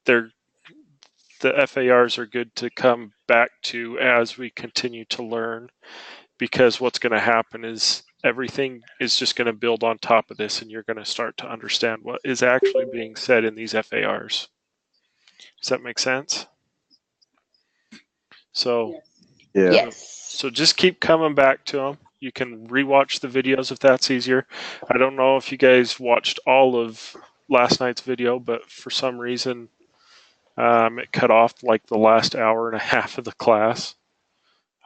the FARs are good to come back to as we continue to learn, because what's going to happen is everything is just going to build on top of this, and you're going to start to understand what is actually being said in these FARs. Does that make sense? So, Yeah. Yes. So just keep coming back to them. You can rewatch the videos if that's easier. I don't know if you guys watched all of last night's video, but for some reason it cut off like the last hour and a half of the class.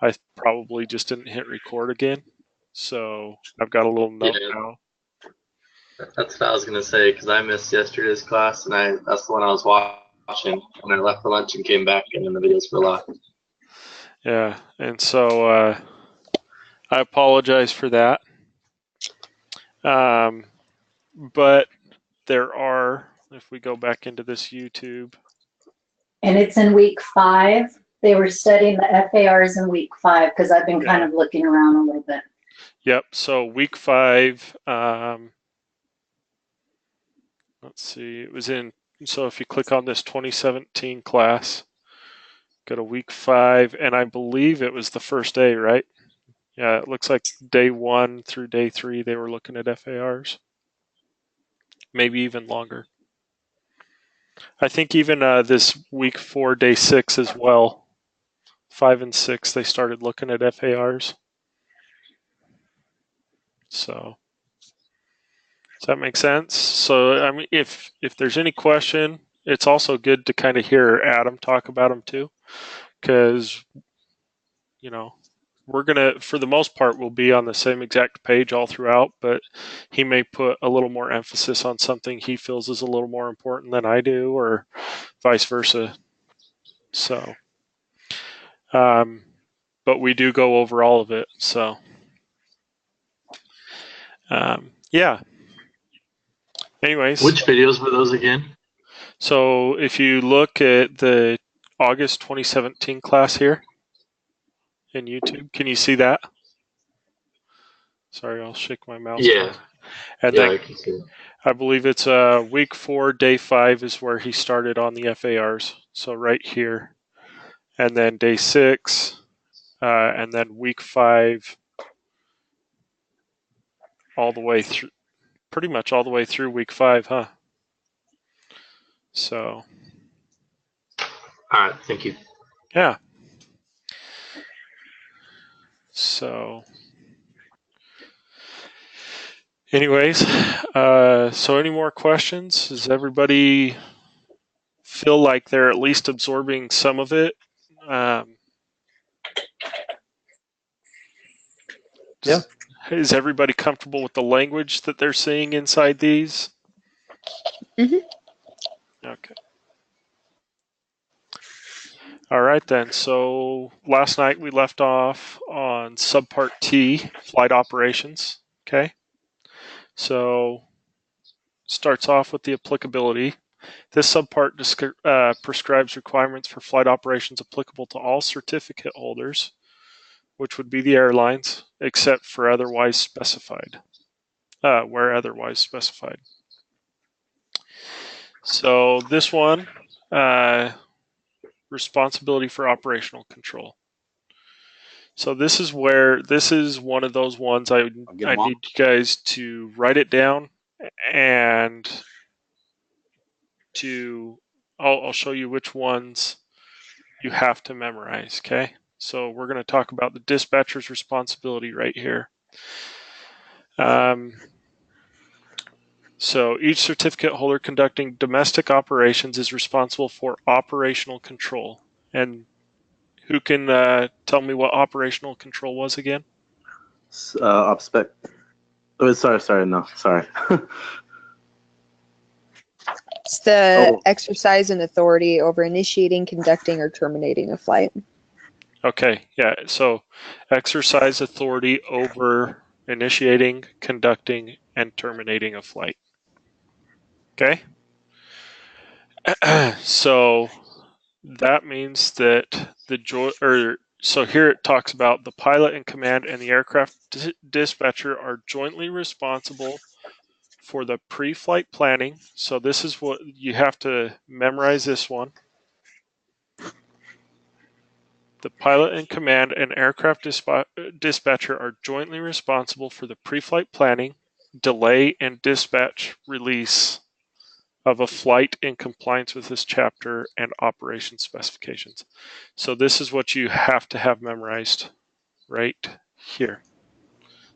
I probably just didn't hit record again. So I've got a little note now. That's what I was going to say, because I missed yesterday's class, and that's the one I was watching when I left for lunch and came back, and then the videos were live. Yeah, and so I apologize for that. But there are, if we go back into this YouTube. And it's in week 5. They were studying the FARs in week 5, because I've been kind of looking around a little bit. Yep, so week 5, let's see, it was in, so if you click on this 2017 class, go to week 5, and I believe it was the first day, right? Yeah, it looks like day 1 through day 3 they were looking at FARs. Maybe even longer. I think even this week 4, day 6 as well. 5 and 6 they started looking at FARs. So does that make sense? So I mean, if there's any question, it's also good to kind of hear Adam talk about them too, because we're gonna, for the most part, we'll be on the same exact page all throughout, but he may put a little more emphasis on something he feels is a little more important than I do, or vice versa. So, but we do go over all of it. So, yeah. Anyways. Which videos were those again? So if you look at the August 2017 class here in YouTube, can you see that? Sorry, I'll shake my mouse. Yeah. And yeah, then I can see it. I believe it's week 4, day 5 is where he started on the FARs. So right here. And then day 6, and then week 5, all the way through, pretty much all the way through week 5, huh? So. All right, thank you. Yeah. So. Anyways, so any more questions? Does everybody feel like they're at least absorbing some of it? Yeah. Is everybody comfortable with the language that they're seeing inside these? Mm-hmm. Okay. All right then. So last night we left off on Subpart T, Flight Operations. Okay. So starts off with the applicability. This subpart prescribes requirements for flight operations applicable to all certificate holders, which would be the airlines, except for otherwise specified, where otherwise specified. So this one, responsibility for operational control. So this is one of those ones I need you guys to write it down, and I'll show you which ones you have to memorize, okay? So we're going to talk about the dispatcher's responsibility right here. So each certificate holder conducting domestic operations is responsible for operational control. And who can tell me what operational control was again? Oh, sorry. It's the exercise and authority over initiating, conducting, or terminating a flight. Okay, yeah. So exercise authority over initiating, conducting, and terminating a flight. Okay? So that means that so here it talks about the pilot in command and the aircraft dispatcher are jointly responsible for the pre-flight planning. So this is what you have to memorize this one. The pilot in command and aircraft dispatcher are jointly responsible for the pre-flight planning, delay, and dispatch release of a flight in compliance with this chapter and operation specifications. So this is what you have to have memorized right here.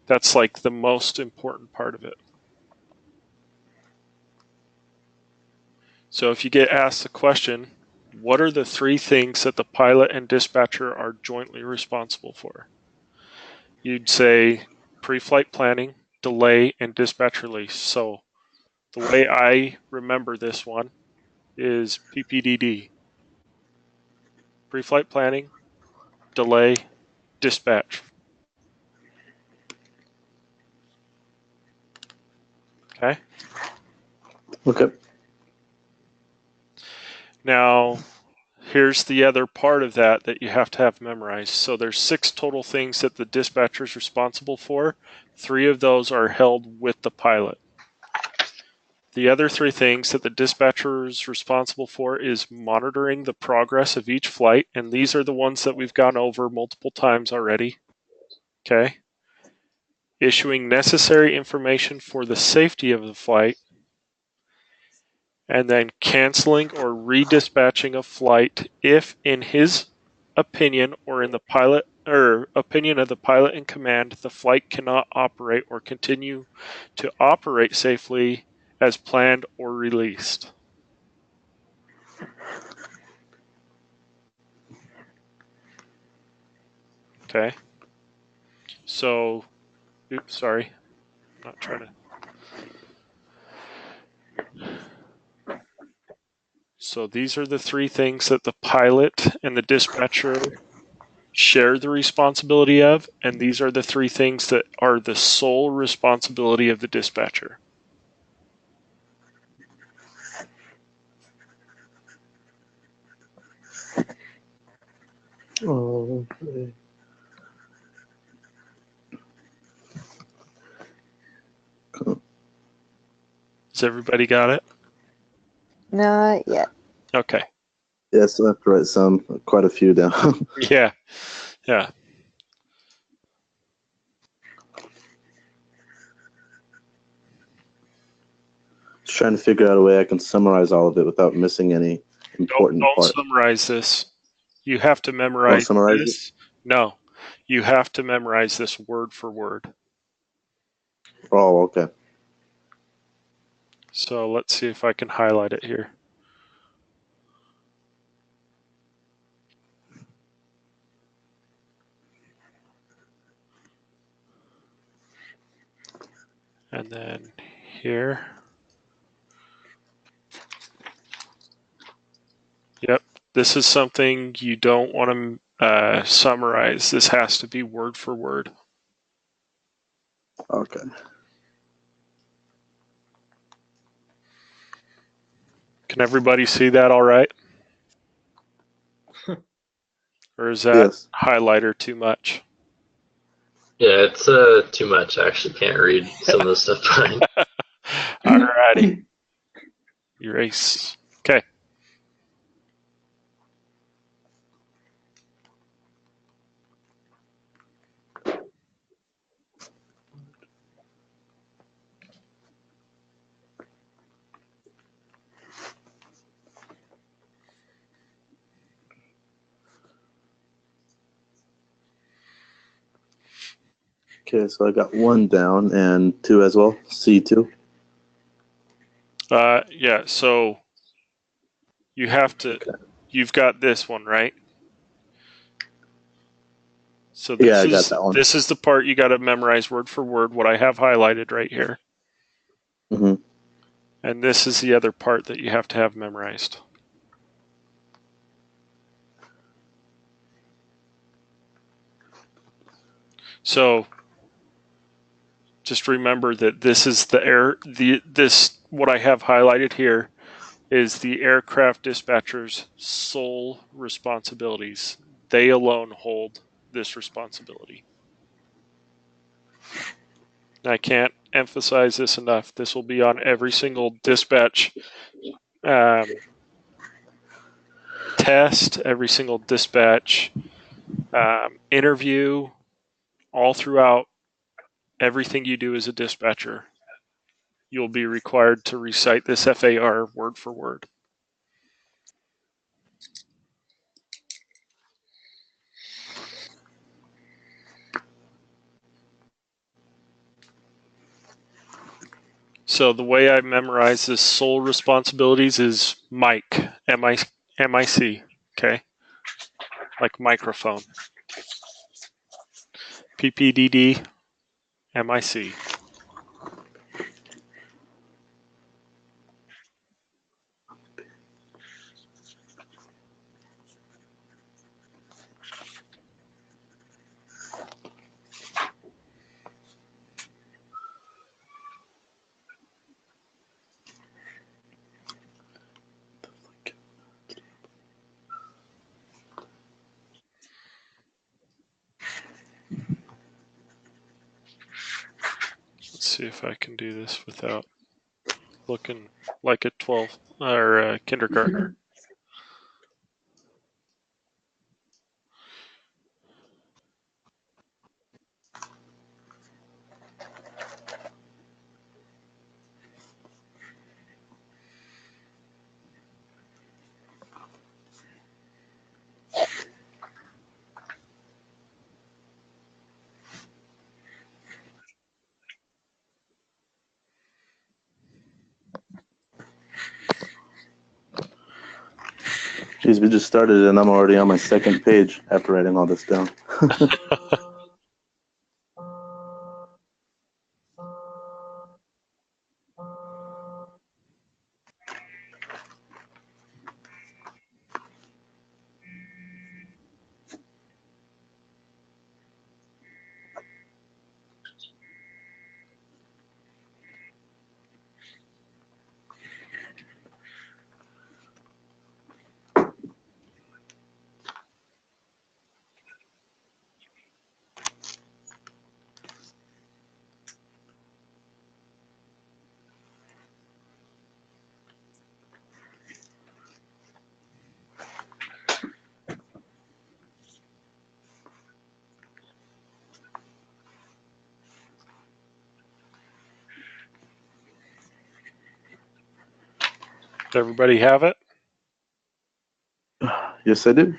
That's like the most important part of it. So if you get asked the question, what are the 3 things that the pilot and dispatcher are jointly responsible for? You'd say pre-flight planning, delay, and dispatch release. So the way I remember this one is PPDD. Pre-flight planning, delay, dispatch. Okay? Okay. Now, here's the other part of that you have to have memorized. So there's 6 total things that the dispatcher is responsible for. 3 of those are held with the pilot. The other 3 things that the dispatcher is responsible for is monitoring the progress of each flight, and these are the ones that we've gone over multiple times already. Okay? Issuing necessary information for the safety of the flight, and then canceling or redispatching a flight if, in his opinion or in the pilot or opinion of the pilot in command, the flight cannot operate or continue to operate safely as planned or released. Okay. So, oops, sorry. I'm not trying to. So these are the 3 things that the pilot and the dispatcher share the responsibility of, and these are the 3 things that are the sole responsibility of the dispatcher. Okay. Has everybody got it? Not yet. Okay. Yeah, so I have to write quite a few down. Yeah. Yeah. Just trying to figure out a way I can summarize all of it without missing any important Don't part. summarize this. You have to Don't memorize summarize it? this. No. You have to memorize this word for word. Oh, okay. So let's see if I can highlight it here. And then here. Yep. This is something you don't want to summarize. This has to be word for word. Okay. Can everybody see that all right? Or is that Yes. highlighter too much? Yeah, it's too much. I actually can't read some of the stuff behind. Alrighty. Erase. Okay. Okay, so I got 1 down and 2 as well. C2. Yeah, so you have to, you've got this one, right? So Yeah, I got that one. this is the part you got to memorize word for word, what I have highlighted right here. Mm-hmm. And this is the other part that you have to have memorized. So just remember that this is this what I have highlighted here is the aircraft dispatcher's sole responsibilities. They alone hold this responsibility. I can't emphasize this enough. This will be on every single dispatch test, every single dispatch interview, all throughout everything you do as a dispatcher. You'll be required to recite this FAR word for word. So the way I memorize this sole responsibilities is mic, M-I-C, okay? Like microphone. PPDD, MIC. Let's see if I can do this without looking like a 12 or a kindergartner. Geez, we just started and I'm already on my second page after writing all this down. Does everybody have it? Yes, I do.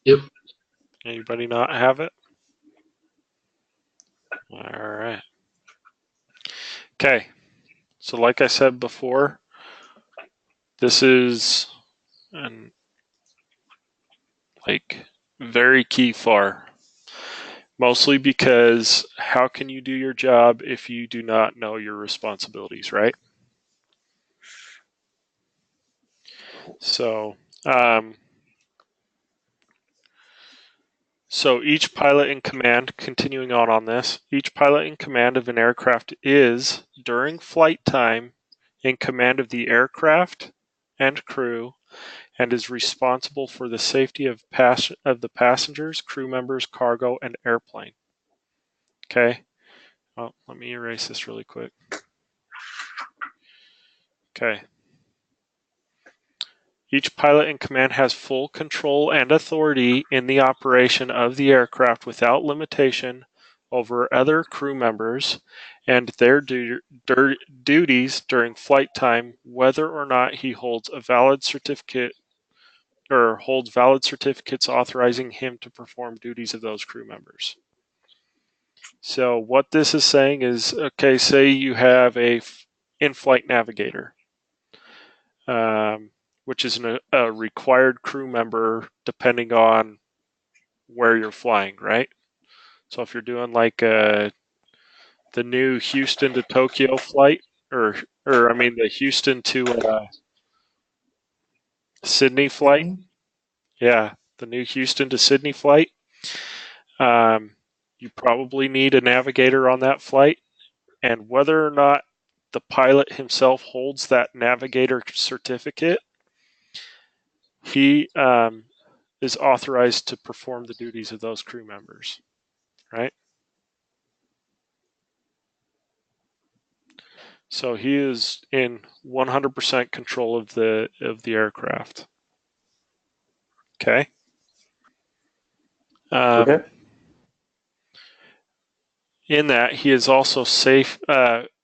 Yep. Anybody not have it? All right. Okay. So like I said before, this is an very key FAR. Mostly because how can you do your job if you do not know your responsibilities, right? So, each pilot in command, continuing on this, each pilot in command of an aircraft is, during flight time, in command of the aircraft and crew, and is responsible for the safety of the passengers, crew members, cargo, and airplane. Okay. Oh, let me erase this really quick. Okay. Each pilot in command has full control and authority in the operation of the aircraft without limitation over other crew members and their duties during flight time, whether or not he holds a valid certificate or holds valid certificates authorizing him to perform duties of those crew members. So what this is saying is, okay, say you have a in-flight navigator. Which is a required crew member depending on where you're flying, right? So if you're doing like the new Houston to Tokyo flight, or I mean the Houston to Sydney flight, yeah, the new Houston to Sydney flight, you probably need a navigator on that flight, and whether or not the pilot himself holds that navigator certificate, he is authorized to perform the duties of those crew members, right? So he is in 100% control of the aircraft. Okay. Okay. In that, he is also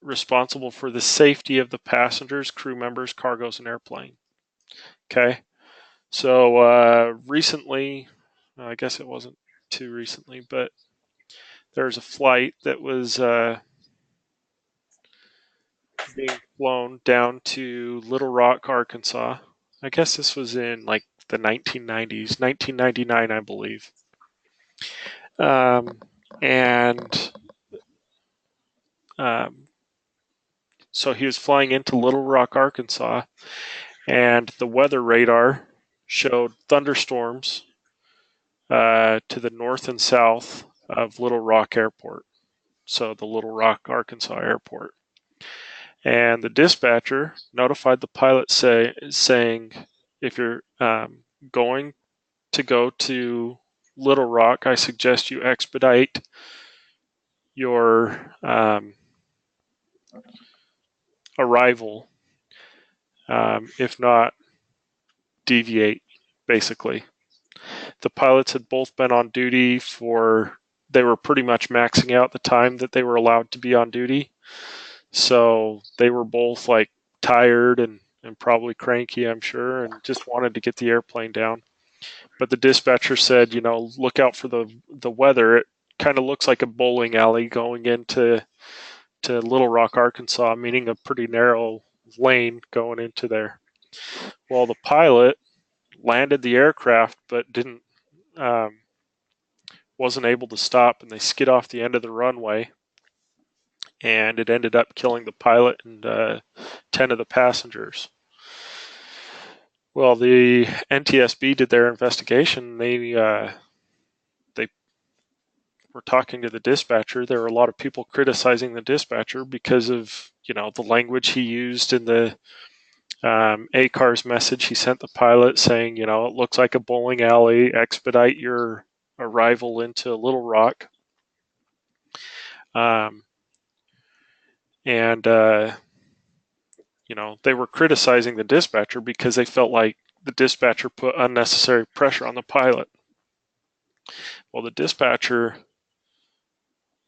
responsible for the safety of the passengers, crew members, cargoes, and airplane. Okay. So recently, I guess it wasn't too recently, but there was a flight that was being flown down to Little Rock, Arkansas. I guess this was in like the 1990s, 1999, I believe. And so he was flying into Little Rock, Arkansas, and the weather radar showed thunderstorms to the north and south of Little Rock Airport. So the Little Rock, Arkansas airport. And the dispatcher notified the pilot saying, if you're going to go to Little Rock, I suggest you expedite your arrival. If not, deviate, basically. The pilots had both been on duty they were pretty much maxing out the time that they were allowed to be on duty. So they were both like tired and probably cranky, I'm sure, and just wanted to get the airplane down. But the dispatcher said, look out for the weather. It kind of looks like a bowling alley going into Little Rock, Arkansas, meaning a pretty narrow lane going into there. Well, the pilot landed the aircraft, but wasn't able to stop, and they skid off the end of the runway, and it ended up killing the pilot and 10 of the passengers. Well, the NTSB did their investigation. They were talking to the dispatcher. There were a lot of people criticizing the dispatcher because of the language he used in the ACARS message he sent the pilot, saying it looks like a bowling alley. Expedite your arrival into Little Rock. And they were criticizing the dispatcher because they felt like the dispatcher put unnecessary pressure on the pilot. Well, the dispatcher,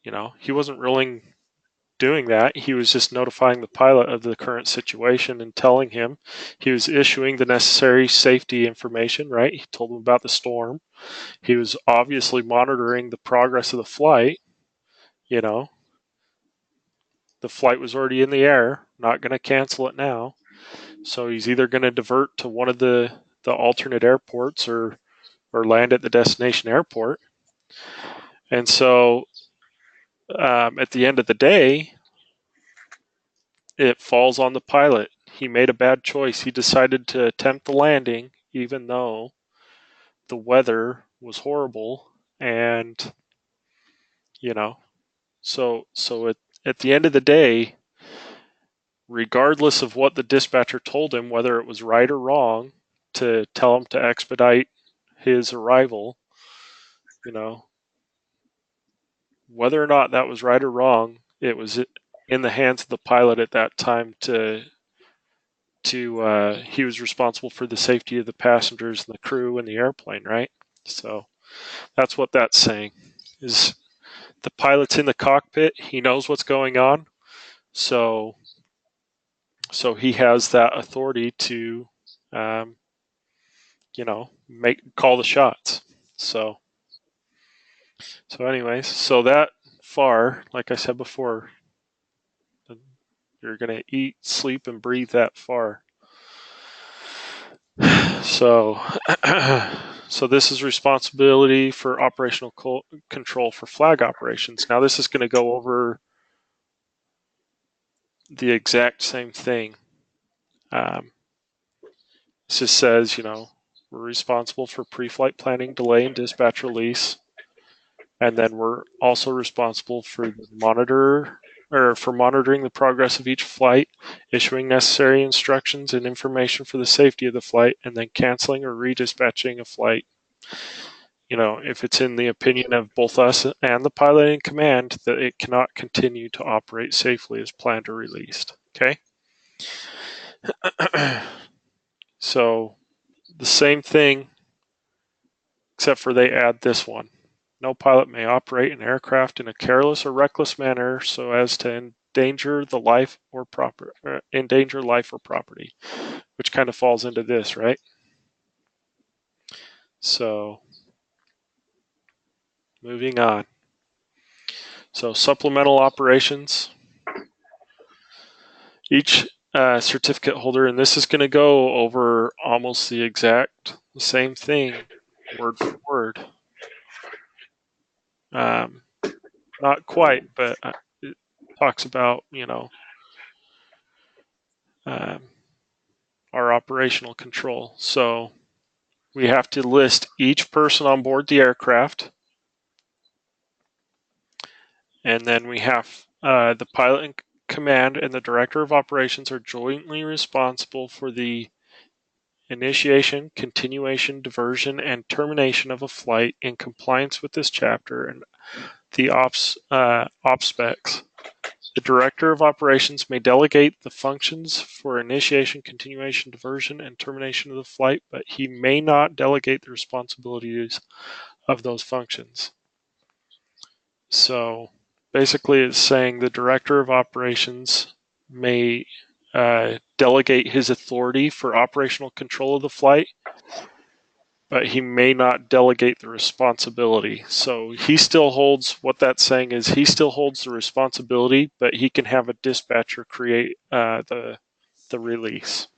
he wasn't really doing that. He was just notifying the pilot of the current situation and telling him. He was issuing the necessary safety information, right? He told him about the storm. He was obviously monitoring the progress of the flight. The flight was already in the air, not going to cancel it now. So he's either going to divert to one of the alternate airports or land at the destination airport. And so at the end of the day, it falls on the pilot. He made a bad choice. He decided to attempt the landing even though the weather was horrible. And, so at the end of the day, regardless of what the dispatcher told him, whether it was right or wrong to tell him to expedite his arrival, whether or not that was right or wrong, it was in the hands of the pilot at that time he was responsible for the safety of the passengers and the crew and the airplane, right? So that's what that's saying, is the pilot's in the cockpit, he knows what's going on, so he has that authority to call the shots. So anyways, so that far, like I said before, you're going to eat, sleep, and breathe that far. So this is responsibility for operational control for flag operations. Now this is going to go over the exact same thing. It just says, we're responsible for pre-flight planning, delay, and dispatch release. And then we're also responsible for monitoring the progress of each flight, issuing necessary instructions and information for the safety of the flight, and then canceling or redispatching a flight. if it's in the opinion of both us and the pilot in command that it cannot continue to operate safely as planned or released. Okay? So the same thing, except for they add this one. No pilot may operate an aircraft in a careless or reckless manner so as to endanger life or property, which kind of falls into this, right? So moving on. So supplemental operations. Each certificate holder, and this is going to go over almost the exact same thing, word for word. Not quite, but it talks about, our operational control. So we have to list each person on board the aircraft, and then we have the pilot in command and the director of operations are jointly responsible for the initiation, continuation, diversion, and termination of a flight in compliance with this chapter and the op specs. The director of operations may delegate the functions for initiation, continuation, diversion, and termination of the flight, but he may not delegate the responsibilities of those functions. So basically it's saying the director of operations may delegate his authority for operational control of the flight, but he may not delegate the responsibility. So he still holds, what that's saying is he still holds the responsibility, but he can have a dispatcher create the release.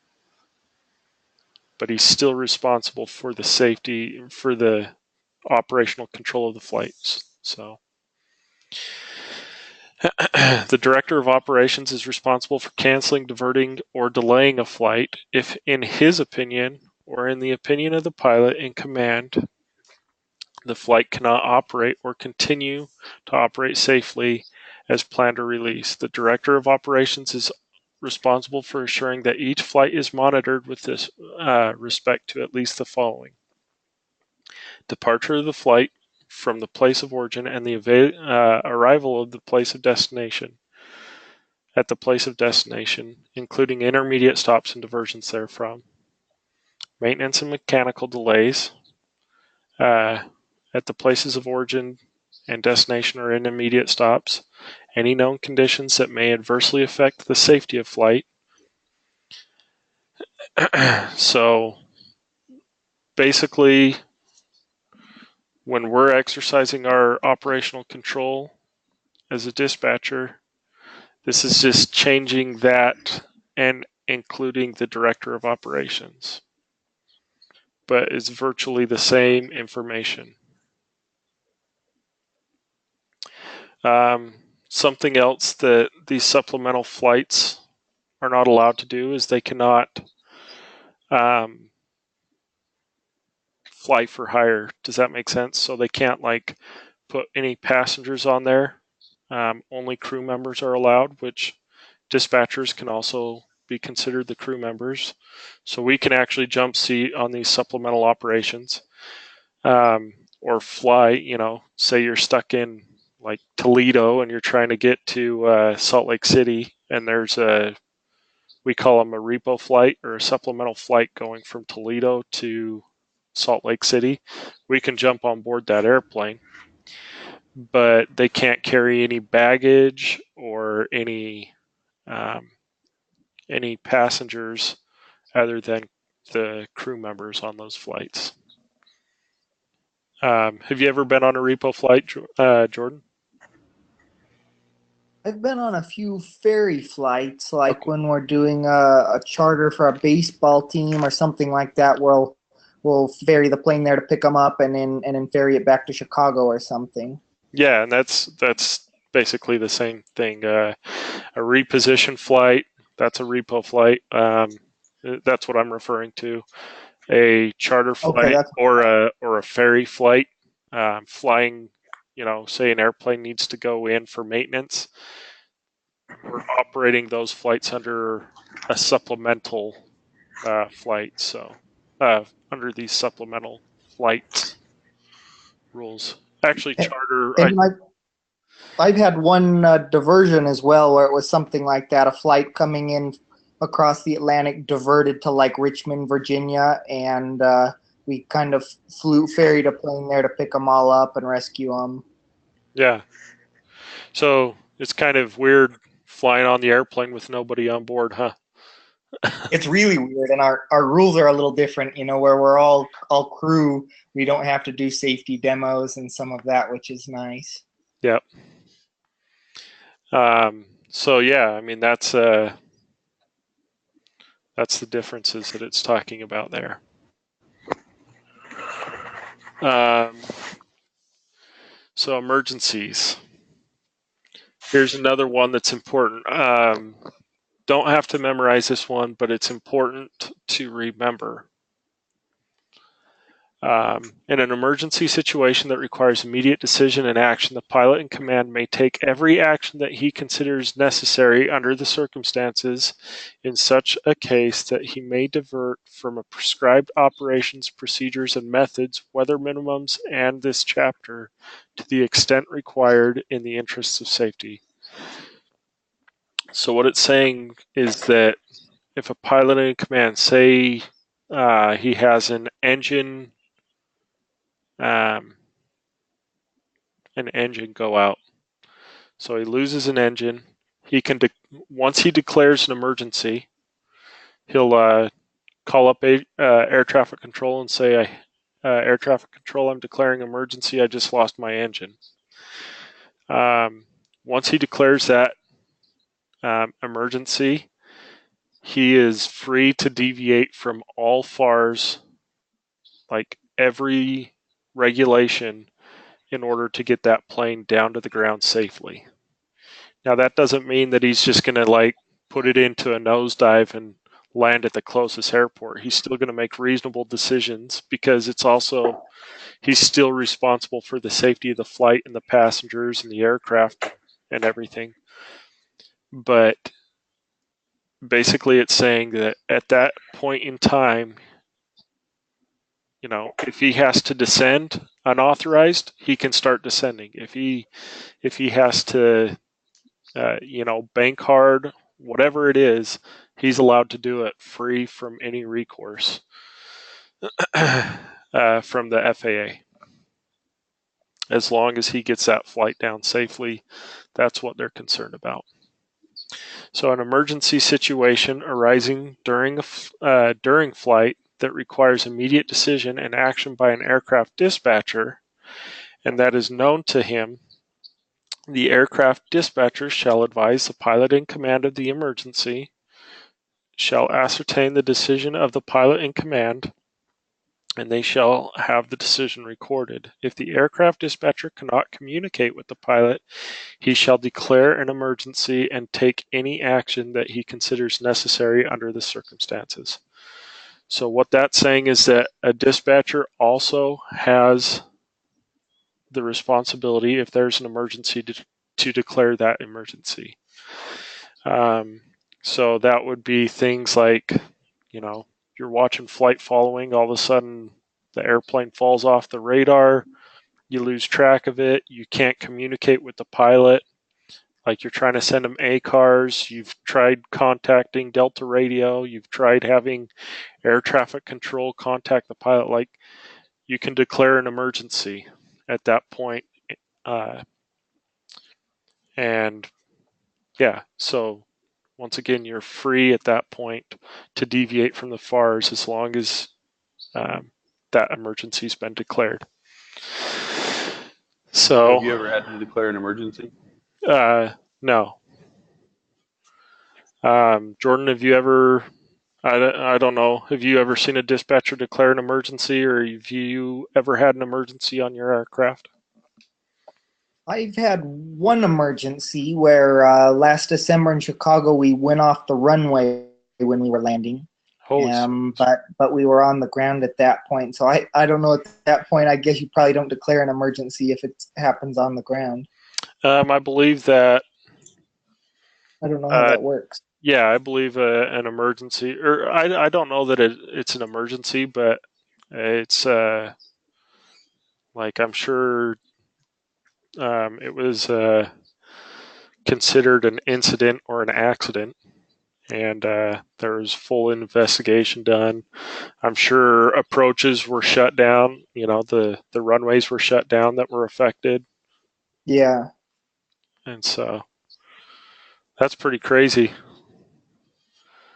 But he's still responsible for the safety, for the operational control of the flights. So the director of operations is responsible for canceling, diverting, or delaying a flight if, in his opinion, or in the opinion of the pilot in command, the flight cannot operate or continue to operate safely as planned or released. The director of operations is responsible for assuring that each flight is monitored with this respect to at least the following: departure of the flight from the place of origin and the arrival of the place of destination. At the place of destination, including intermediate stops and diversions therefrom. Maintenance and mechanical delays at the places of origin and destination or intermediate stops. Any known conditions that may adversely affect the safety of flight. So basically, when we're exercising our operational control as a dispatcher, this is just changing that and including the director of operations. But it's virtually the same information. Something else that these supplemental flights are not allowed to do is they cannot fly for hire. Does that make sense? So they can't put any passengers on there. Only crew members are allowed, which dispatchers can also be considered the crew members. So we can actually jump seat on these supplemental operations or fly, say you're stuck in Toledo and you're trying to get to Salt Lake City, and there's we call them a repo flight or a supplemental flight going from Toledo to Salt Lake City. We can jump on board that airplane, but they can't carry any baggage or any passengers other than the crew members on those flights. Have you ever been on a repo flight, Jordan? I've been on a few ferry flights, when we're doing a charter for a baseball team or something like that. We'll ferry the plane there to pick them up and then ferry it back to Chicago or something. Yeah, and that's basically the same thing. A reposition flight, that's a repo flight. That's what I'm referring to. A charter flight or a ferry flight, flying. Say an airplane needs to go in for maintenance. We're operating those flights under a supplemental flight. So under these supplemental flights. rules. Actually, charter. And I've had one diversion as well, where it was something like that. A flight coming in across the Atlantic diverted to like Richmond, Virginia, and we kind of ferried a plane there to pick them all up and rescue them. Yeah. So it's kind of weird flying on the airplane with nobody on board, huh? It's really weird, and our rules are a little different, where we're all crew. We don't have to do safety demos and some of that, which is nice. Yep. So yeah, I mean that's the differences that it's talking about there. So emergencies. Here's another one that's important. Don't have to memorize this one, but it's important to remember. In an emergency situation that requires immediate decision and action, the pilot in command may take every action that he considers necessary under the circumstances in such a case that he may divert from a prescribed operations, procedures, and methods, weather minimums, and this chapter to the extent required in the interests of safety. So what it's saying is that if a pilot in command, say he has an engine go out. So he loses an engine. He can once he declares an emergency, he'll call up air traffic control and say, "Air traffic control, I'm declaring emergency. I just lost my engine." Once he declares that emergency, he is free to deviate from all FARs, like every regulation, in order to get that plane down to the ground safely. Now that doesn't mean that he's just going to like put it into a nosedive and land at the closest airport. He's still going to make reasonable decisions because he's still responsible for the safety of the flight and the passengers and the aircraft and everything. But basically it's saying that at that point in time, if he has to descend unauthorized, he can start descending. If he has to bank hard, whatever it is, he's allowed to do it free from any recourse from the FAA. As long as he gets that flight down safely, that's what they're concerned about. So an emergency situation arising during flight that requires immediate decision and action by an aircraft dispatcher, and that is known to him, the aircraft dispatcher shall advise the pilot in command of the emergency, shall ascertain the decision of the pilot in command, and they shall have the decision recorded. If the aircraft dispatcher cannot communicate with the pilot, he shall declare an emergency and take any action that he considers necessary under the circumstances. So what that's saying is that a dispatcher also has the responsibility, if there's an emergency, to declare that emergency. So that would be things like, you're watching flight following, all of a sudden the airplane falls off the radar, you lose track of it, you can't communicate with the pilot, like you're trying to send them ACARs, you've tried contacting Delta Radio, you've tried having air traffic control contact the pilot, like you can declare an emergency at that point. And yeah, so once again, you're free at that point to deviate from the FARs as long as that emergency's been declared. So, have you ever had to declare an emergency? No. Jordan, have you ever? I don't know. Have you ever seen a dispatcher declare an emergency, or have you ever had an emergency on your aircraft? I've had one emergency where last December in Chicago we went off the runway when we were landing. But we were on the ground at that point. So I don't know, at that point I guess you probably don't declare an emergency if it happens on the ground. I believe that. I don't know how that works. Yeah, I believe an emergency, or I don't know that it's an emergency, but it's Like, I'm sure it was considered an incident or an accident, and there was full investigation done. I'm sure approaches were shut down. The runways were shut down that were affected, Yeah. and so that's pretty crazy.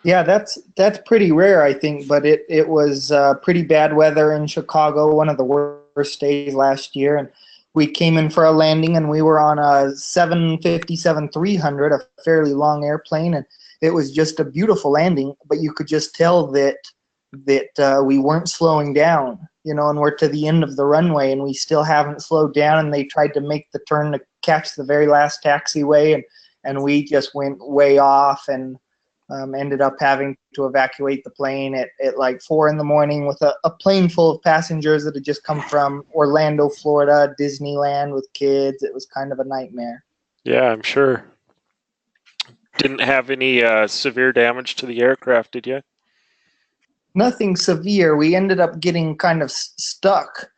Yeah, that's pretty rare, I think, but it was pretty bad weather in Chicago, one of the worst days last year, and we came in for a landing, and we were on a 757-300, a fairly long airplane, and it was just a beautiful landing, but you could just tell that we weren't slowing down, and we're to the end of the runway, and we still haven't slowed down, and they tried to make the turn to catch the very last taxiway, and we just went way off, and ended up having to evacuate the plane at like 4 a.m. with a plane full of passengers that had just come from Orlando, Florida, Disneyland with kids. It was kind of a nightmare. Yeah, I'm sure. Didn't have any severe damage to the aircraft, did you? Nothing severe. We ended up getting kind of stuck.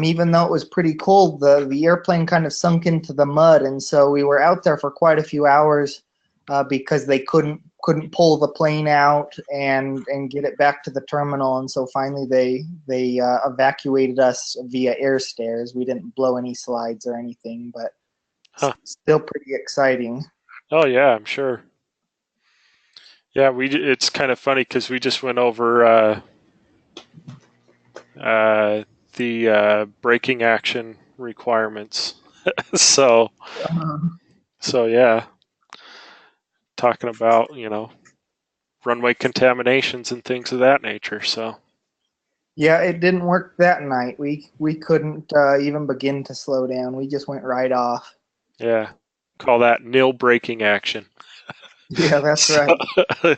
Even though it was pretty cold, the airplane kind of sunk into the mud, and so we were out there for quite a few hours because they couldn't pull the plane out and get it back to the terminal, and so finally they evacuated us via air stairs. We didn't blow any slides or anything, but still pretty exciting. Oh yeah, I'm sure. Yeah, it's kind of funny because we just went over the braking action requirements. so yeah, talking about runway contaminations and things of that nature. So yeah, it didn't work that night. We couldn't even begin to slow down. We just went right off. yeah, call that nil braking action. Yeah, that's right.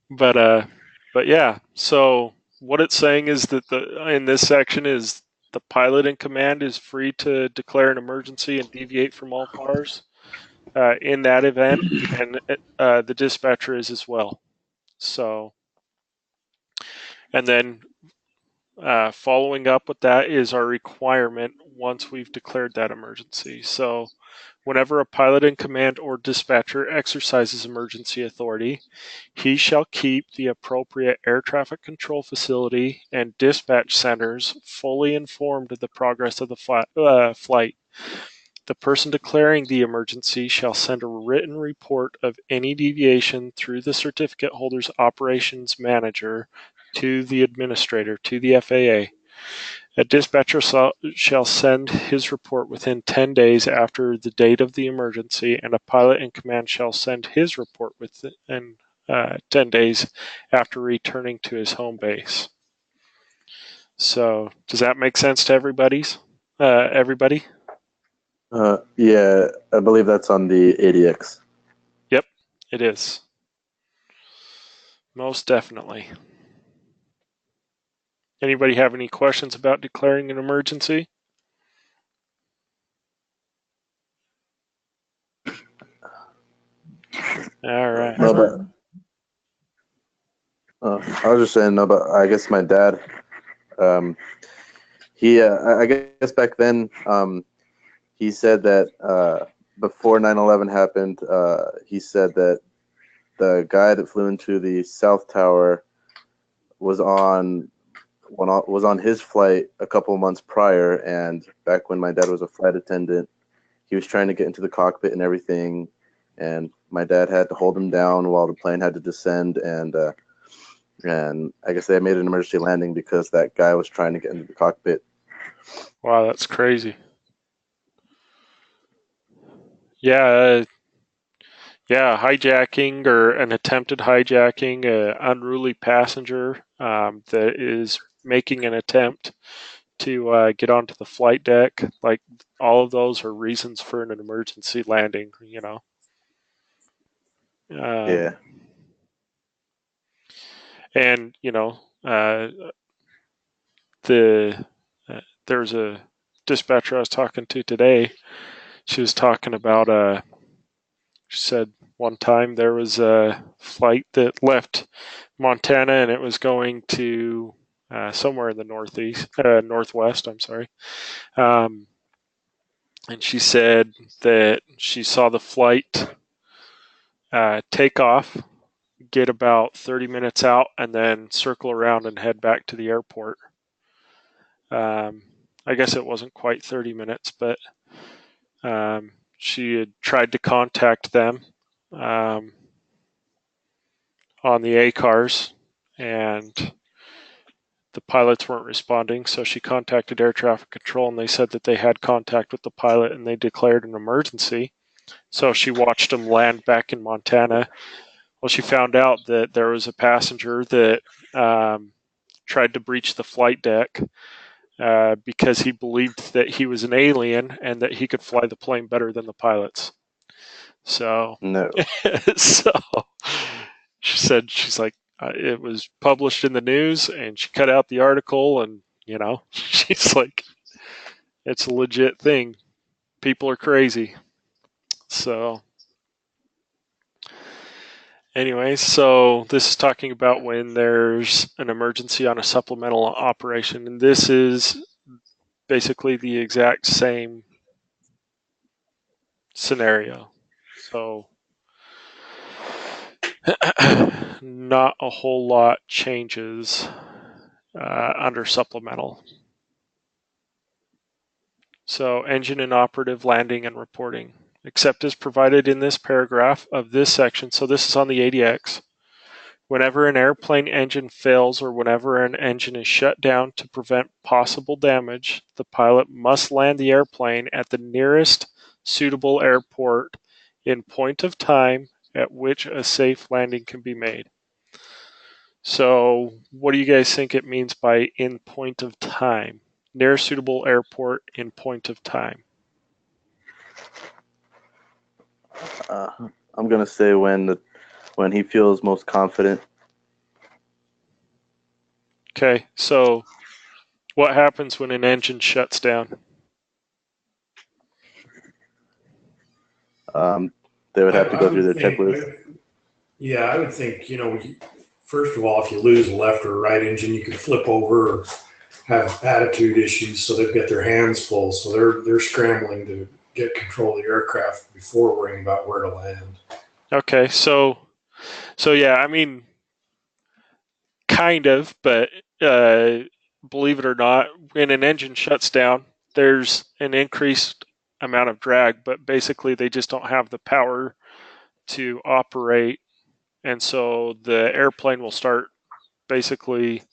But yeah, so what it's saying is that in this section is the pilot in command is free to declare an emergency and deviate from all cars in that event, and the dispatcher is as well. So, and then following up with that is our requirement once we've declared that emergency. So, whenever a pilot in command or dispatcher exercises emergency authority, he shall keep the appropriate air traffic control facility and dispatch centers fully informed of the progress of the flight. The person declaring the emergency shall send a written report of any deviation through the certificate holder's operations manager to the administrator, to the FAA. A dispatcher shall send his report within 10 days after the date of the emergency, and a pilot in command shall send his report within 10 days after returning to his home base. So, does that make sense to everybody? Yeah, I believe that's on the ADX. Yep, it is. Most definitely. Anybody have any questions about declaring an emergency? All right. No, but I was just saying, no, but I guess my dad, he, I guess back then, he said that before 9/11 happened, he said that the guy that flew into the South Tower was on his flight a couple months prior, and back when my dad was a flight attendant, he was trying to get into the cockpit and everything, and my dad had to hold him down while the plane had to descend, and I guess they made an emergency landing because that guy was trying to get into the cockpit. Wow, that's crazy. Yeah, hijacking or an attempted hijacking, an unruly passenger that is making an attempt to get onto the flight deck. Like, all of those are reasons for an emergency landing, Yeah. And, there's a dispatcher I was talking to today. She was talking about, she said one time there was a flight that left Montana and it was going to somewhere in the northwest. I'm sorry. And she said that she saw the flight take off, get about 30 minutes out, and then circle around and head back to the airport. I guess it wasn't quite 30 minutes, but she had tried to contact them on the ACARs, and the pilots weren't responding, so she contacted air traffic control, and they said that they had contact with the pilot and they declared an emergency. So she watched them land back in Montana. Well, she found out that there was a passenger that tried to breach the flight deck because he believed that he was an alien and that he could fly the plane better than the pilots. So, No. so she said, she's like, it was published in the news, and she cut out the article, and she's like, it's a legit thing. People are crazy. So anyway, so this is talking about when there's an emergency on a supplemental operation, and this is basically the exact same scenario. So not a whole lot changes under supplemental. So engine inoperative landing and reporting, except as provided in this paragraph of this section. So this is on the ADX. Whenever an airplane engine fails or whenever an engine is shut down to prevent possible damage, the pilot must land the airplane at the nearest suitable airport in point of time at which a safe landing can be made. So what do you guys think it means by in point of time? Nearest suitable airport in point of time. I'm gonna say when he feels most confident. Okay, so what happens when an engine shuts down? They would have to go through their checklist. Yeah, I would think, first of all, if you lose a left or right engine, you could flip over or have attitude issues, so they've got their hands full, so they're scrambling to get control of the aircraft before worrying about where to land. Okay, so yeah, I mean, kind of, but believe it or not, when an engine shuts down, there's an increased amount of drag, but basically they just don't have the power to operate, and so the airplane will start basically,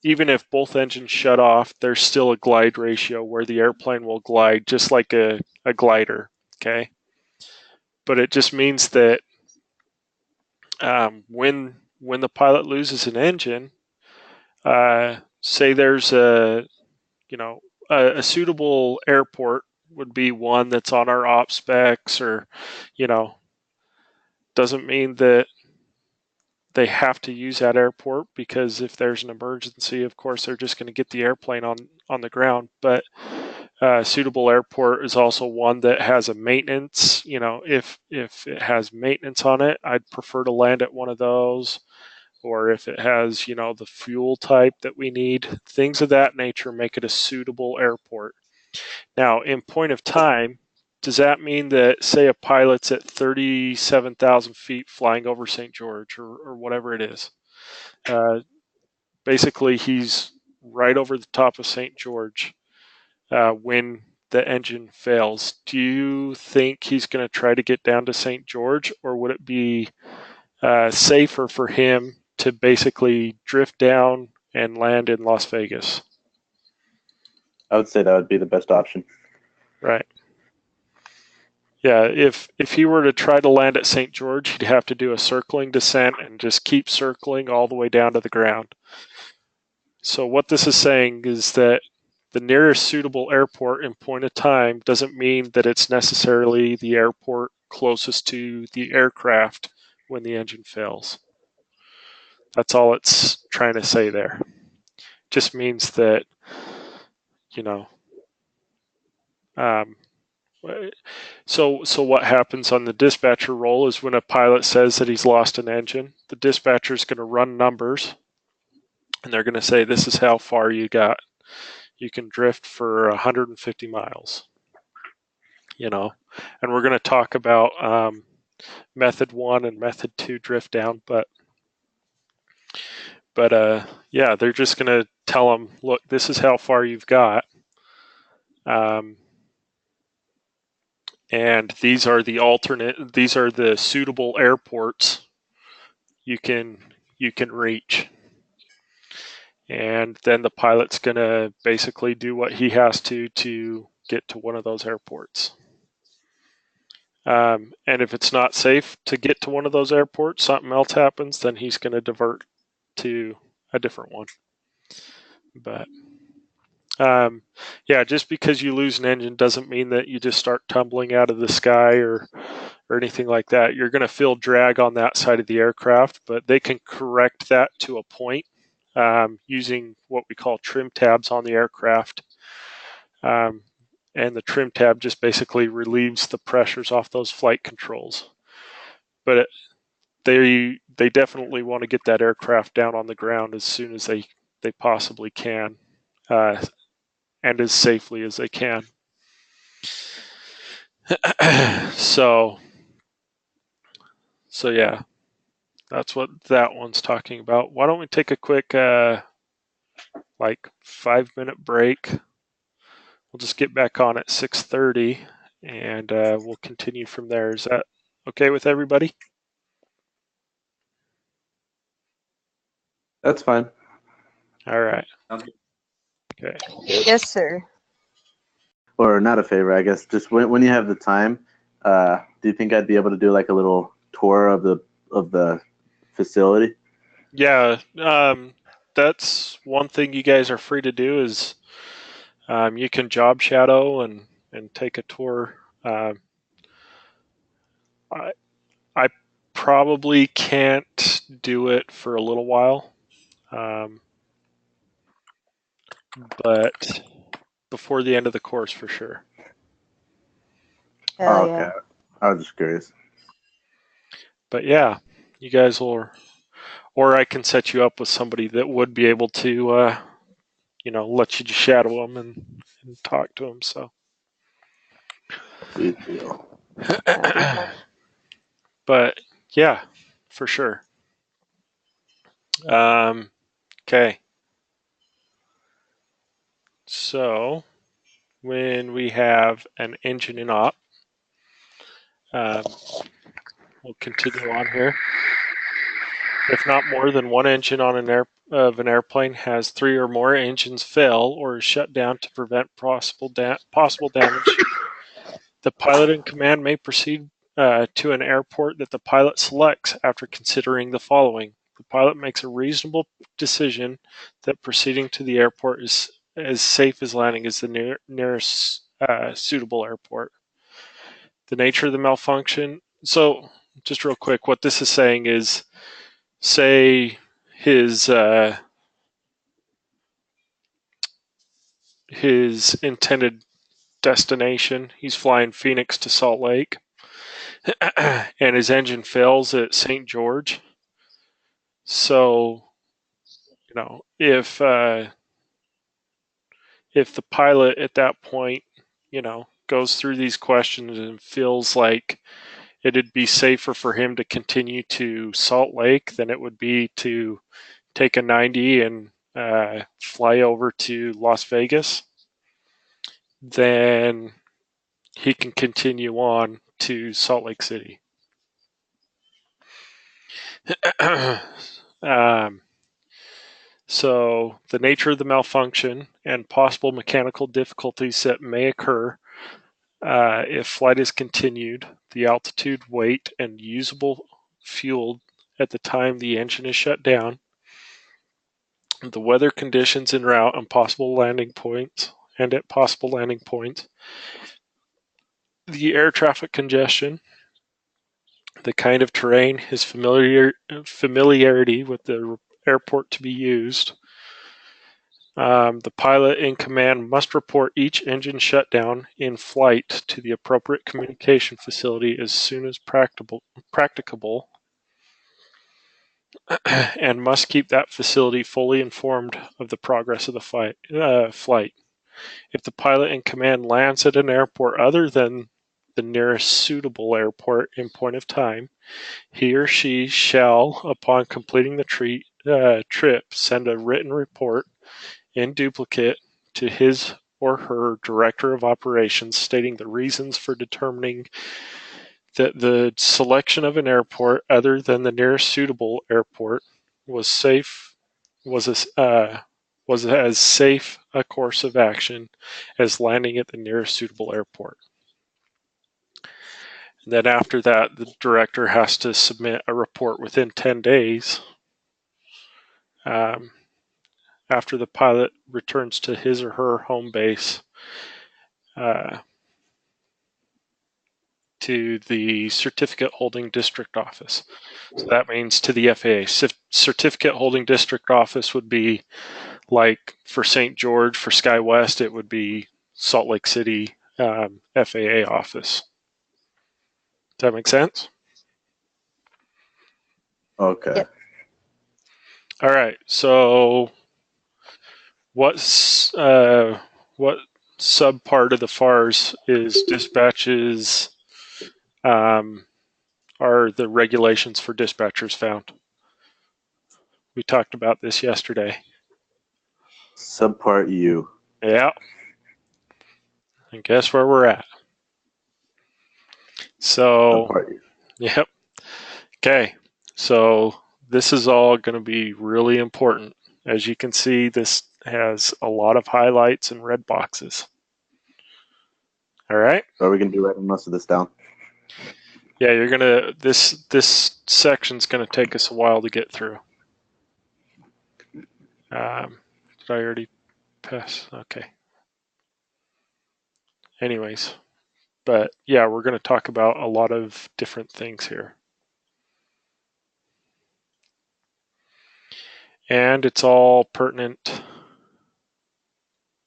even if both engines shut off, there's still a glide ratio where the airplane will glide just like a glider, okay? But it just means that when the pilot loses an engine, say there's a suitable airport would be one that's on our op specs, or doesn't mean that they have to use that airport, because if there's an emergency, of course they're just going to get the airplane on the ground. But suitable airport is also one that has a maintenance. If it has maintenance on it, I'd prefer to land at one of those. Or if it has, the fuel type that we need, things of that nature make it a suitable airport. Now, in point of time, does that mean that, say, a pilot's at 37,000 feet flying over St. George or whatever it is? Basically, he's right over the top of St. George when the engine fails. Do you think he's going to try to get down to St. George, or would it be safer for him to basically drift down and land in Las Vegas? I would say that would be the best option. Right. Yeah, if he were to try to land at St. George, he'd have to do a circling descent and just keep circling all the way down to the ground. So what this is saying is that the nearest suitable airport in point of time doesn't mean that it's necessarily the airport closest to the aircraft when the engine fails. That's all it's trying to say there. Just means that, so what happens on the dispatcher role is when a pilot says that he's lost an engine, the dispatcher is going to run numbers and they're going to say, this is how far you got. You can drift for 150 miles, and we're going to talk about method 1 and method 2 drift down, but yeah, they're just going to tell them, look, this is how far you've got, and these are the suitable airports you can reach. And then the pilot's going to basically do what he has to get to one of those airports. And if it's not safe to get to one of those airports, something else happens, then he's going to divert to a different one. But yeah, just because you lose an engine doesn't mean that you just start tumbling out of the sky or anything like that. You're going to feel drag on that side of the aircraft, but they can correct that to a point using what we call trim tabs on the aircraft. And the trim tab just basically relieves the pressures off those flight controls. But they definitely want to get that aircraft down on the ground as soon as they possibly can, and as safely as they can. So yeah, that's what that one's talking about. Why don't we take a quick 5-minute break? We'll just get back on at 6:30, and we'll continue from there. Is that okay with everybody? That's fine. All right. Okay. Yes, sir. Or not a favor, I guess. Just when you have the time, do you think I'd be able to do like a little tour of the facility? Yeah, that's one thing you guys are free to do is you can job shadow and take a tour. I probably can't do it for a little while, but before the end of the course for sure. Hell Okay. yeah. I was just curious. But yeah, you guys will, or I can set you up with somebody that would be able to, let you just shadow them and talk to them. So. Sweet deal. But yeah, for sure. Okay. So when we have an engine in op, we'll continue on here. If not more than one engine on an airplane has 3 or more engines fail or is shut down to prevent possible damage, the pilot in command may proceed to an airport that the pilot selects after considering the following. The pilot makes a reasonable decision that proceeding to the airport is as safe as landing is the nearest suitable airport. The nature of the malfunction. So, just real quick, what this is saying is, say his intended destination, he's flying Phoenix to Salt Lake, and his engine fails at St. George. So, if the pilot at that point, goes through these questions and feels like it'd be safer for him to continue to Salt Lake than it would be to take a 90 and fly over to Las Vegas, then he can continue on to Salt Lake City. So the nature of the malfunction and possible mechanical difficulties that may occur if flight is continued, the altitude, weight, and usable fuel at the time the engine is shut down, the weather conditions en route and possible landing points, and at possible landing points, the air traffic congestion, the kind of terrain, his familiarity with the airport to be used. The pilot in command must report each engine shutdown in flight to the appropriate communication facility as soon as practicable. and must keep that facility fully informed of the progress of the flight. If the pilot in command lands at an airport other than the nearest suitable airport in point of time, he or she shall, upon completing the trip, send a written report in duplicate to his or her director of operations stating the reasons for determining that the selection of an airport other than the nearest suitable airport was as safe a course of action as landing at the nearest suitable airport. And then after that, the director has to submit a report within 10 days after the pilot returns to his or her home base to the certificate holding district office. So that means to the FAA. Certificate holding district office would be like for St. George, for SkyWest, it would be Salt Lake City FAA office. Does that make sense? Okay. Yep. All right. So what subpart of the FARS is dispatches are the regulations for dispatchers found? We talked about this yesterday. Subpart U. Yeah. And guess where we're at? So, Subpart U. yep. Okay. So this is all going to be really important. As you can see, this has a lot of highlights and red boxes. All right. So are we gonna be writing most of this down? Yeah, you're gonna. This section's gonna take us a while to get through. Did I already pass? Okay. Anyways, but yeah, we're gonna talk about a lot of different things here. And it's all pertinent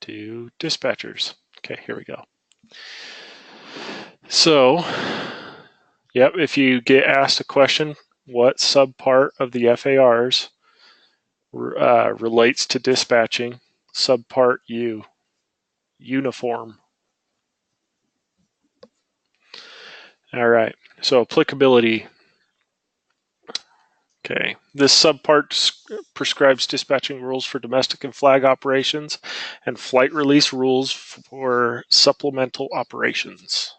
to dispatchers. Okay, here we go. So, yep, if you get asked a question, what subpart of the FARs relates to dispatching? Subpart U, uniform. All right, so applicability. Okay, this subpart prescribes dispatching rules for domestic and flag operations and flight release rules for supplemental operations.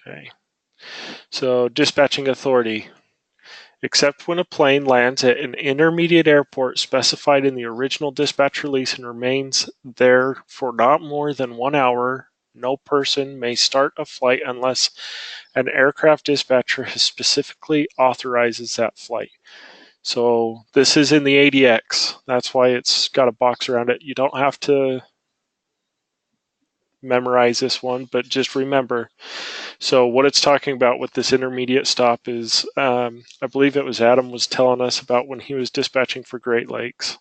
Okay, so dispatching authority. Except when a plane lands at an intermediate airport specified in the original dispatch release and remains there for not more than 1 hour, no person may start a flight unless an aircraft dispatcher has specifically authorizes that flight. So this is in the ADX. That's why it's got a box around it. You don't have to memorize this one, but just remember. So what it's talking about with this intermediate stop is, I believe it was Adam was telling us about when he was dispatching for Great Lakes.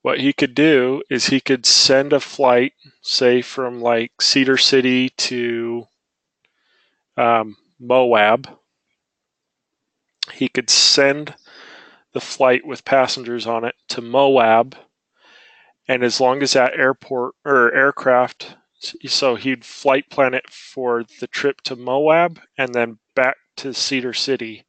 What he could do is he could send a flight, say from like Cedar City to Moab. He could send the flight with passengers on it to Moab, and as long as that airport or aircraft, so he'd flight plan it for the trip to Moab and then back to Cedar City.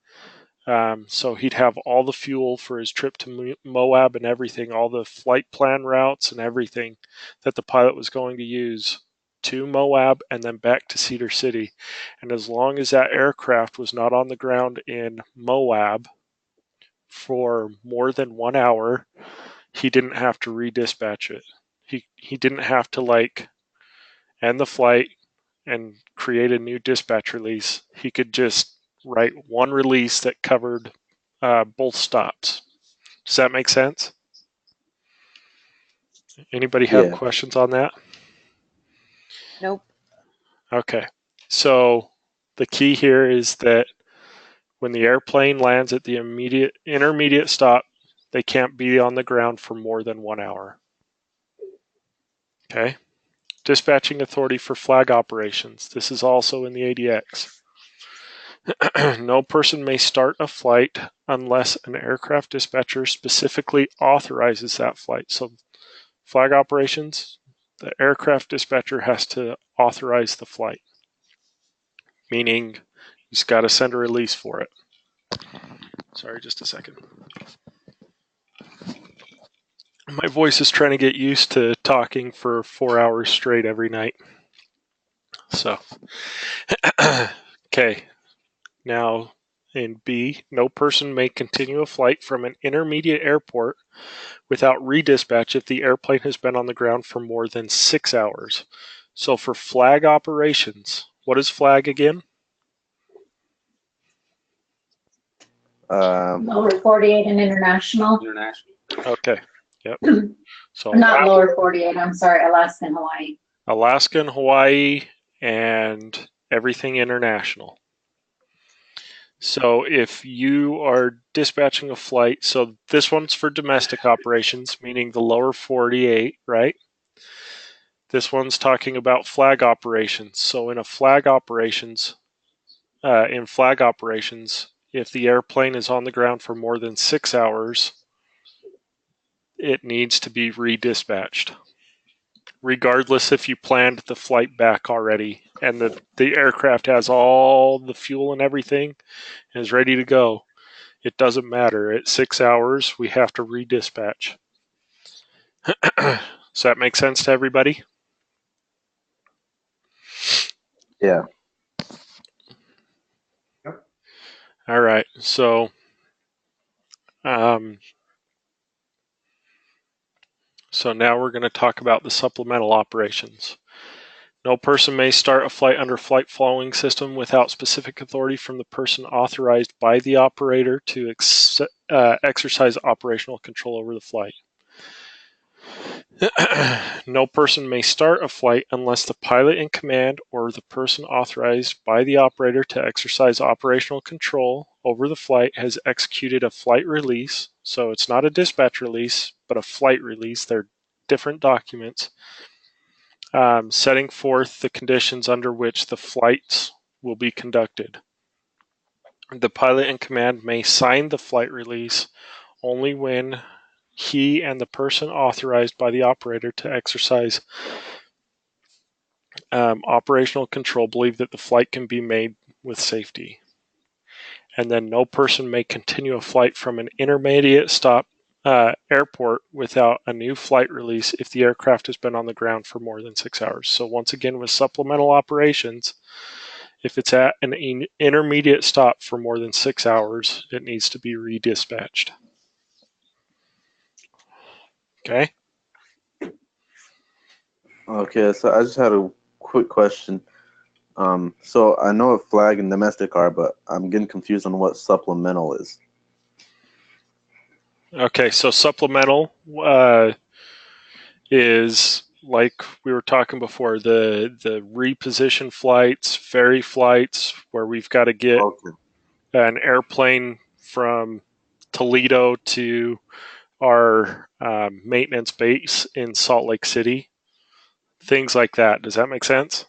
So he'd have all the fuel for his trip to Moab and everything, all the flight plan routes and everything that the pilot was going to use to Moab and then back to Cedar City. And as long as that aircraft was not on the ground in Moab for more than 1 hour, he didn't have to redispatch it. He didn't have to like end the flight and create a new dispatch release. He could just write one release that covered both stops. Does that make sense? Anybody have questions on that? Nope. Okay. So the key here is that when the airplane lands at the intermediate stop, they can't be on the ground for more than 1 hour. Okay. Dispatching authority for flag operations. This is also in the ADX. No person may start a flight unless an aircraft dispatcher specifically authorizes that flight. So flag operations, the aircraft dispatcher has to authorize the flight, meaning he's got to send a release for it. Sorry, just a second. My voice is trying to get used to talking for 4 hours straight every night. So, okay. Now, in B, no person may continue a flight from an intermediate airport without redispatch if the airplane has been on the ground for more than 6 hours. So for flag operations, what is flag again? Lower 48 and international. Okay. Yep. So Not lower 48, I'm sorry, Alaska and Hawaii. Alaska and Hawaii and everything international. So if you are dispatching a flight, so this one's for domestic operations, meaning the lower 48, right? This one's talking about flag operations. So in flag operations, if the airplane is on the ground for more than 6 hours, it needs to be redispatched, regardless if you planned the flight back already and the aircraft has all the fuel and everything and is ready to go. It doesn't matter. At 6 hours, we have to redispatch. Does that make sense to everybody? Yeah. All right. So, so now we're going to talk about the supplemental operations. No person may start a flight under flight following system without specific authority from the person authorized by the operator to exercise operational control over the flight. No person may start a flight unless the pilot in command or the person authorized by the operator to exercise operational control over the flight has executed a flight release. So it's not a dispatch release, but a flight release. They're different documents. Setting forth the conditions under which the flights will be conducted. The pilot in command may sign the flight release only when he and the person authorized by the operator to exercise operational control believe that the flight can be made with safety. And then no person may continue a flight from an intermediate stop airport without a new flight release if the aircraft has been on the ground for more than 6 hours. So once again, with supplemental operations, if it's at an intermediate stop for more than 6 hours, it needs to be redispatched. Okay? Okay, so I just had a quick question. So I know what flag and domestic are, but I'm getting confused on what supplemental is. Okay, so supplemental is, like we were talking before, the reposition flights, ferry flights, where we've got to get an airplane from Toledo to our maintenance base in Salt Lake City. Things like that. Does that make sense?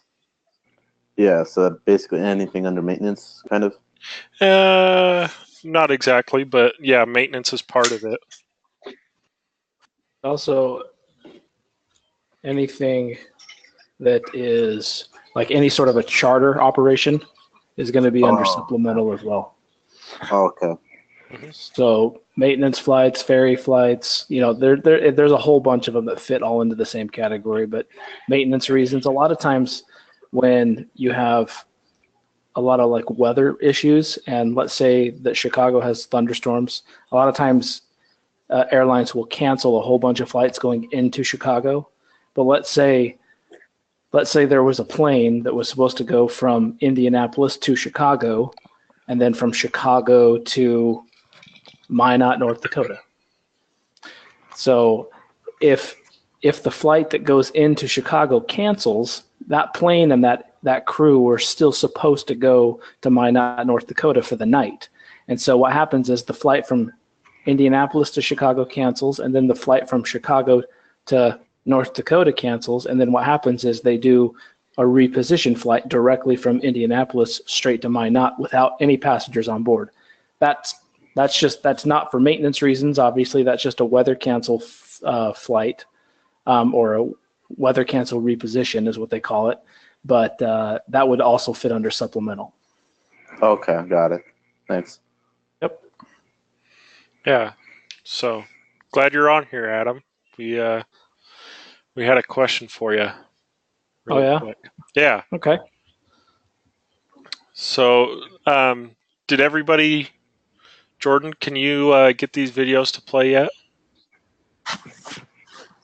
Yeah, so basically anything under maintenance, kind of? Not exactly, but yeah, maintenance is part of it. Also, anything that is like any sort of a charter operation is going to be under supplemental as well. Okay. So maintenance flights, ferry flights, there's a whole bunch of them that fit all into the same category. But maintenance reasons, a lot of times when you have a lot of like weather issues, and let's say that Chicago has thunderstorms, a lot of times airlines will cancel a whole bunch of flights going into Chicago. But let's say there was a plane that was supposed to go from Indianapolis to Chicago, and then from Chicago to Minot, North Dakota. So if the flight that goes into Chicago cancels, that plane and that crew were still supposed to go to Minot, North Dakota for the night. And so what happens is the flight from Indianapolis to Chicago cancels, and then the flight from Chicago to North Dakota cancels, and then what happens is they do a reposition flight directly from Indianapolis straight to Minot without any passengers on board. That's not for maintenance reasons. Obviously, that's just a weather cancel flight, or a weather cancel reposition is what they call it. But that would also fit under supplemental. Okay, got it. Thanks. Yep. Yeah. So glad you're on here, Adam. We had a question for you. Oh, yeah? Quick. Yeah. Okay. So did everybody, Jordan, can you get these videos to play yet?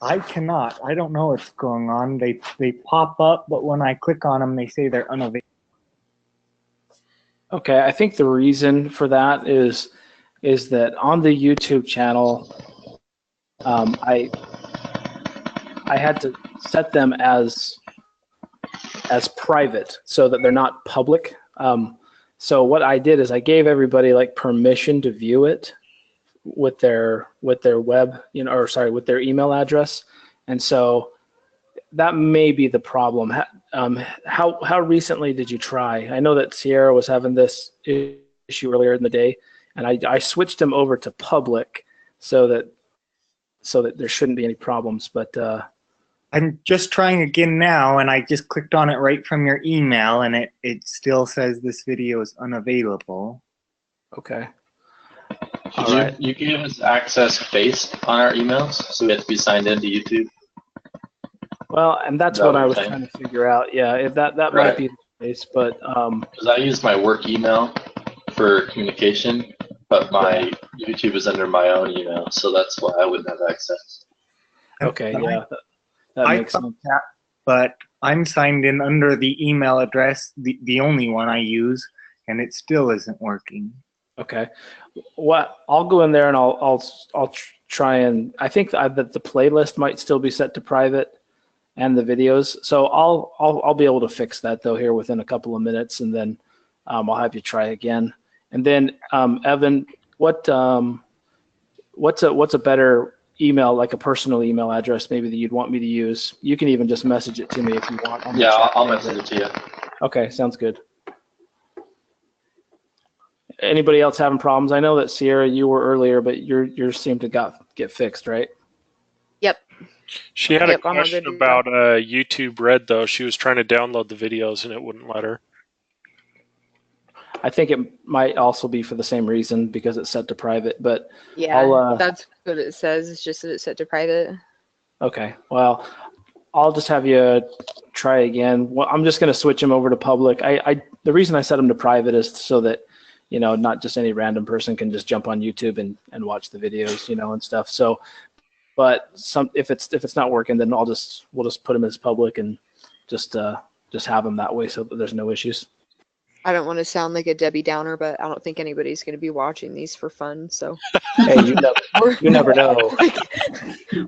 I cannot. I don't know what's going on. They pop up, but when I click on them, they say they're unavailable. Okay, I think the reason for that is that on the YouTube channel, I had to set them as private so that they're not public. So what I did is I gave everybody like permission to view it with their web, with their email address, and so that may be the problem. How recently did you try? I know that Sierra was having this issue earlier in the day, and I switched them over to public so that there shouldn't be any problems. But I'm just trying again now, and I just clicked on it right from your email, and it still says this video is unavailable. Okay. You gave us access based on our emails, so we have to be signed into YouTube. Well, and that's what I was trying to figure out. Yeah, if that might be the case, but because I use my work email for communication, but my YouTube is under my own email, so that's why I wouldn't have access. Okay, yeah, that makes sense. But I'm signed in under the email address, the only one I use, and it still isn't working. Okay, I'll go in there and I'll try, and I think that the playlist might still be set to private, and the videos. So I'll be able to fix that though here within a couple of minutes, and then I'll have you try again. And then Evan, what's a better email, like a personal email address maybe that you'd want me to use? You can even just message it to me if you want. Yeah, I'll message it to you. Okay, sounds good. Anybody else having problems? I know that Sierra, you were earlier, but yours seemed to get fixed, right? Yep. She had a question about YouTube Red, though. She was trying to download the videos and it wouldn't let her. I think it might also be for the same reason, because it's set to private. But yeah, that's what it says. It's just that it's set to private. Okay. Well, I'll just have you try again. Well, I'm just going to switch them over to public. The reason I set them to private is so that not just any random person can just jump on YouTube and watch the videos, and stuff. So, but if it's not working, then we'll just put them as public and just have them that way so that there's no issues. I don't want to sound like a Debbie Downer, but I don't think anybody's going to be watching these for fun. So, hey, you never know.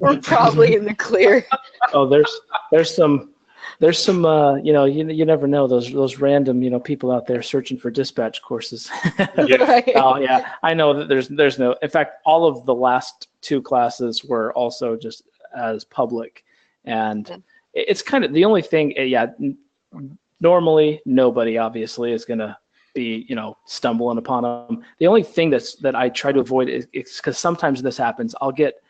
We're probably in the clear. Oh, there's some you never know, those random people out there searching for dispatch courses. Right. Oh yeah, I know that there's no. In fact, all of the last 2 classes were also just as public, and it's kind of the only thing. Yeah, normally nobody obviously is gonna be stumbling upon them. The only thing that I try to avoid is because sometimes this happens. I'll get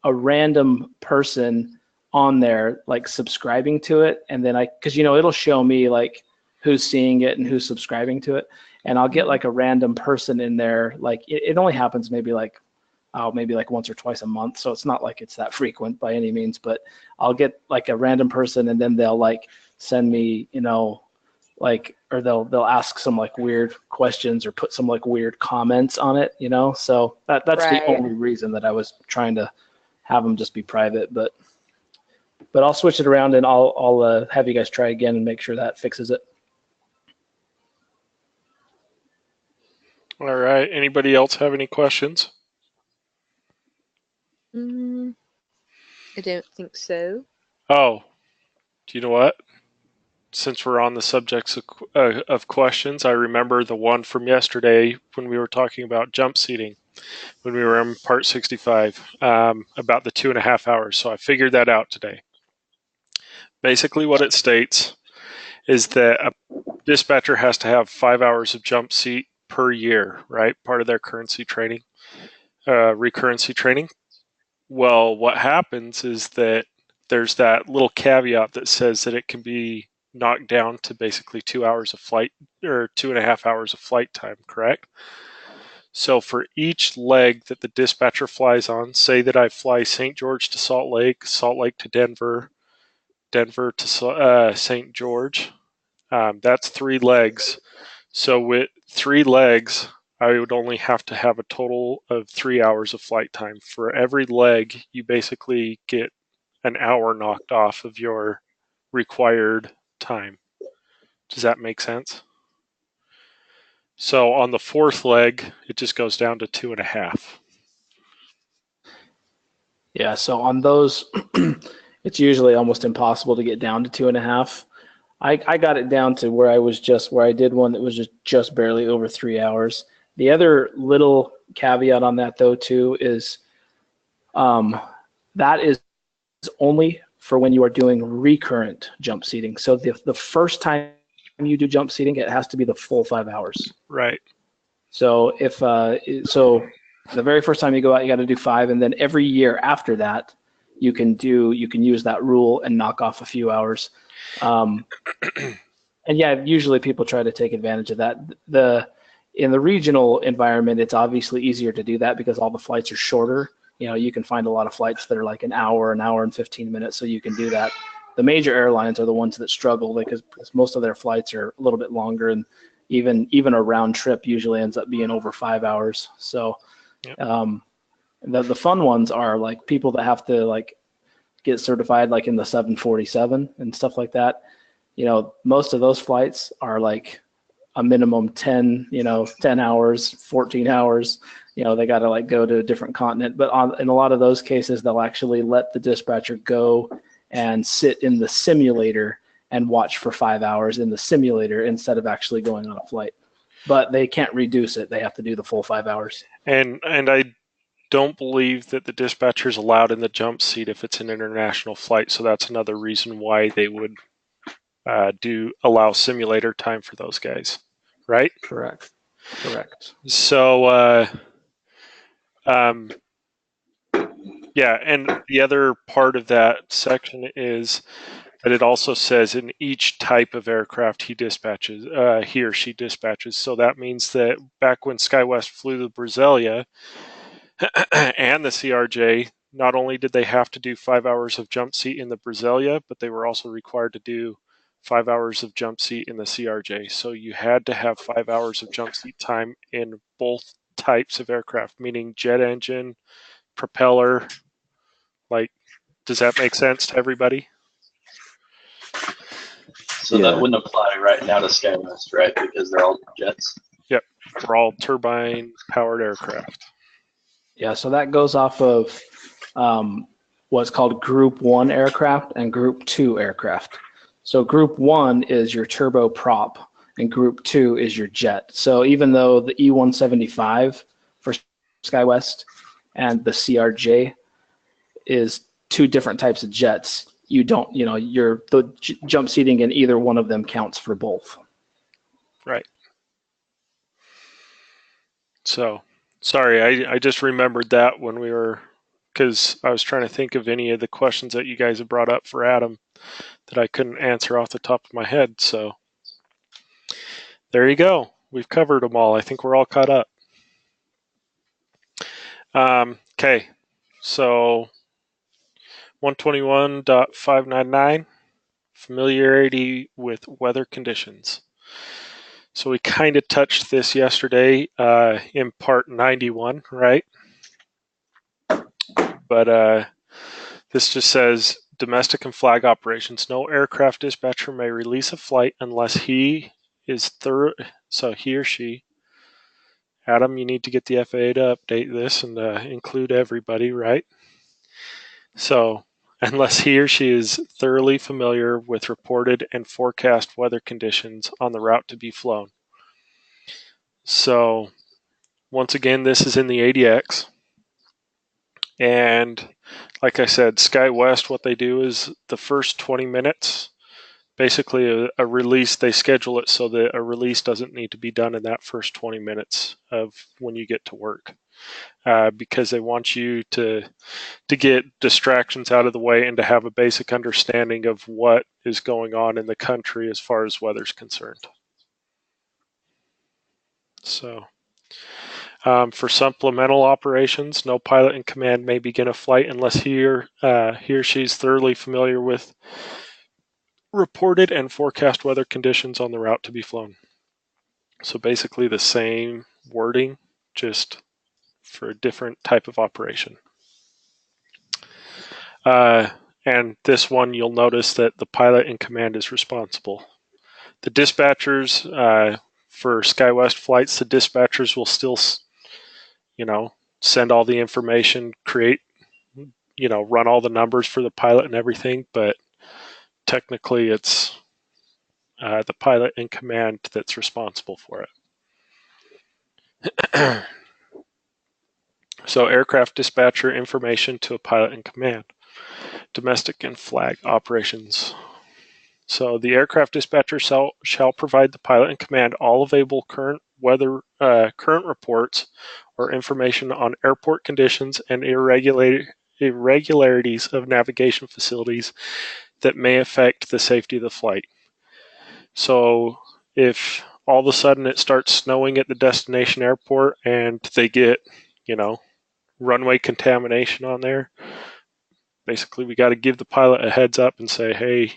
a random person on there like subscribing to it, and then because it'll show me like who's seeing it and who's subscribing to it, and I'll get like a random person in there. Like it only happens maybe like once or twice a month, so it's not like it's that frequent by any means, but I'll get like a random person, and then they'll like send me or they'll ask some like weird questions or put some like weird comments on it, so that's right. The only reason that I was trying to have them just be private, but I'll switch it around, and I'll have you guys try again and make sure that fixes it. All right. Anybody else have any questions? I don't think so. Oh, do you know what? Since we're on the subjects of questions, I remember the one from yesterday when we were talking about jump seating, when we were in part 65, about the 2.5 hours. So I figured that out today. Basically what it states is that a dispatcher has to have 5 hours of jump seat per year, right? Part of their recurrency training. Well, what happens is that there's that little caveat that says that it can be knocked down to basically 2 hours of flight or 2.5 hours of flight time, correct? So for each leg that the dispatcher flies on, say that I fly St. George to Salt Lake to Denver, Denver to St. George, that's 3 legs. So with 3 legs, I would only have to have a total of 3 hours of flight time. For every leg, you basically get an hour knocked off of your required time. Does that make sense? So on the 4th leg, it just goes down to 2.5. Yeah, so on those, it's usually almost impossible to get down to 2.5. I got it down to where I did one that was just barely over 3 hours. The other little caveat on that though too is that is only for when you are doing recurrent jump seating. So the first time you do jump seating, it has to be the full 5 hours. Right. So if the very first time you go out, you got to do 5, and then every year after that, you can use that rule and knock off a few hours. And yeah, usually people try to take advantage of that. In the regional environment, it's obviously easier to do that because all the flights are shorter. You can find a lot of flights that are like an hour and 15 minutes, so you can do that. The major airlines are the ones that struggle because most of their flights are a little bit longer, and even a round trip usually ends up being over 5 hours. So yep. The fun ones are like people that have to like get certified like in the 747 and stuff like that. Most of those flights are like a minimum 10 hours, 14 hours. They got to like go to a different continent. But in a lot of those cases, they'll actually let the dispatcher go and sit in the simulator and watch for 5 hours in the simulator instead of actually going on a flight. But they can't reduce it. They have to do the full 5 hours. And I don't believe that the dispatcher is allowed in the jump seat if it's an international flight. So that's another reason why they would allow simulator time for those guys, right? Correct. So, yeah, and the other part of that section is that it also says in each type of aircraft he or she dispatches. So that means that back when SkyWest flew the Brasilia and the CRJ, not only did they have to do 5 hours of jump seat in the Brasilia, but they were also required to do 5 hours of jump seat in the CRJ. So you had to have 5 hours of jump seat time in both types of aircraft, meaning jet engine, propeller. Like, does that make sense to everybody? So that wouldn't apply right now to SkyWest, right? Because they're all jets. Yep, we're all turbine-powered aircraft. Yeah, so that goes off of what's called Group 1 aircraft and Group 2 aircraft. So Group 1 is your turboprop, and Group 2 is your jet. So even though the E-175 for SkyWest and the CRJ is 2 different types of jets, the jump seating in either one of them counts for both. Right. So, sorry, I just remembered that because I was trying to think of any of the questions that you guys have brought up for Adam that I couldn't answer off the top of my head. So, there you go. We've covered them all. I think we're all caught up. Okay, so 121.599, familiarity with weather conditions. So we kind of touched this yesterday in part 91, right? But this just says domestic and flag operations. No aircraft dispatcher may release a flight unless he is so he or she. Adam, you need to get the FAA to update this and include everybody, right? So, unless he or she is thoroughly familiar with reported and forecast weather conditions on the route to be flown. So, once again, this is in the ADX. And like I said, SkyWest, what they do is the first 20 minutes, basically a release, they schedule it so that a release doesn't need to be done in that first 20 minutes of when you get to work, because they want you to get distractions out of the way and to have a basic understanding of what is going on in the country as far as weather's concerned. So for supplemental operations, no pilot in command may begin a flight unless he or she is thoroughly familiar with reported and forecast weather conditions on the route to be flown. So basically the same wording, just for a different type of operation. And this one, you'll notice that the pilot in command is responsible. The dispatchers, for SkyWest flights, the dispatchers will still, send all the information, create, run all the numbers for the pilot and everything, but technically it's the pilot in command that's responsible for it. So aircraft dispatcher information to a pilot in command. Domestic and flag operations. So the aircraft dispatcher shall provide the pilot in command all available current reports or information on airport conditions and irregularities of navigation facilities that may affect the safety of the flight. So if all of a sudden it starts snowing at the destination airport and they get, runway contamination on there, basically we got to give the pilot a heads up and say, hey,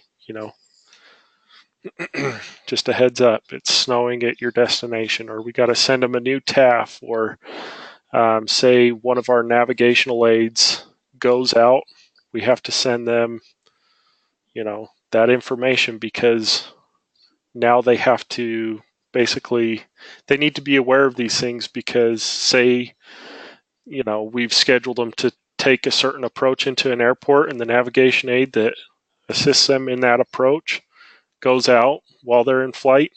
just a heads up, it's snowing at your destination, or we got to send them a new TAF, or say one of our navigational aids goes out, we have to send them, that information, because now they have to basically, they need to be aware of these things, because say, we've scheduled them to take a certain approach into an airport, and the navigation aid that assists them in that approach goes out while they're in flight.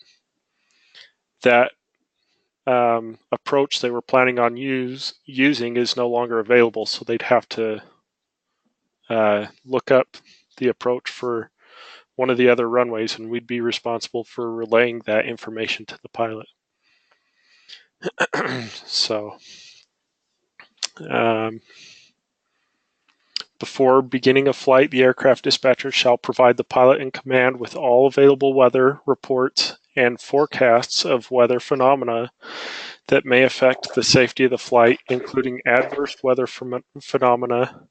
That approach they were planning on using is no longer available, so they'd have to look up the approach for one of the other runways, and we'd be responsible for relaying that information to the pilot. So before beginning a flight, the aircraft dispatcher shall provide the pilot in command with all available weather reports and forecasts of weather phenomena that may affect the safety of the flight, including adverse weather phenomena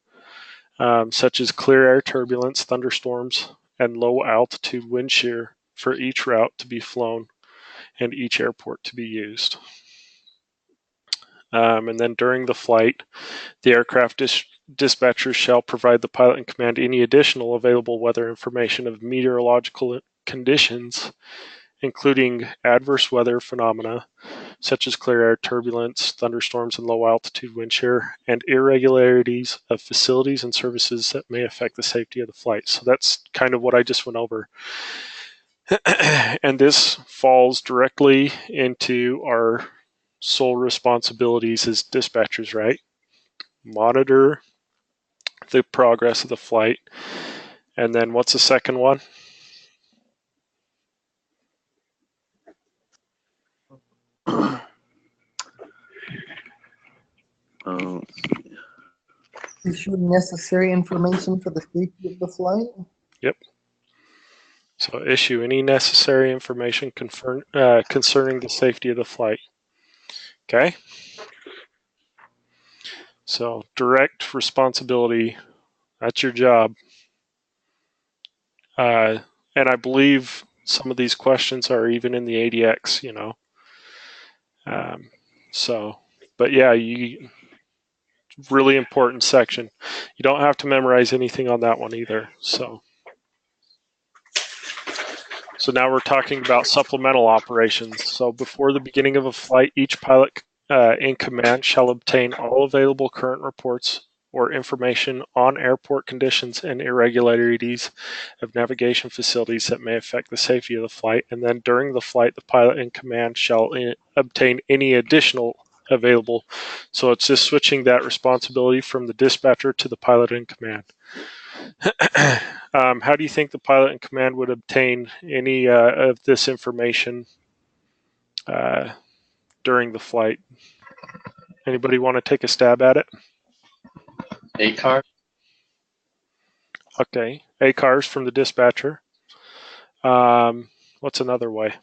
such as clear air turbulence, thunderstorms, and low altitude wind shear for each route to be flown and each airport to be used. And then during the flight, the aircraft dispatchers shall provide the pilot in command any additional available weather information of meteorological conditions, including adverse weather phenomena such as clear air turbulence, thunderstorms, and low altitude wind shear, and irregularities of facilities and services that may affect the safety of the flight. So that's kind of what I just went over. And this falls directly into our sole responsibilities as dispatchers, right? Monitor the progress of the flight. And then what's the second one? Issue necessary information for the safety of the flight. Yep. So issue any necessary information concerning the safety of the flight. Okay. So direct responsibility, that's your job. And I believe some of these questions are even in the ADX, but yeah, really important section. You don't have to memorize anything on that one either. So now we're talking about supplemental operations. So before the beginning of a flight, each pilot in command shall obtain all available current reports or information on airport conditions and irregularities of navigation facilities that may affect the safety of the flight. And then during the flight, the pilot in command shall obtain any additional available. So it's just switching that responsibility from the dispatcher to the pilot in command. How do you think the pilot in command would obtain any of this information during the flight? Anybody want to take a stab at it? ACAR? Okay, ACARs from the dispatcher. What's another way?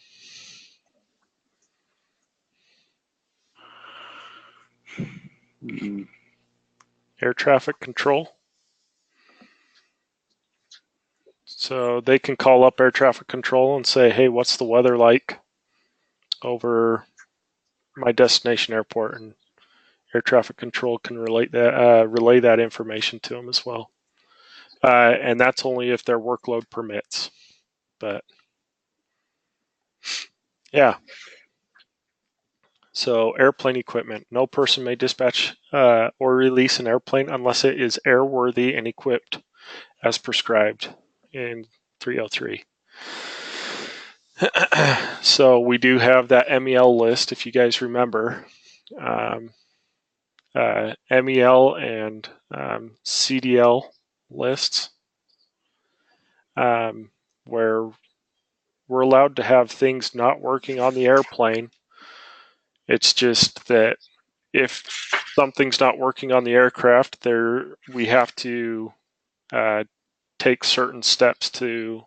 Air traffic control. So they can call up air traffic control and say, hey, what's the weather like over my destination airport? And air traffic control can relay that information to them as well. And that's only if their workload permits. But yeah. So airplane equipment. No person may dispatch or release an airplane unless it is airworthy and equipped as prescribed in 303. So we do have that MEL list, if you guys remember. MEL and CDL lists, where we're allowed to have things not working on the airplane. It's just that if something's not working on the aircraft, we have to take certain steps to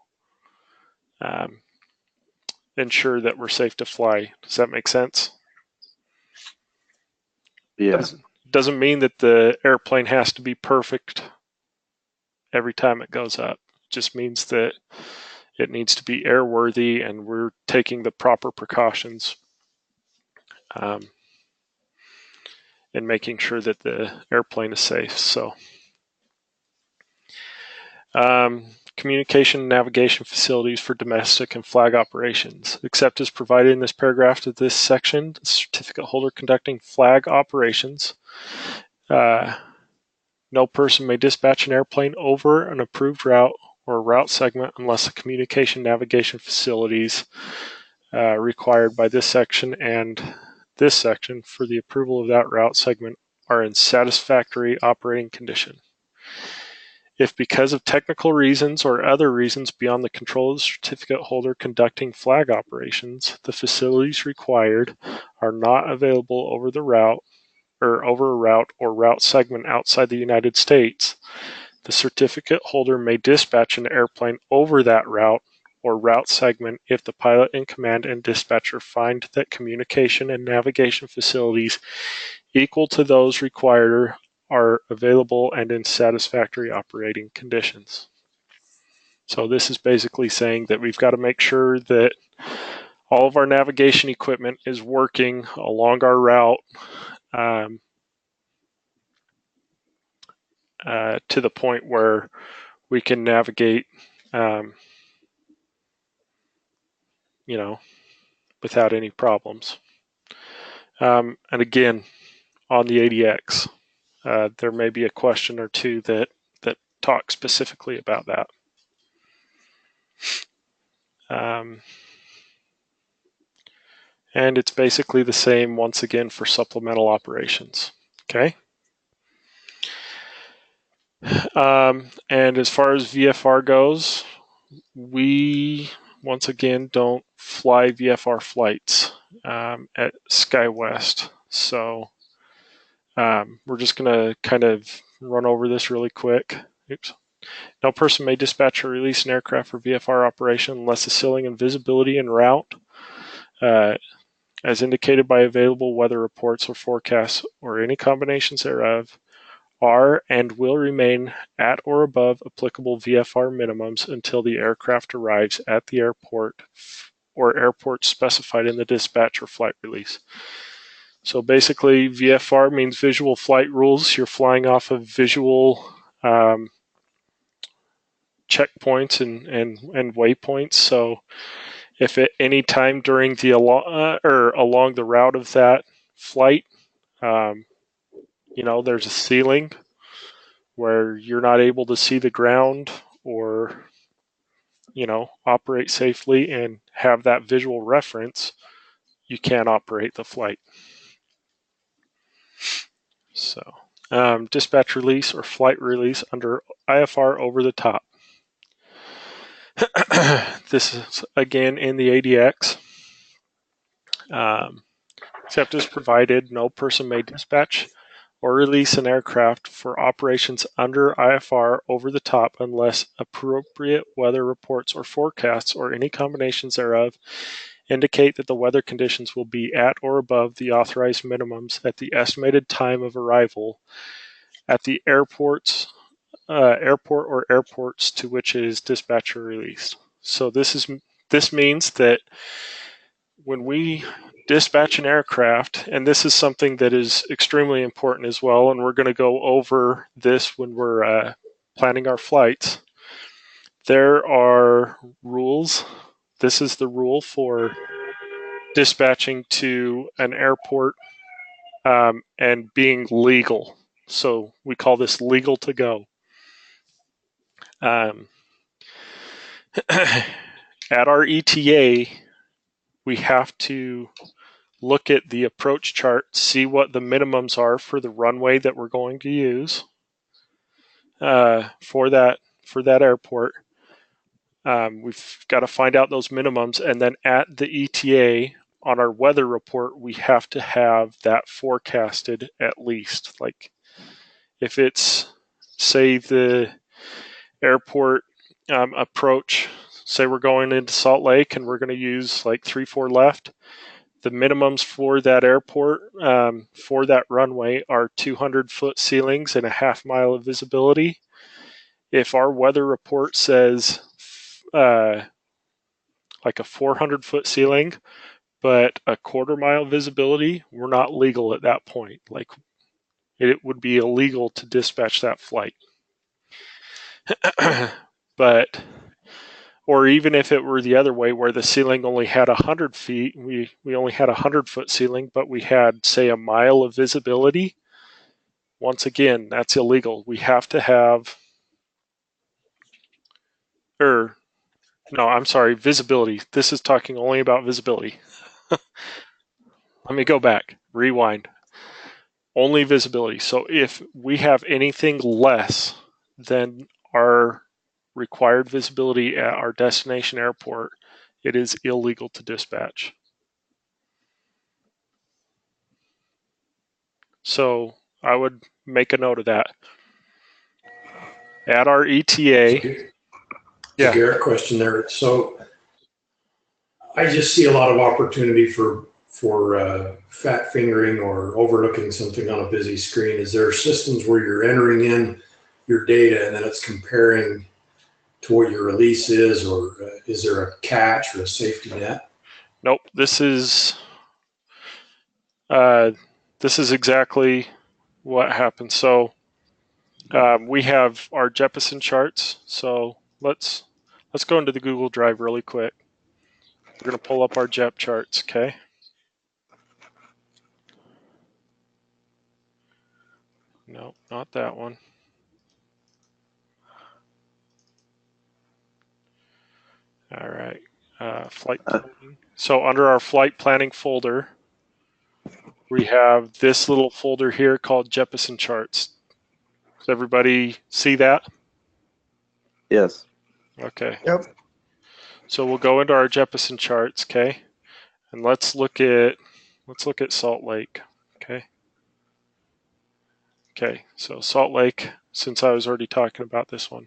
ensure that we're safe to fly. Does that make sense? Yeah. Doesn't mean that the airplane has to be perfect every time it goes up. It just means that it needs to be airworthy, and we're taking the proper precautions in making sure that the airplane is safe. So, communication and navigation facilities for domestic and flag operations. Except as provided in this paragraph of this section, the certificate holder conducting flag operations. No person may dispatch an airplane over an approved route or route segment unless the communication navigation facilities required by this section and this section for the approval of that route segment are in satisfactory operating condition. If because of technical reasons or other reasons beyond the control of the certificate holder conducting flag operations, the facilities required are not available over the route or over a route or route segment outside the United States, the certificate holder may dispatch an airplane over that route or route segment if the pilot in command and dispatcher find that communication and navigation facilities equal to those required are available and in satisfactory operating conditions. So this is basically saying that we've got to make sure that all of our navigation equipment is working along our route to the point where we can navigate, without any problems. And again, on the ADX, there may be a question or two that talk specifically about that. And it's basically the same once again for supplemental operations. Okay. And as far as VFR goes, we once again don't fly VFR flights at SkyWest. So we're just going to kind of run over this really quick. Oops. No person may dispatch or release an aircraft for VFR operation unless the ceiling and visibility en route, as indicated by available weather reports or forecasts or any combinations thereof, are and will remain at or above applicable VFR minimums until the aircraft arrives at the airport or airports specified in the dispatch or flight release. So basically, VFR means visual flight rules. You're flying off of visual checkpoints and waypoints. So if at any time during the along the route of that flight, there's a ceiling where you're not able to see the ground or operate safely and have that visual reference, you can't operate the flight. So dispatch release or flight release under IFR over the top. This is again in the ADX. Except as provided, no person may dispatch or release an aircraft for operations under IFR over the top unless appropriate weather reports or forecasts or any combinations thereof indicate that the weather conditions will be at or above the authorized minimums at the estimated time of arrival at the airport or airports to which it is dispatched or released. So this means that when we dispatch an aircraft, and this is something that is extremely important as well, and we're going to go over this when we're planning our flights, there are rules. This is the rule for dispatching to an airport and being legal. So we call this legal to go. At our ETA, we have to look at the approach chart, see what the minimums are for the runway that we're going to use for that airport. We've got to find out those minimums, and then at the ETA on our weather report, we have to have that forecasted at least. Like if it's, say, the airport approach, say we're going into Salt Lake and we're going to use like 3-4 left, the minimums for that airport, for that runway, are 200-foot ceilings and a half-mile of visibility. If our weather report says like a 400-foot ceiling, but a quarter-mile visibility, we're not legal at that point. Like it would be illegal to dispatch that flight. But or even if it were the other way where the ceiling only had 100 feet, we only had a 100-foot ceiling, but we had, say, a mile of visibility, once again, that's illegal. We have to have, visibility. This is talking only about visibility. Let me go back, rewind. Only visibility. So if we have anything less than our required visibility at our destination airport, it is illegal to dispatch. So I would make a note of that. At our ETA. Yeah. Garrett question there. So I just see a lot of opportunity for fat fingering or overlooking something on a busy screen. Is there systems where you're entering in your data and then it's comparing to what your release is, or is there a catch or a safety net? Nope. This is exactly what happens. So we have our Jeppesen charts. So let's go into the Google Drive really quick. We're going to pull up our JEP charts, okay? No, not that one. All right. Flight planning. So under our flight planning folder, we have this little folder here called Jeppesen charts. Does everybody see that? Yes. Okay. Yep. So we'll go into our Jeppesen charts, okay? And let's look at Salt Lake, okay? Okay, so Salt Lake, since I was already talking about this one.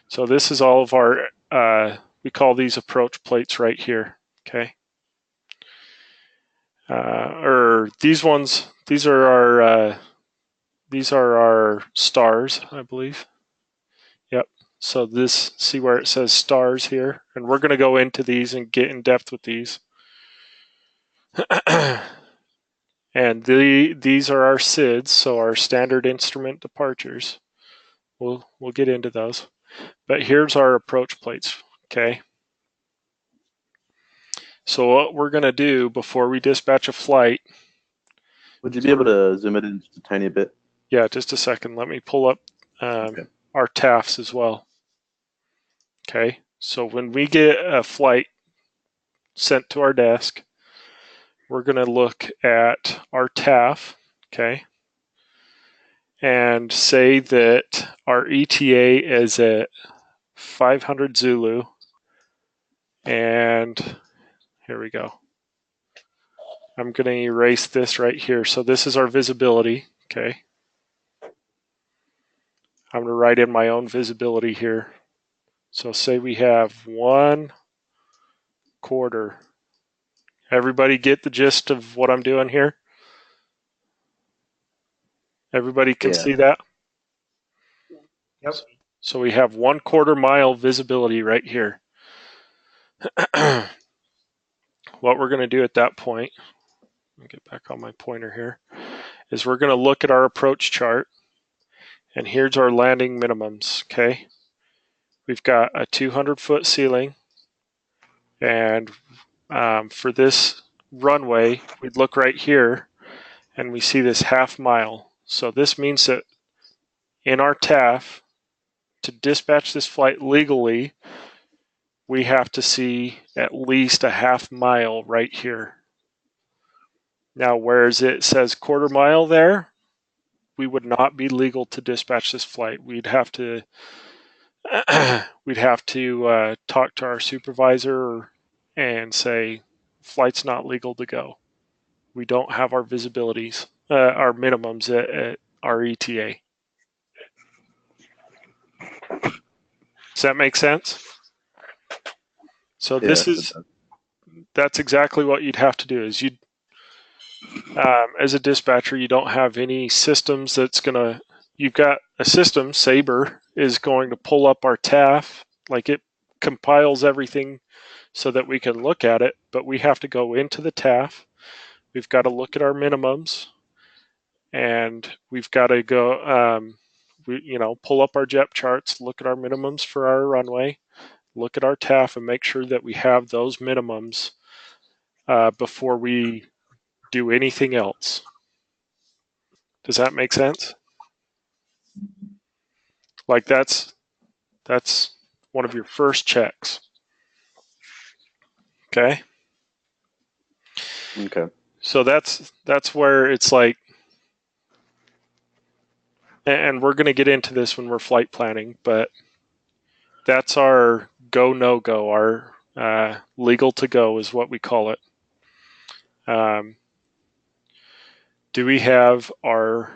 So this is all of our, we call these approach plates right here, okay? Or these ones, these are our stars, I believe. Yep. So this, see where it says stars here? And we're going to go into these and get in depth with these. And these are our SIDs, so our standard instrument departures. We'll get into those. But here's our approach plates, okay? So what we're going to do before we dispatch a flight. Would you be able to zoom it in just a tiny bit? Yeah, just a second. Let me pull up our TAFs as well. Okay, so when we get a flight sent to our desk, we're going to look at our TAF, okay, and say that our ETA is at 500 Zulu, and here we go. I'm going to erase this right here. So this is our visibility, okay? I'm going to write in my own visibility here. So say we have 1/4. Everybody get the gist of what I'm doing here? Everybody can see that? Yep. So we have 1/4 mile visibility right here. What we're going to do at that point, let me get back on my pointer here, is we're going to look at our approach chart, and here's our landing minimums, okay? We've got a 200-foot ceiling, and for this runway, we'd look right here, and we see this 1/2 mile. So this means that in our TAF, to dispatch this flight legally, we have to see at least a 1/2 mile right here. Now, whereas it says 1/4 mile there, we would not be legal to dispatch this flight. We'd have to talk to our supervisor and say, flight's not legal to go. We don't have our visibilities, our minimums at our ETA. Does that make sense? So that's exactly what you'd have to do. Is you'd as a dispatcher, you don't have any systems that's gonna. You've got a system, Sabre, is going to pull up our TAF, like it compiles everything so that we can look at it, but we have to go into the TAF. We've got to look at our minimums, and we've got to go, pull up our JEP charts, look at our minimums for our runway, look at our TAF, and make sure that we have those minimums before we do anything else. Does that make sense? Like that's one of your first checks. Okay. Okay. So that's where it's like, and we're going to get into this when we're flight planning, but that's our go no go. Our legal to go is what we call it. Do we have our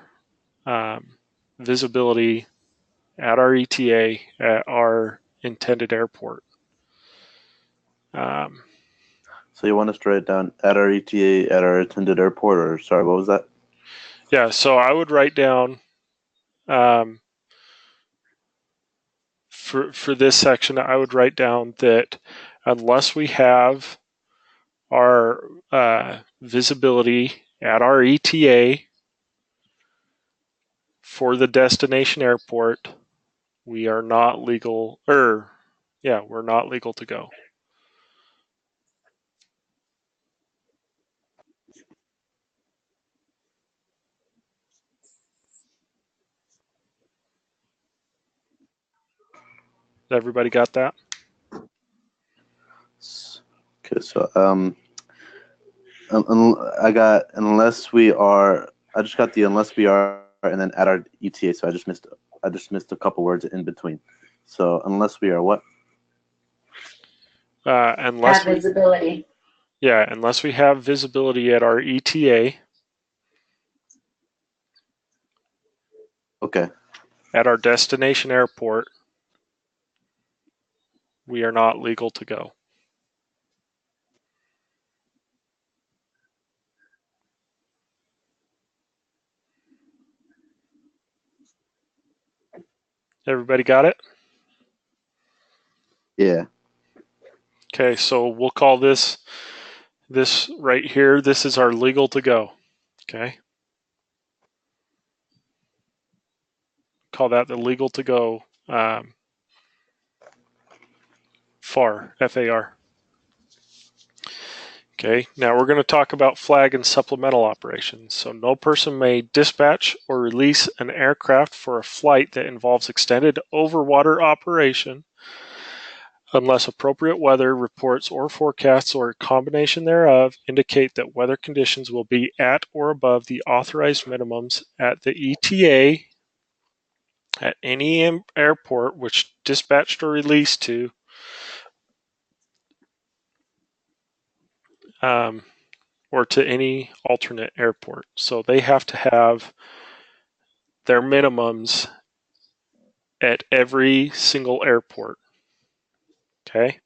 visibility at our ETA at our intended airport? So you want us to write down at our ETA at our intended airport, or sorry, what was that? Yeah, so I would write down for this section, I would write down that unless we have our visibility at our ETA for the destination airport, we are not legal, we're not legal to go. Everybody got that? Okay, so I got unless we are. I just got the unless we are, and then at our ETA. So I just missed a couple words in between. So unless we are what? Unless Have visibility. unless we have visibility at our ETA. Okay. At our destination airport, we are not legal to go. Everybody got it? Yeah. Okay, so we'll call this right here, this is our legal to go. Okay. Call that the legal to go FAR, F-A-R. Okay, now we're going to talk about flag and supplemental operations. So no person may dispatch or release an aircraft for a flight that involves extended overwater operation unless appropriate weather reports or forecasts or a combination thereof indicate that weather conditions will be at or above the authorized minimums at the ETA at any airport which dispatched or released to or to any alternate airport. So they have to have their minimums at every single airport. Okay?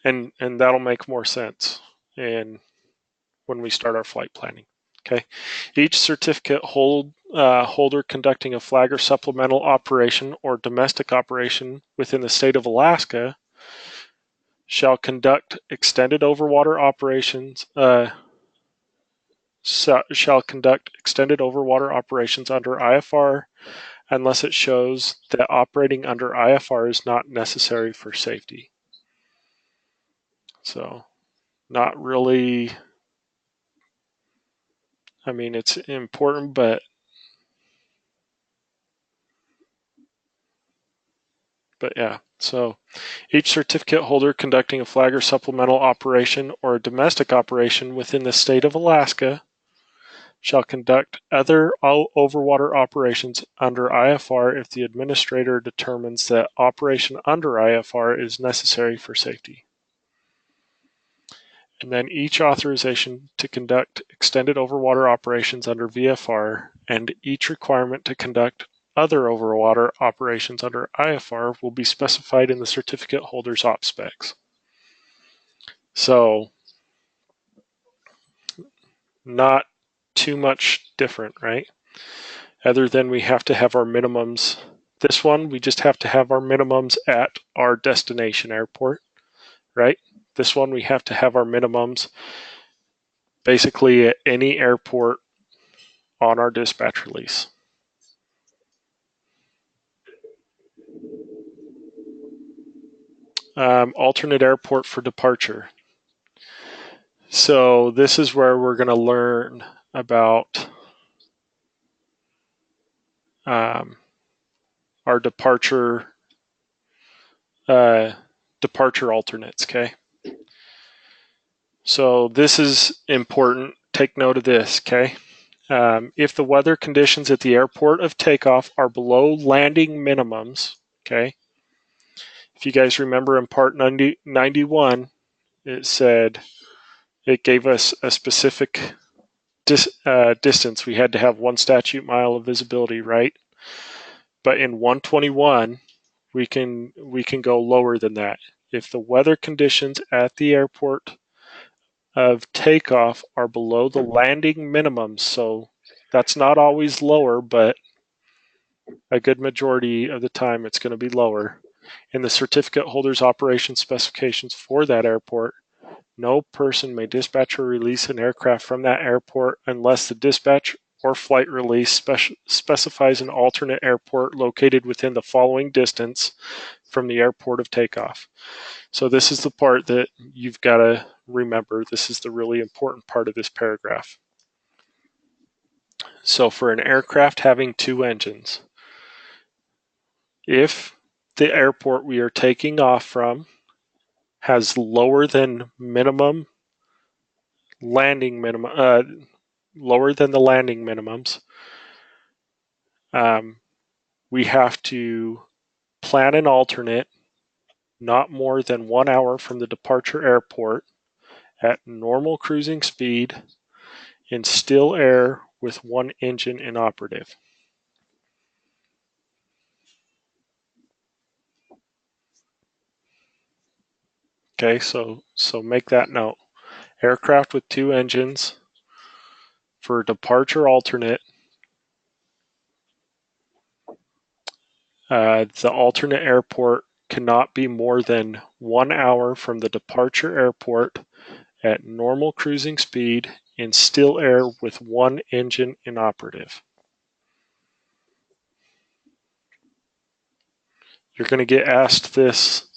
and that'll make more sense when we start our flight planning. Okay. Each certificate holder conducting a flag or supplemental operation or domestic operation within the state of Alaska shall conduct extended overwater operations. Shall conduct extended overwater operations under IFR unless it shows that operating under IFR is not necessary for safety. So, not really. I mean, it's important, but yeah. So, each certificate holder conducting a flag or supplemental operation or a domestic operation within the state of Alaska shall conduct other overwater operations under IFR if the administrator determines that operation under IFR is necessary for safety. And then each authorization to conduct extended overwater operations under VFR and each requirement to conduct other overwater operations under IFR will be specified in the certificate holder's op specs. So, not too much different, right? Other than we have to have our minimums. This one, we just have to have our minimums at our destination airport, right? This one, we have to have our minimums basically at any airport on our dispatch release. Alternate airport for departure. So this is where we're going to learn about our departure alternates, okay? So this is important. Take note of this, okay? If the weather conditions at the airport of takeoff are below landing minimums, okay? If you guys remember in part 91, it gave us a specific distance. We had to have 1 statute mile of visibility, right? But in 121, we can go lower than that. If the weather conditions at the airport of takeoff are below the landing minimums, so that's not always lower, but a good majority of the time it's going to be lower. In the certificate holder's operation specifications for that airport, no person may dispatch or release an aircraft from that airport unless the dispatch or flight release specifies an alternate airport located within the following distance from the airport of takeoff. So this is the part that you've got to remember. This is the really important part of this paragraph. So for an aircraft having 2 engines, if the airport we are taking off from has lower than minimum landing minimum, lower than the landing minimums, we have to plan an alternate not more than 1 hour from the departure airport at normal cruising speed in still air with 1 engine inoperative. Okay, so make that note. Aircraft with 2 engines for departure alternate, the alternate airport cannot be more than 1 hour from the departure airport at normal cruising speed in still air with 1 engine inoperative. You're going to get asked this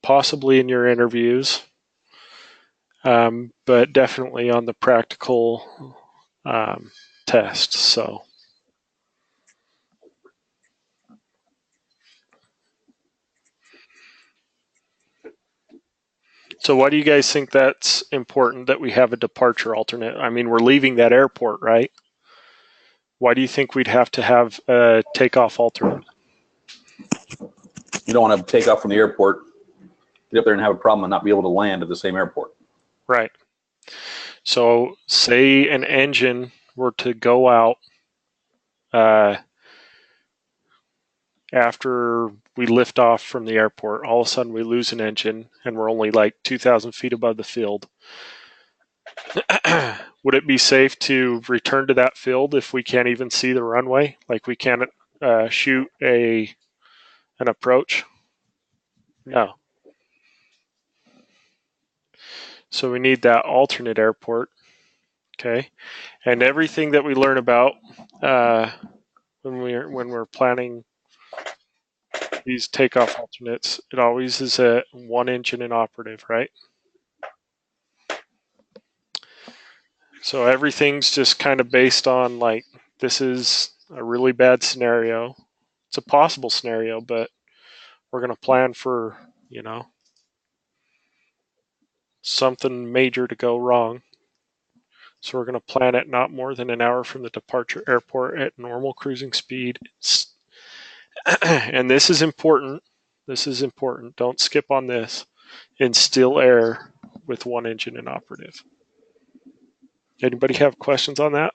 possibly in your interviews, but definitely on the practical tests. So why do you guys think that's important that we have a departure alternate? I mean, we're leaving that airport, right? Why do you think we'd have to have a takeoff alternate? You don't want to take off from the airport, get up there and have a problem and not be able to land at the same airport. Right. So say an engine were to go out after we lift off from the airport. All of a sudden we lose an engine and we're only like 2,000 feet above the field. Would it be safe to return to that field if we can't even see the runway? Like we can't shoot an approach? No. So we need that alternate airport. Okay. And everything that we learn about when we're planning these takeoff alternates, it always is a one engine inoperative, right? So everything's just kind of based on like, this is a really bad scenario. It's a possible scenario, but we're going to plan for, something major to go wrong. So we're going to plan at not more than an hour from the departure airport at normal cruising speed. And this is important. This is important. Don't skip on this. In still air with one engine inoperative. Anybody have questions on that?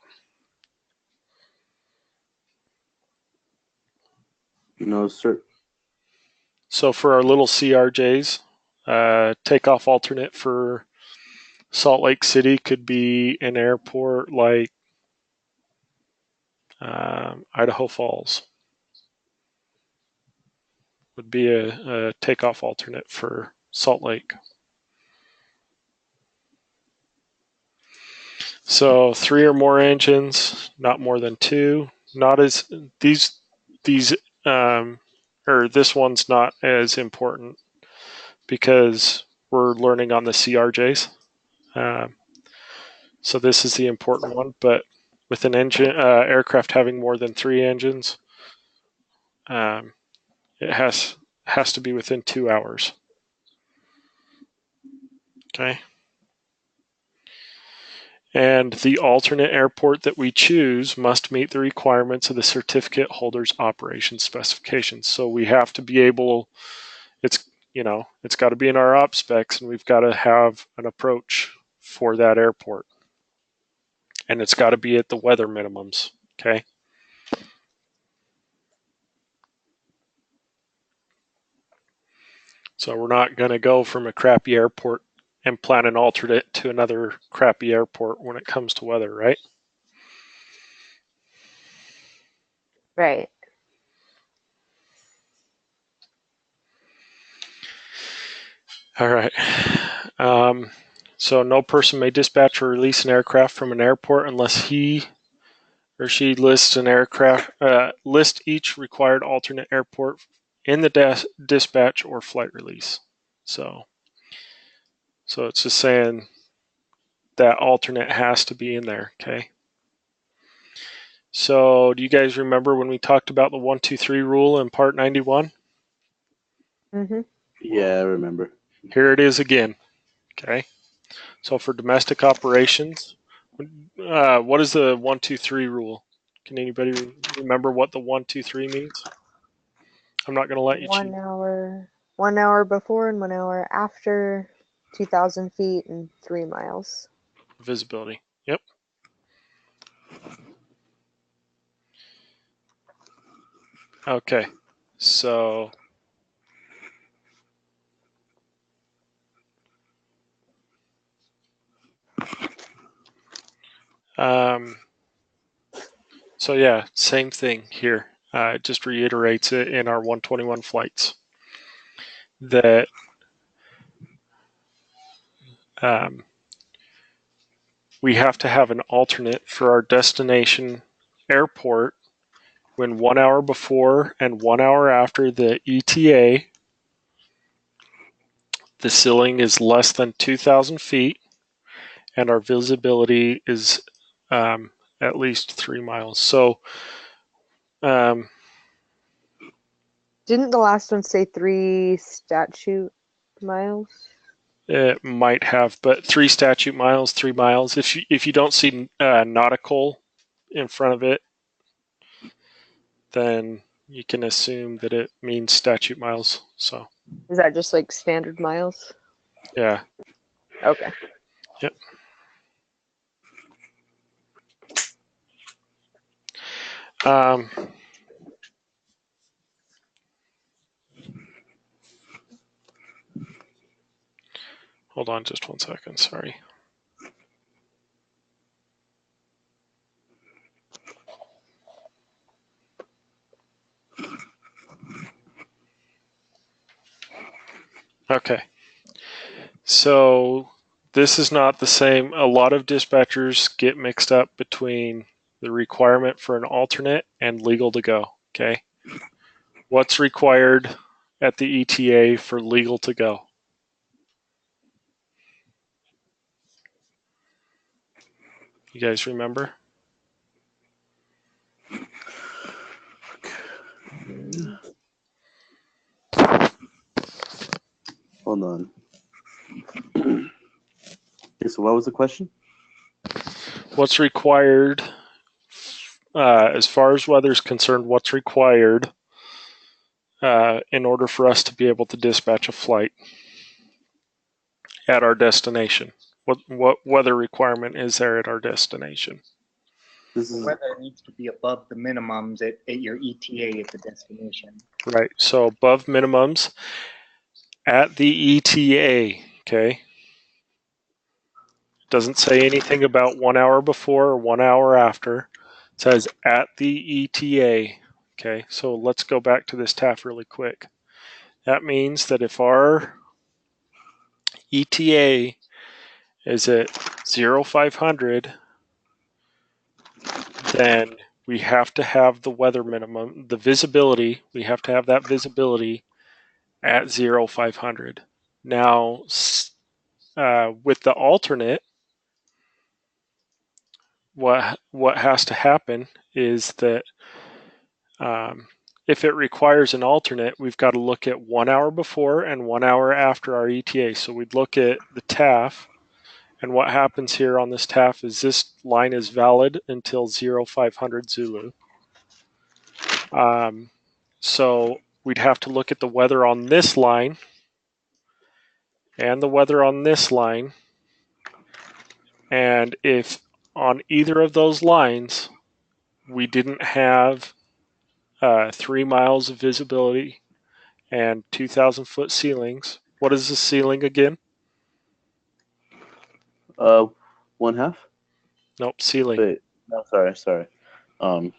No, sir. So for our little CRJs, takeoff alternate for Salt Lake City could be an airport like Idaho Falls. Would be a takeoff alternate for Salt Lake. So 3 or more engines, not more than 2. Not as these or this one's not as important because we're learning on the CRJs. So this is the important one, but with an engine aircraft having more than 3 engines, it has to be within 2 hours. Okay. And the alternate airport that we choose must meet the requirements of the certificate holder's operation specifications. So we have to be able, it's got to be in our op specs, and we've got to have an approach for that airport. And it's got to be at the weather minimums, okay? So we're not going to go from a crappy airport and plan an alternate to another crappy airport when it comes to weather, right? Right. All right. So no person may dispatch or release an aircraft from an airport unless he or she lists an aircraft, list each required alternate airport in the dispatch or flight release. So it's just saying that alternate has to be in there, okay? So do you guys remember when we talked about the 1, 2, 3 rule in part 91? Mm-hmm. Yeah, I remember. Here it is again, okay? So for domestic operations, what is the 1, 2, 3 rule? Can anybody remember what the 1, 2, 3 means? I'm not going to let you cheat. 1 hour before and 1 hour after, 2,000 feet and 3 miles. Visibility. Yep. Okay. So yeah, same thing here. It just reiterates it in our 121 flights that we have to have an alternate for our destination airport when 1 hour before and 1 hour after the ETA, the ceiling is less than 2,000 feet and our visibility is at least 3 miles. So Didn't the last one say 3 statute miles? it might have, but 3 statute miles, 3 miles. If you don't see nautical in front of it, then you can assume that it means statute miles. So, Is that just like standard miles? yeah. Okay. Yep. Hold on just 1 second. Sorry. Okay. So this is not the same. A lot of dispatchers get mixed up between the requirement for an alternate and legal to go. Okay. What's required at the ETA for legal to go? You guys remember? Hold on. Okay, so what was the question? What's required, as far as weather is concerned, what's required in order for us to be able to dispatch a flight at our destination? What weather requirement is there at our destination? This is Weather needs to be above the minimums at your ETA at the destination. Right. So above minimums at the ETA. Okay. Doesn't say anything about 1 hour before or 1 hour after. It says at the ETA. Okay. So let's go back to this TAF really quick. That means that if our ETA is at 0500, then we have to have the weather minimum, the visibility, we have to have that visibility at 0500. Now, with the alternate, what has to happen is that if it requires an alternate, we've got to look at 1 hour before and 1 hour after our ETA. So we'd look at the TAF, and what happens here on this TAF is this line is valid until 0500 Zulu. So we'd have to look at the weather on this line and the weather on this line. And if on either of those lines we didn't have 3 miles of visibility and 2,000 foot ceilings. What is the ceiling again? 1/2. Nope, ceiling. Wait, no, sorry. So what is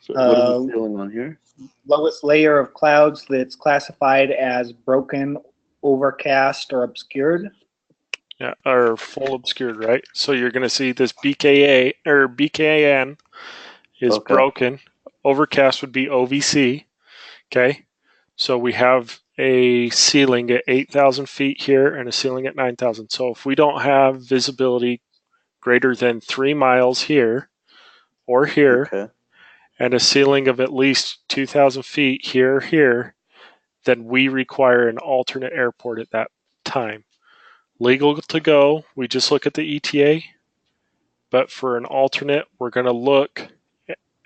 the ceiling on here? Lowest layer of clouds that's classified as broken, overcast, or obscured. Yeah, or full obscured, right? So you're going to see this BKA or BKN is broken. Overcast would be OVC. Okay, so we have a ceiling at 8,000 feet here and a ceiling at 9,000. So if we don't have visibility greater than 3 miles here or here, and a ceiling of at least 2,000 feet here or here, then we require an alternate airport at that time. Legal to go, we just look at the ETA, but for an alternate, we're going to look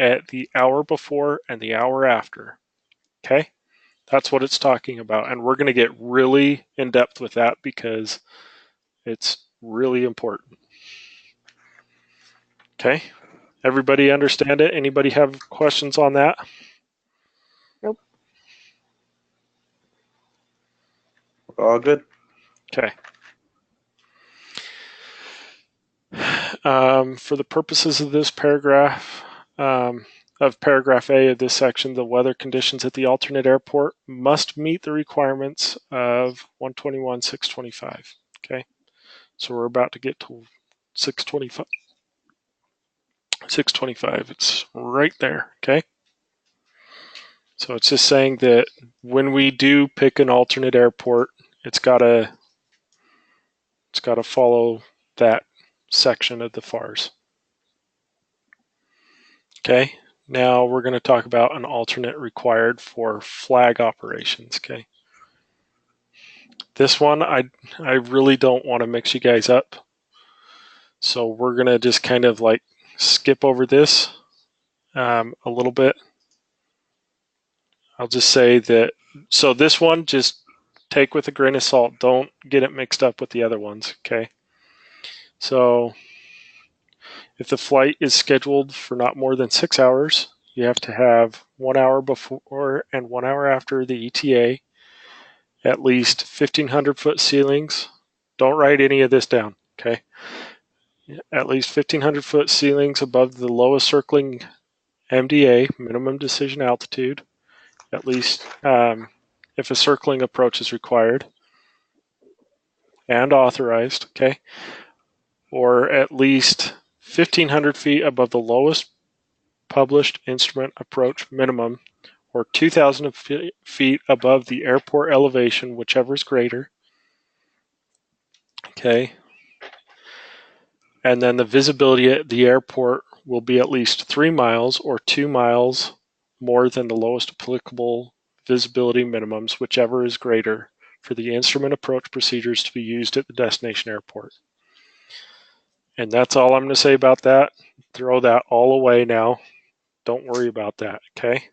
at the hour before and the hour after. Okay? That's what it's talking about. And we're going to get really in depth with that because it's really important. Okay? Everybody understand it? Anybody have questions on that? Nope. All good. Okay. For the purposes of this paragraph, of paragraph A of this section, the weather conditions at the alternate airport must meet the requirements of 121.625. Okay, so we're about to get to 625. 625, it's right there. Okay, so it's just saying that when we do pick an alternate airport, it's got to follow that section of the FARS. Okay, now we're going to talk about an alternate required for flag operations. Okay, this one I really don't want to mix you guys up, so we're going to just kind of like skip over this a little bit. I'll just say that, so this one, just take with a grain of salt. Don't get it mixed up with the other ones, okay? So if the flight is scheduled for not more than 6 hours, you have to have 1 hour before and 1 hour after the ETA, at least 1,500-foot ceilings. Don't write any of this down, okay? At least 1,500-foot ceilings above the lowest circling MDA, minimum decision altitude, at least if a circling approach is required and authorized, okay? Or at least 1,500 feet above the lowest published instrument approach minimum, or 2,000 feet above the airport elevation, whichever is greater, okay? And then the visibility at the airport will be at least 3 miles or 2 miles more than the lowest applicable visibility minimums, whichever is greater, for the instrument approach procedures to be used at the destination airport. And that's all I'm going to say about that. Throw that all away now. Don't worry about that, okay?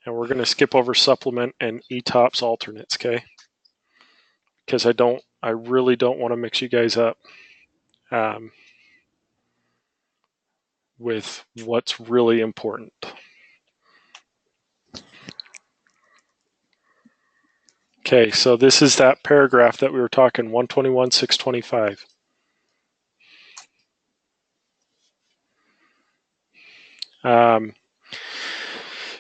And we're going to skip over supplement and ETOPS alternates, okay? Because I really don't want to mix you guys up with what's really important. Okay, so this is that paragraph that we were talking, 121.625.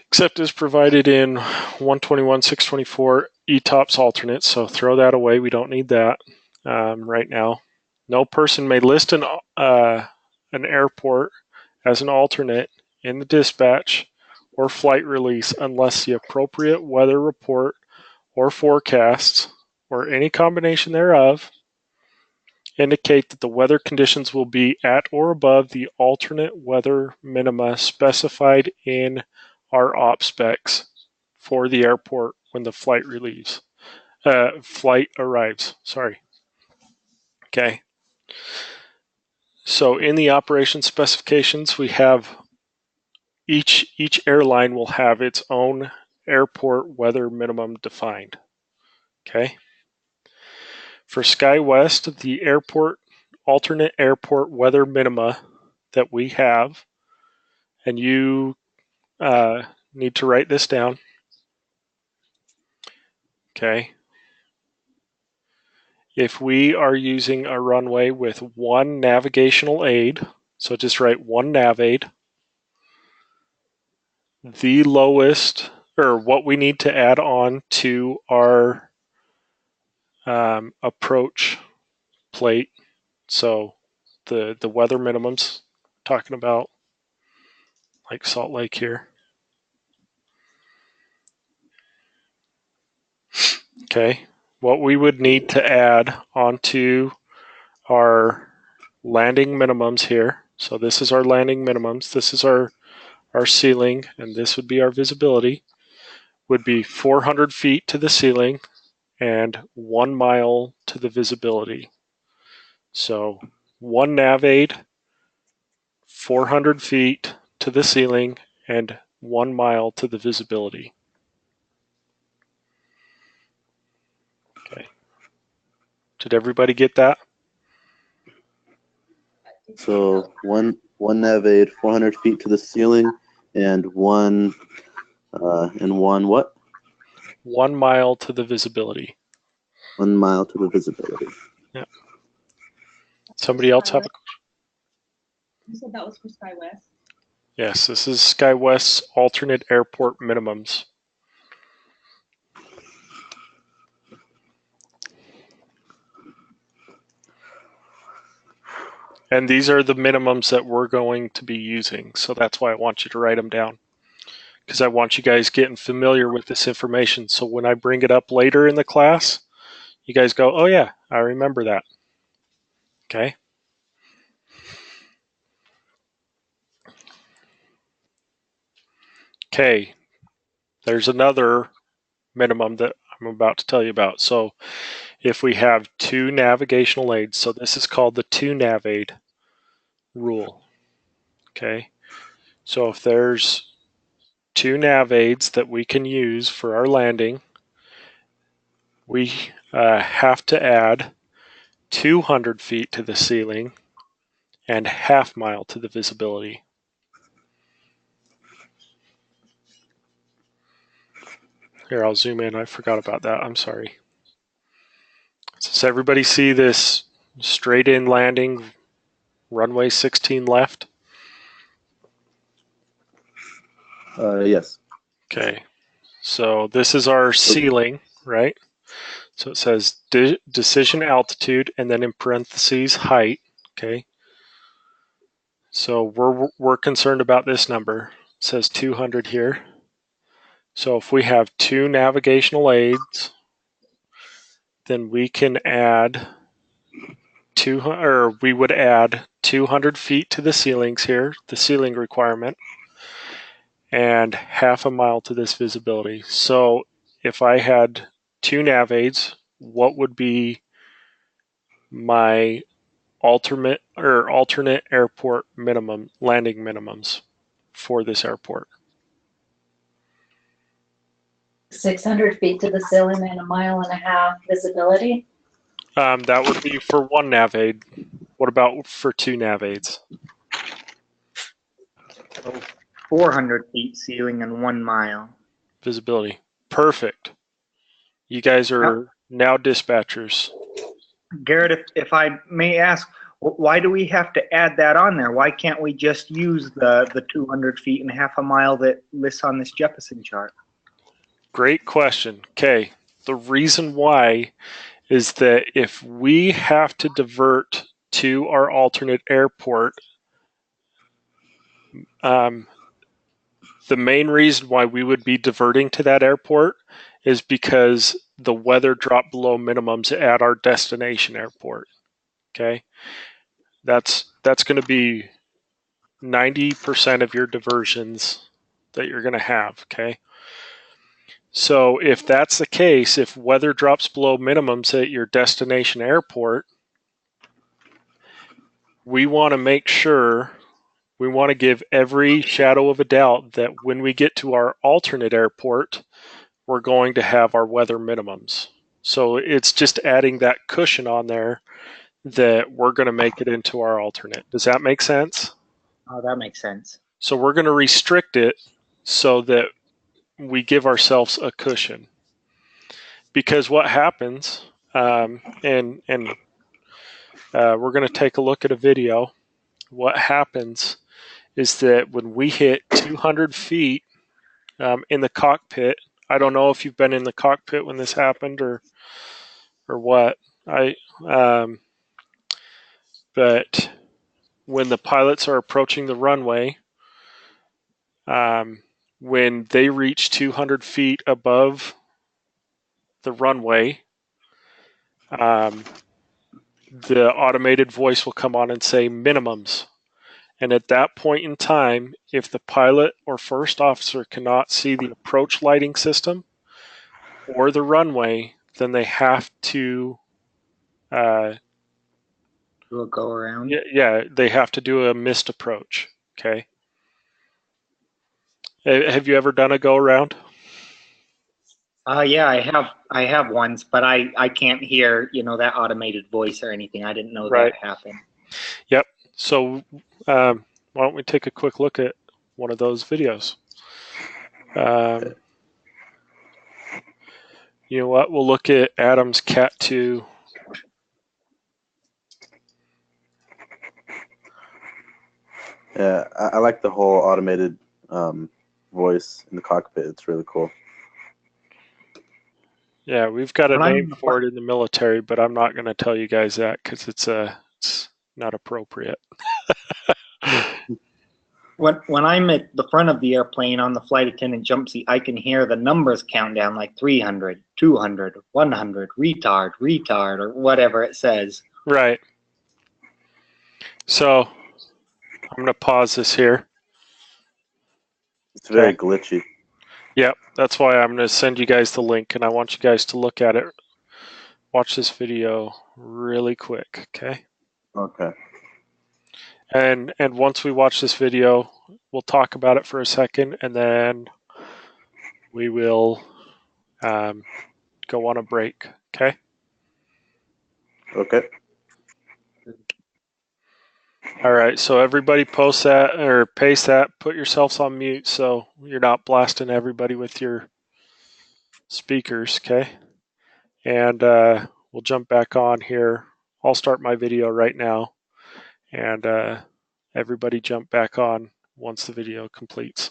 Except as provided in 121.624 ETOPS alternates, so throw that away. We don't need that right now. No person may list an airport as an alternate in the dispatch or flight release unless the appropriate weather report or forecasts, or any combination thereof, indicate that the weather conditions will be at or above the alternate weather minima specified in our op specs for the airport when the flight arrives. Sorry. Okay. So in the operation specifications, we have each airline will have its own airport weather minimum defined. Okay. For SkyWest, the alternate airport weather minima that we have, and you need to write this down. Okay. If we are using a runway with one navigational aid, so just write one nav aid, the lowest, or what we need to add on to our approach plate, so the weather minimums, talking about like Salt Lake here. Okay, what we would need to add onto our landing minimums here. So this is our landing minimums. This is our ceiling, and this would be our visibility. Would be 400 feet to the ceiling and 1 mile to the visibility. So one nav aid, 400 feet to the ceiling, and 1 mile to the visibility. Okay. Did everybody get that? So one nav aid, 400 feet to the ceiling, and one what? 1 mile to the visibility. 1 mile to the visibility. Yeah. Somebody else have a question? You said that was for SkyWest? Yes, this is SkyWest's alternate airport minimums. And these are the minimums that we're going to be using. So that's why I want you to write them down, because I want you guys getting familiar with this information. So when I bring it up later in the class, you guys go, oh yeah, I remember that. Okay. Okay. There's another minimum that I'm about to tell you about. So if we have two navigational aids, so this is called the 2 Nav Aid Rule. Okay. So if there's 2 nav aids that we can use for our landing, we have to add 200 feet to the ceiling and half mile to the visibility. Here, I'll zoom in. I forgot about that. I'm sorry. Does everybody see this straight in landing, runway 16 left? Yes. Okay. So this is our ceiling, right? So it says decision altitude and then in parentheses height. Okay. So we're concerned about this number. It says 200 here. So if we have 2 navigational aids, then we can add we would add 200 feet to the ceilings here, the ceiling requirement, and half a mile to this visibility. So if I had 2 nav aids, what would be my alternate airport minimum landing minimums for this airport? 600 feet to the ceiling and 1.5 miles visibility. That would be for 1 nav aid. What about for 2 nav aids? So 400 feet ceiling and 1 mile. Visibility. Perfect. You guys are now dispatchers. Garrett, if I may ask, why do we have to add that on there? Why can't we just use the 200 feet and half a mile that lists on this Jeppesen chart? Great question. Okay. The reason why is that if we have to divert to our alternate airport, the main reason why we would be diverting to that airport is because the weather dropped below minimums at our destination airport. Okay. That's going to be 90% of your diversions that you're going to have. Okay. So if that's the case, if weather drops below minimums at your destination airport, we want to make sure, we want to give every shadow of a doubt that when we get to our alternate airport, we're going to have our weather minimums. So it's just adding that cushion on there that we're going to make it into our alternate. Does that make sense? Oh, that makes sense. So we're going to restrict it so that we give ourselves a cushion. Because what happens, we're going to take a look at a video. What happens is that when we hit 200 feet in the cockpit, I don't know if you've been in the cockpit when this happened or what. But when the pilots are approaching the runway, when they reach 200 feet above the runway, the automated voice will come on and say minimums. And at that point in time, if the pilot or first officer cannot see the approach lighting system or the runway, then they have to Do a go around. Yeah, they have to do a missed approach. Okay. Have you ever done a go around? Yeah, I have once, but I can't hear, that automated voice or anything. I didn't know Right. that happened. Yep. So why don't we take a quick look at one of those videos? You know what? We'll look at Adam's Cat 2. Yeah, I like the whole automated voice in the cockpit. It's really cool. Yeah, we've got a name for it in the military, but I'm not going to tell you guys that because it's not appropriate. When I'm at the front of the airplane on the flight attendant jump seat, I can hear the numbers count down like 300, 200, 100, retard, or whatever it says. Right. So I'm going to pause this here. It's very glitchy. Yep, that's why I'm going to send you guys the link, and I want you guys to look at it. Watch this video really quick, okay? Okay. And once we watch this video, we'll talk about it for a second, and then we will go on a break. Okay? Okay. All right, so everybody post that or paste that. Put yourselves on mute so you're not blasting everybody with your speakers, okay? And we'll jump back on here. I'll start my video right now, and everybody jump back on once the video completes.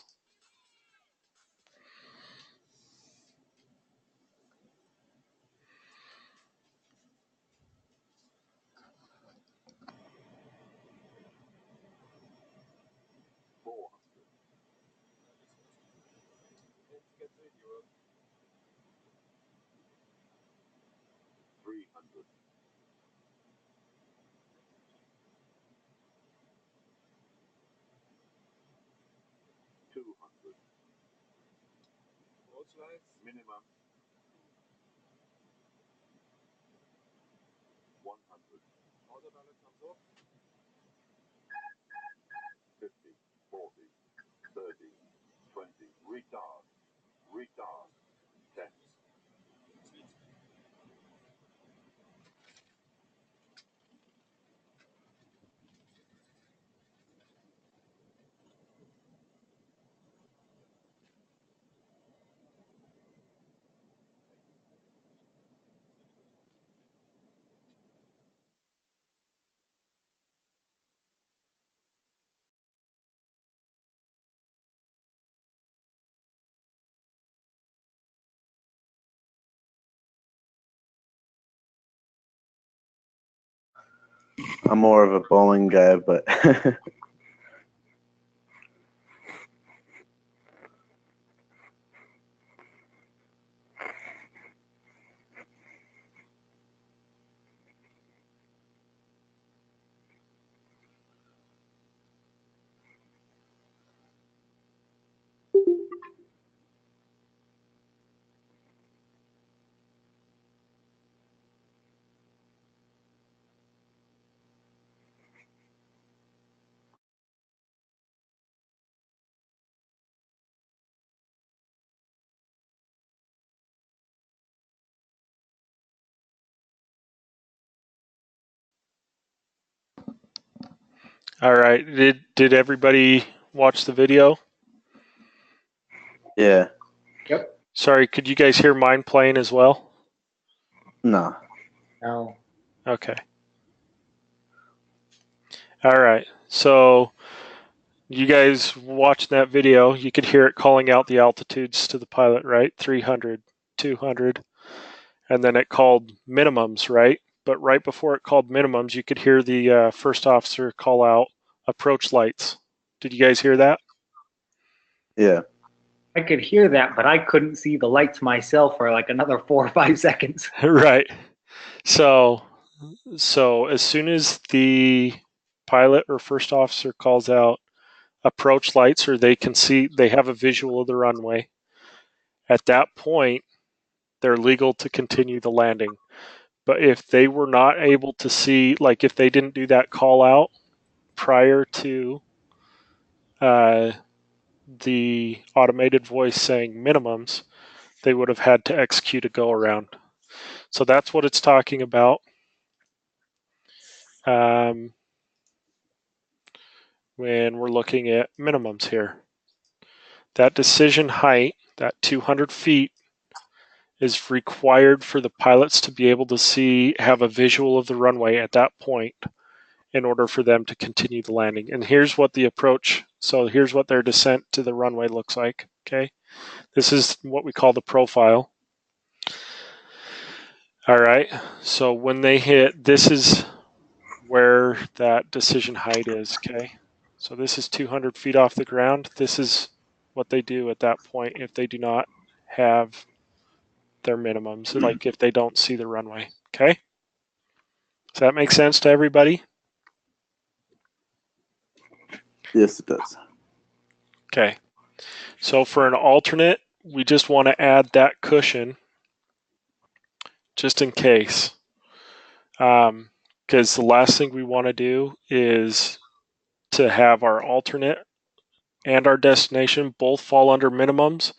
Minimum 100. Autopilot comes off. 50, 40, 30, 20. Retard. Retard. 10. I'm more of a Boeing guy, but All right. Did everybody watch the video? yeah, Yep. Sorry, could you guys hear mine playing as well? no. No. Okay. All right. So you guys watched that video. You could hear it calling out the altitudes to the pilot, right? 300, 200. And then it called minimums, right? But right before it called minimums, you could hear the first officer call out approach lights. Did you guys hear that? Yeah. I could hear that, but I couldn't see the lights myself for like another 4 or 5 seconds. Right. So as soon as the pilot or first officer calls out approach lights, or they can see, they have a visual of the runway, at that point they're legal to continue the landing. But if they were not able to see, like if they didn't do that call out prior to the automated voice saying minimums, they would have had to execute a go around. So that's what it's talking about. When we're looking at minimums here, that decision height, that 200 feet, is required for the pilots to be able to see, have a visual of the runway at that point in order for them to continue the landing. And here's what the approach, so here's what their descent to the runway looks like, okay? This is what we call the profile. All right, so when they hit, this is where that decision height is, okay? So this is 200 feet off the ground. This is what they do at that point if they do not have their minimums, like if they don't see the runway, okay? Does that make sense to everybody? Yes, it does. Okay. So for an alternate, we just want to add that cushion just in case. Because the last thing we want to do is to have our alternate and our destination both fall under minimums,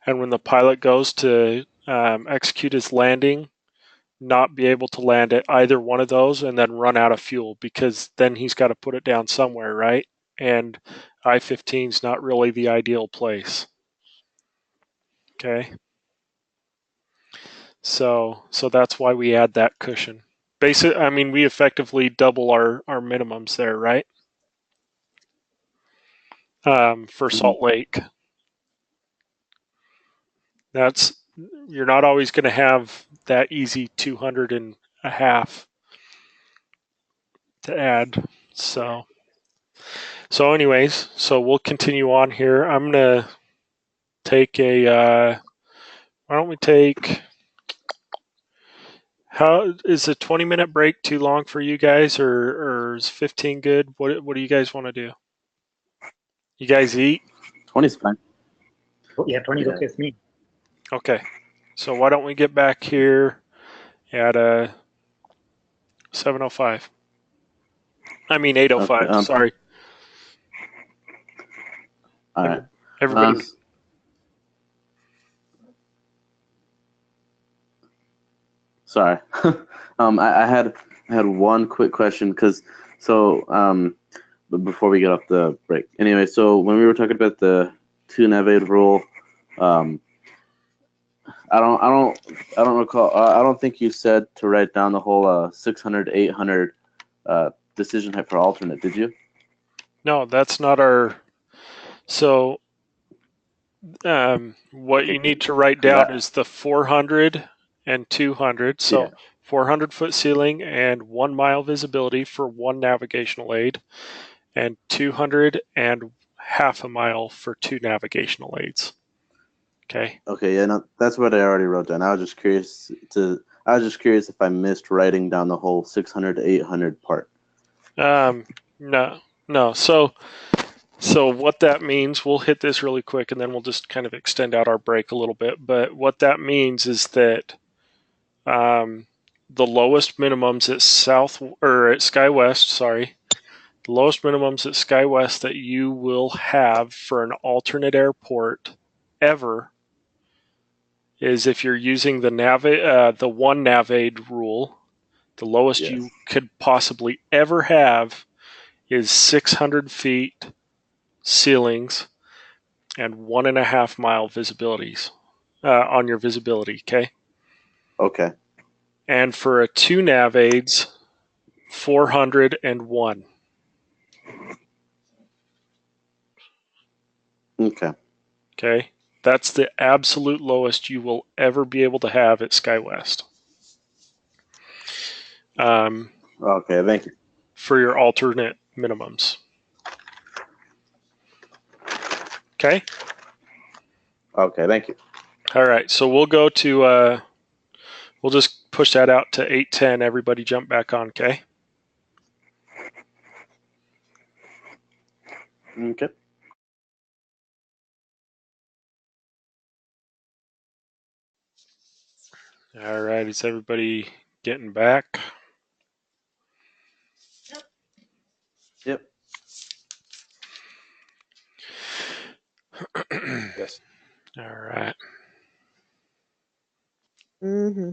and when the pilot goes to execute his landing, not be able to land at either one of those and then run out of fuel, because then he's got to put it down somewhere, right? And I-15 is not really the ideal place. Okay. So that's why we add that cushion. Basically, I mean, we effectively double our minimums there, right? For Salt Lake. You're not always going to have that easy 200 and a half to add. So anyways, so we'll continue on here. I'm going to take why don't we take, how is a 20-minute break too long for you guys, or is 15 good? What do you guys want to do? You guys eat? 20's fine. Yeah, 20's okay with me. Okay. So why don't we get back here at 7:05? I mean 8:05. Okay, Sorry. All right. Everybody. Sorry. I had one quick question, because but before we get off the break. Anyway, so when we were talking about the 2 Nav Aid Rule, I don't recall. I don't think you said to write down the whole 600 to 800 decision height for alternate, did you? No, that's not our. So what you need to write down is the 400 and 200. So 400-foot ceiling and 1 mile visibility for 1 navigational aid, and 200 and half a mile for 2 navigational aids. Okay. Okay, yeah, no, that's what I already wrote down. I was just curious if I missed writing down the whole 600 to 800 part. No. So what that means, we'll hit this really quick and then we'll just kind of extend out our break a little bit. But what that means is that the lowest minimums at SkyWest, the lowest minimums at SkyWest that you will have for an alternate airport ever is, if you're using the 1 Nav Aid Rule, the lowest you could possibly ever have is 600 feet ceilings and 1.5 mile visibilities on your visibility. Okay. Okay. And for a 2 Nav Aids, 401. Okay. Okay. That's the absolute lowest you will ever be able to have at SkyWest. Okay, thank you. For your alternate minimums. Okay? Okay, thank you. All right, so we'll go to, we'll just push that out to 8:10. Everybody jump back on, okay? Okay. All right, is everybody getting back? Yep. Yes. All right. Mm-hmm.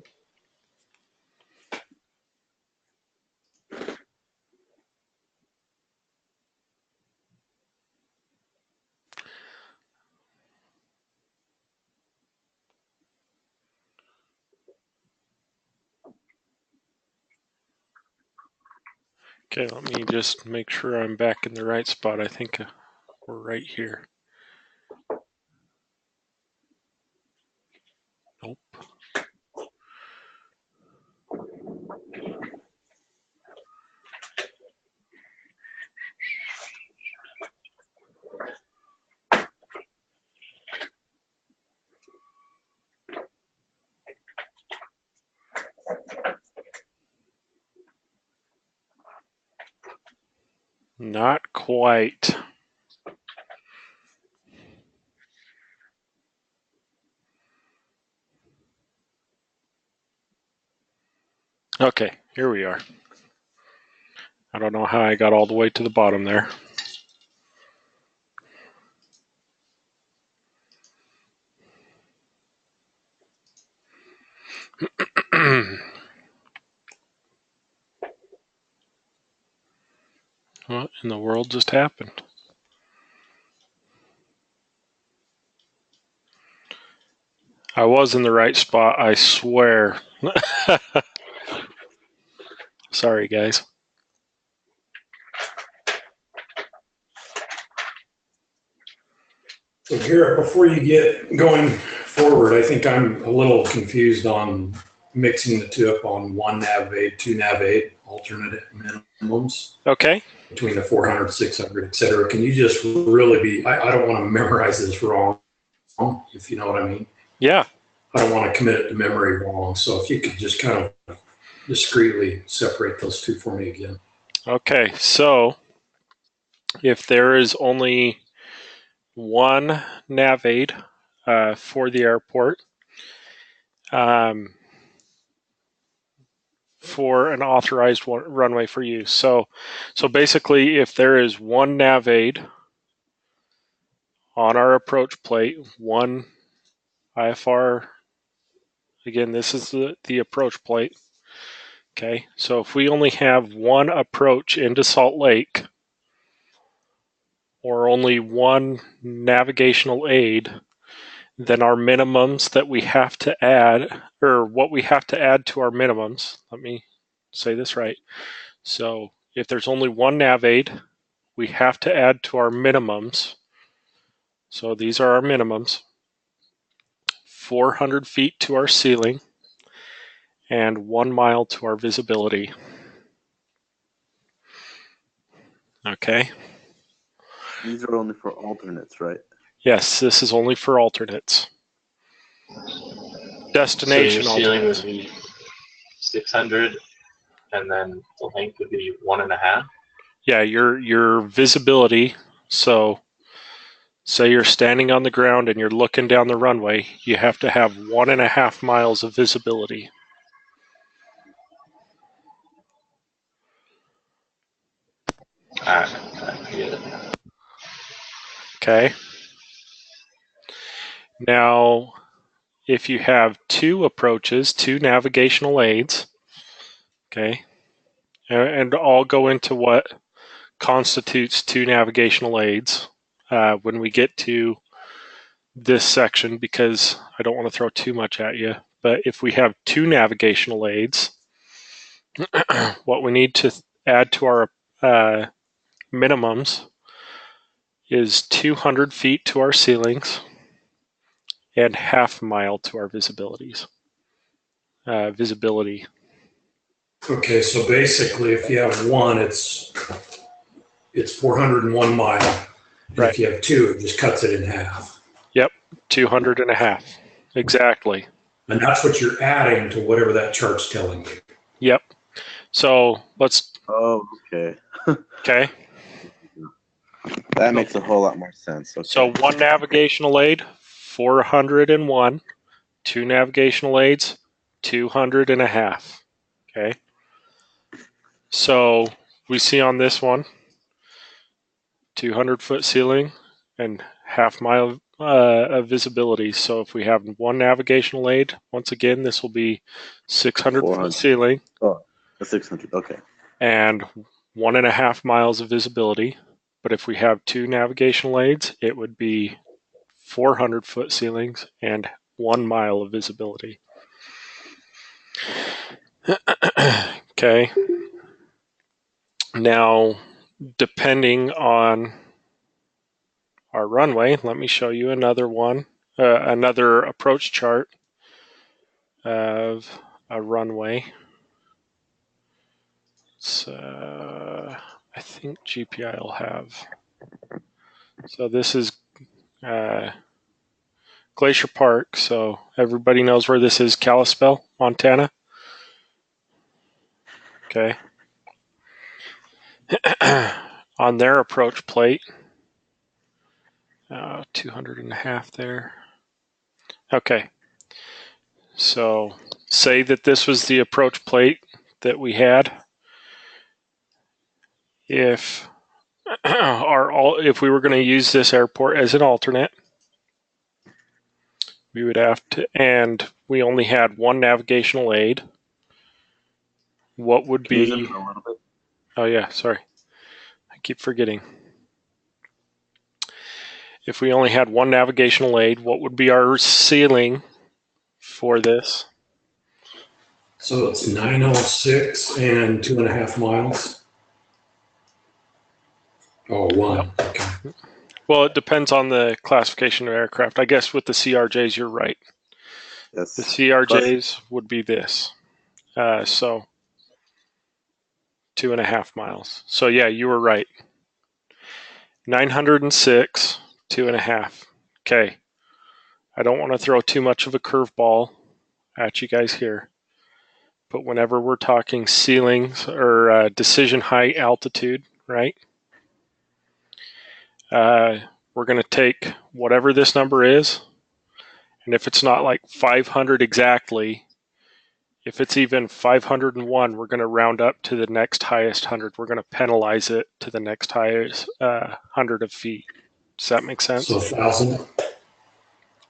Okay, let me just make sure I'm back in the right spot. I think we're right here. Nope. Not quite. Okay, here we are. I don't know how I got all the way to the bottom there. What in the world just happened? I was in the right spot, I swear. Sorry, guys. So Garrett, before you get going forward, I think I'm a little confused on mixing the two up on one Nav Aid, two Nav Aid, alternate minimums. Okay. Between the 400, 600, et cetera. Can you just really be, I don't want to memorize this wrong, if you know what I mean. Yeah. I don't want to commit it to memory wrong. So if you could just kind of discreetly separate those two for me again. Okay, so if there is only one Nav Aid for the airport, for an authorized runway for use. So basically, if there is one Nav Aid on our approach plate, one IFR, again, this is the approach plate. Okay, so if we only have one approach into Salt Lake, or only one navigational aid, then our minimums that we have to add, or what we have to add to our minimums, let me say this right. So if there's only one nav aid, we have to add to our minimums. So these are our minimums. 400 feet to our ceiling and 1 mile to our visibility. Okay. These are only for alternates, right? Yes, this is only for alternates. Destination so your ceiling alternates. would be 600, and then the length would be 1.5. Yeah, your visibility. So say you're standing on the ground and you're looking down the runway, you have to have 1.5 miles of visibility. Alright, I get it. Okay. Now, if you have two approaches, two navigational aids, okay, and I'll go into what constitutes two navigational aids when we get to this section, because I don't want to throw too much at you. But if we have two navigational aids, what we need to add to our minimums is 200 feet to our ceilings and 0.5 mile to our visibility. Okay, so basically if you have one, it's 401 mile. And right. If you have two, it just cuts it in half. Yep, 200.5. Exactly. And that's what you're adding to whatever that chart's telling you. Yep. So let's. Oh, okay. Okay. That makes a whole lot more sense. Okay. So one navigational aid, 401. Two navigational aids, 200.5. Okay. So we see on this one, 200-foot ceiling and 0.5 mile of visibility. So if we have one navigational aid, once again, this will be 600-foot ceiling. Oh, 600. Okay. And 1.5 miles of visibility. But if we have two navigational aids, it would be 400-foot ceilings and 1 mile of visibility. Okay. Now, depending on our runway, let me show you another one, another approach chart of a runway. So I think GPI will have. So this is Glacier Park, so everybody knows where this is, Kalispell, Montana. Okay. On their approach plate, 200.5 there. Okay. So say that this was the approach plate that we had. If we were going to use this airport as an alternate, we would have to, and we only had one navigational aid. What would be? Can you zoom in a little bit? Oh yeah, sorry. keep forgetting. If we only had one navigational aid, what would be our ceiling for this? So it's 906 and 2.5 miles. Oh, one. Okay. Well, it depends on the classification of aircraft. I guess with the CRJs, you're right. Yes. The CRJs would be this. So 2.5 miles. So yeah, you were right. 906, 2.5. Okay. I don't want to throw too much of a curveball at you guys here. But whenever we're talking ceilings or decision height altitude, right? We're going to take whatever this number is, and if it's not like 500 exactly, if it's even 501, we're going to round up to the next highest 100. We're going to penalize it to the next highest 100 of feet. Does that make sense? So 1,000.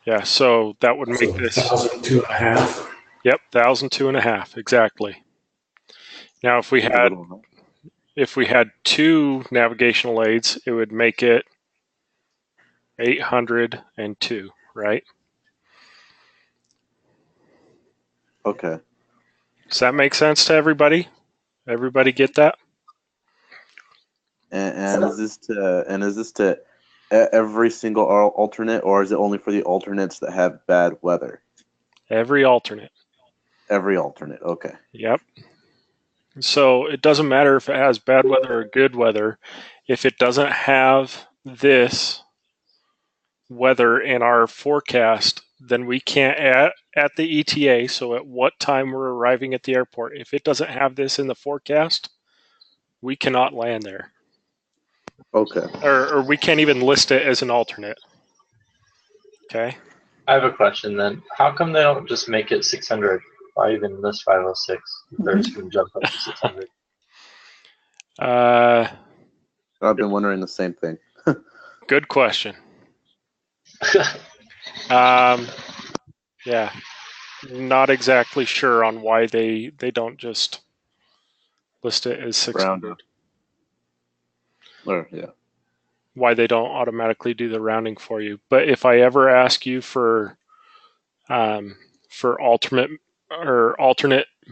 Yeah, so that would make So this 1,000, 2.5. Yep, 1,000, 2.5, exactly. Now, if we had two navigational aids, it would make it 802, right? Okay. Does that make sense to everybody? Everybody get that? And is this to every single alternate, or is it only for the alternates that have bad weather? Every alternate. Every alternate. Okay. Yep. So it doesn't matter if it has bad weather or good weather. If it doesn't have this weather in our forecast, then we can't at the ETA, so at what time we're arriving at the airport, if it doesn't have this in the forecast, we cannot land there. Okay. Or we can't even list it as an alternate. Okay. I have a question then. How come they don't just make it 600? Why even list 506? If they're just going to jump up to 600. I've been wondering the same thing. Good question. Yeah, not exactly sure on why they don't just list it as 600. Or, yeah. Why they don't automatically do the rounding for you. But if I ever ask you for alternate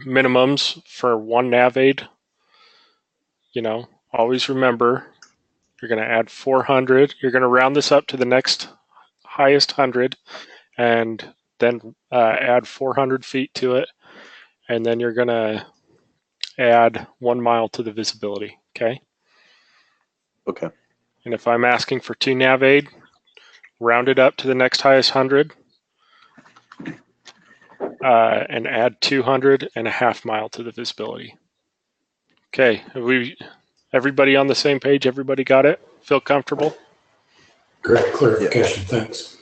minimums for one nav aid, always remember you're going to add 400. You're going to round this up to the next highest 100, and then add 400 feet to it, and then you're going to add 1 mile to the visibility. Okay. Okay. And if I'm asking for 2 nav aid, round it up to the next highest 100, and add 200.5 mile to the visibility. Okay, everybody on the same page? Everybody got it? Feel comfortable? Great clarification. Thanks.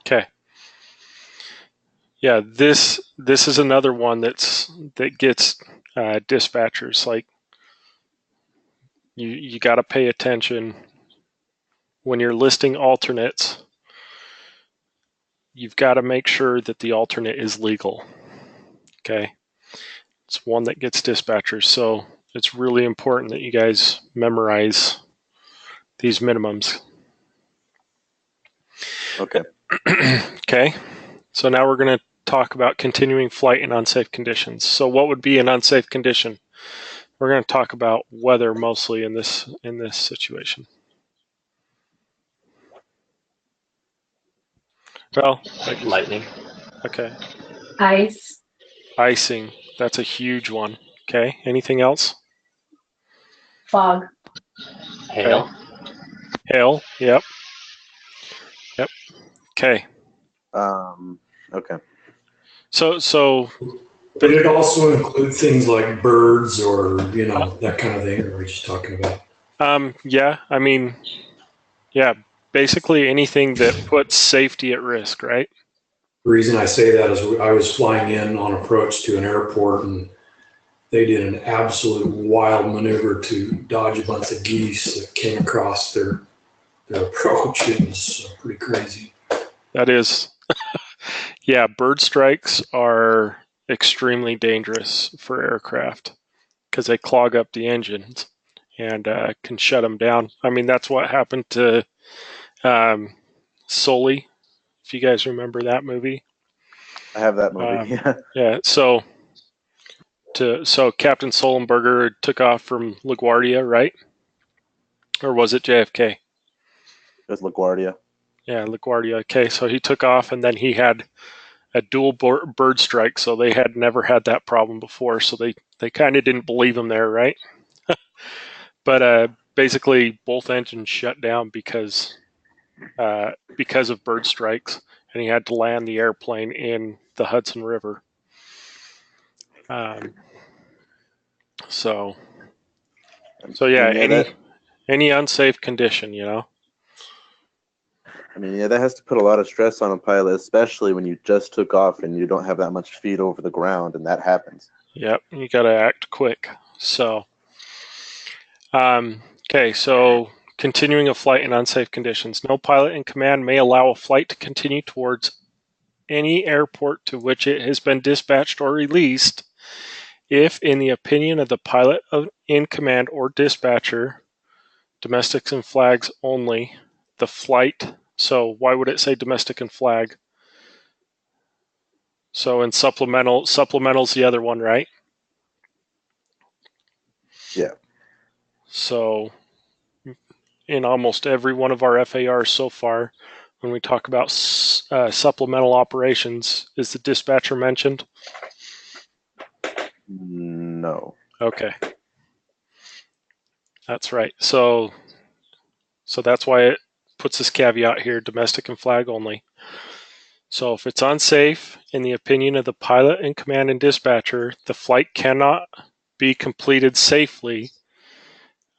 Okay. Yeah, this is another one that gets dispatchers. Like, you got to pay attention when you're listing alternates. You've got to make sure that the alternate is legal. Okay, it's one that gets dispatchers, so it's really important that you guys memorize these minimums. Okay. Okay, so now we're going to talk about continuing flight in unsafe conditions. So what would be an unsafe condition? We're going to talk about weather mostly in this situation. Well, lightning. Okay. Ice. Icing. That's a huge one. Okay. Anything else? Fog. Hail. Okay. Hail. Yep. Yep. Okay. Okay. So. But it also include things like birds or that kind of thing. Or we're just talking about. Yeah. I mean, yeah. Basically anything that puts safety at risk, right? The reason I say that is I was flying in on approach to an airport, and they did an absolute wild maneuver to dodge a bunch of geese that came across their approach. It was pretty crazy. That is. Yeah, bird strikes are extremely dangerous for aircraft because they clog up the engines. and can shut them down. I mean, that's what happened to Sully, if you guys remember that movie. I have that movie. Yeah. So Captain Sullenberger took off from LaGuardia, right? Or was it JFK? It was LaGuardia. Yeah, LaGuardia. Okay, so he took off, and then he had a dual bird strike, so they had never had that problem before, so they kind of didn't believe him there, right? But basically, both engines shut down because of bird strikes, and he had to land the airplane in the Hudson River. So yeah, any unsafe condition, you know. I mean, yeah, that has to put a lot of stress on a pilot, especially when you just took off and you don't have that much feet over the ground, and that happens. Yep, you got to act quick. So, okay, so continuing a flight in unsafe conditions. No pilot in command may allow a flight to continue towards any airport to which it has been dispatched or released if, in the opinion of the pilot in command or dispatcher, domestics and flags only, the flight. So why would it say domestic and flag? So in supplemental's the other one, right? Yeah. So in almost every one of our FARs so far, when we talk about supplemental operations, is the dispatcher mentioned? No. Okay. That's right. So that's why it puts this caveat here, domestic and flag only. So if it's unsafe, in the opinion of the pilot in command and dispatcher, the flight cannot be completed safely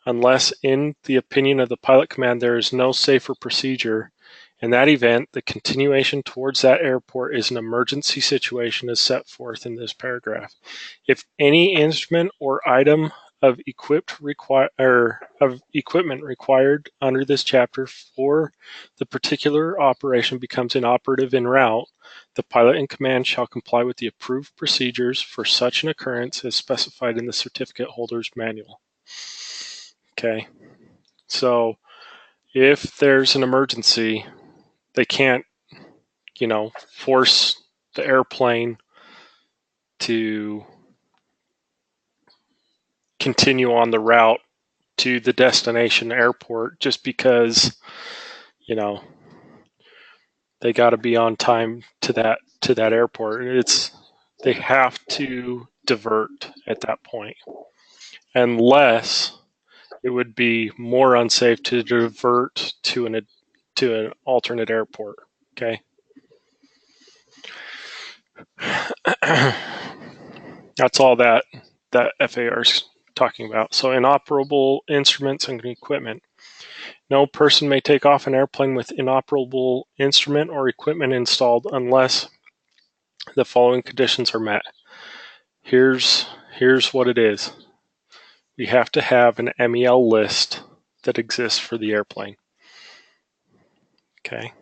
unless, in the opinion of the pilot command, there is no safer procedure. In that event, the continuation towards that airport is an emergency situation as set forth in this paragraph. If any instrument or item of equipment required under this chapter for the particular operation becomes inoperative en route, the pilot in command shall comply with the approved procedures for such an occurrence as specified in the certificate holder's manual. Okay, so if there's an emergency, they can't, force the airplane to continue on the route to the destination airport just because, they got to be on time to that airport. They have to divert at that point, unless it would be more unsafe to divert to an alternate airport. Okay. That's all that FAR is talking about. So inoperable instruments and equipment. No person may take off an airplane with inoperable instrument or equipment installed unless the following conditions are met. Here's what it is. We have to have an MEL list that exists for the airplane. Okay.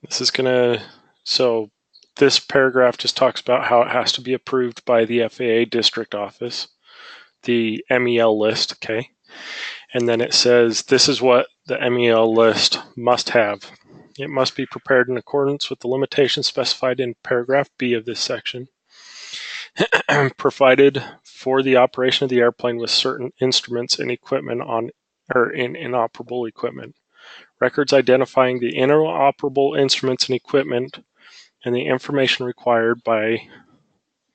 So this paragraph just talks about how it has to be approved by the FAA district office, the MEL list, okay? And then it says this is what the MEL list must have. It must be prepared in accordance with the limitations specified in paragraph B of this section. Provided for the operation of the airplane with certain instruments and equipment in inoperable equipment. Records identifying the inoperable instruments and equipment and the information required by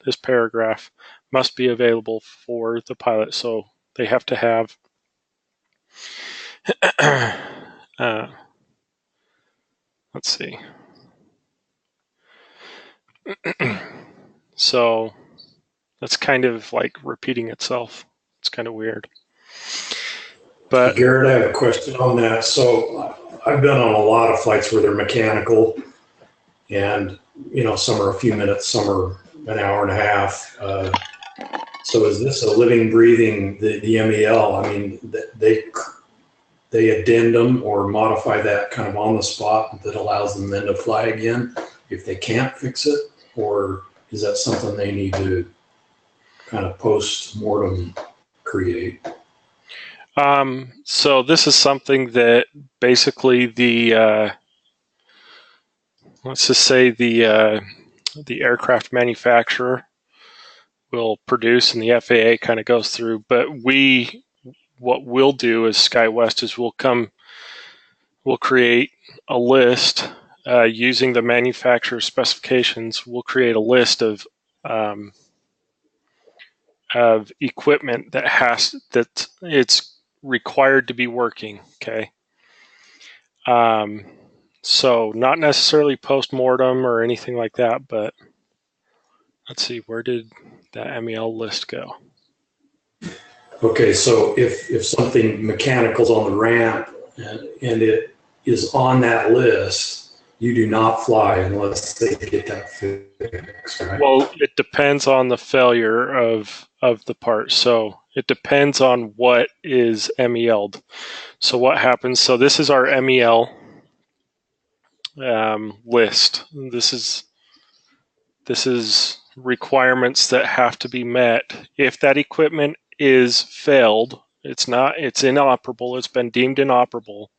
this paragraph must be available for the pilot. So they have to have let's see. So that's kind of like repeating itself. It's kind of weird. But Garrett, I have a question on that. So I've been on a lot of flights where they're mechanical, and some are a few minutes, some are an hour and a half. So is this a living, breathing the MEL? I mean, they addendum or modify that kind of on the spot that allows them then to fly again if they can't fix it, or is that something they need to kind of post-mortem create? So this is something that basically the let's just say the aircraft manufacturer will produce, and the FAA kind of goes through. But what we'll do as SkyWest is we'll create a list using the manufacturer specifications. We'll create a list of equipment that it's required to be working. Okay. So not necessarily post-mortem or anything like that, but let's see, where did that MEL list go? Okay, so if something mechanical's on the ramp and it is on that list, you do not fly unless they get that fixed, right? Well, it depends on the failure of the part. So it depends on what is MEL'd. So what happens? So this is our MEL list. This is requirements that have to be met. If that equipment is failed, it's inoperable, it's been deemed inoperable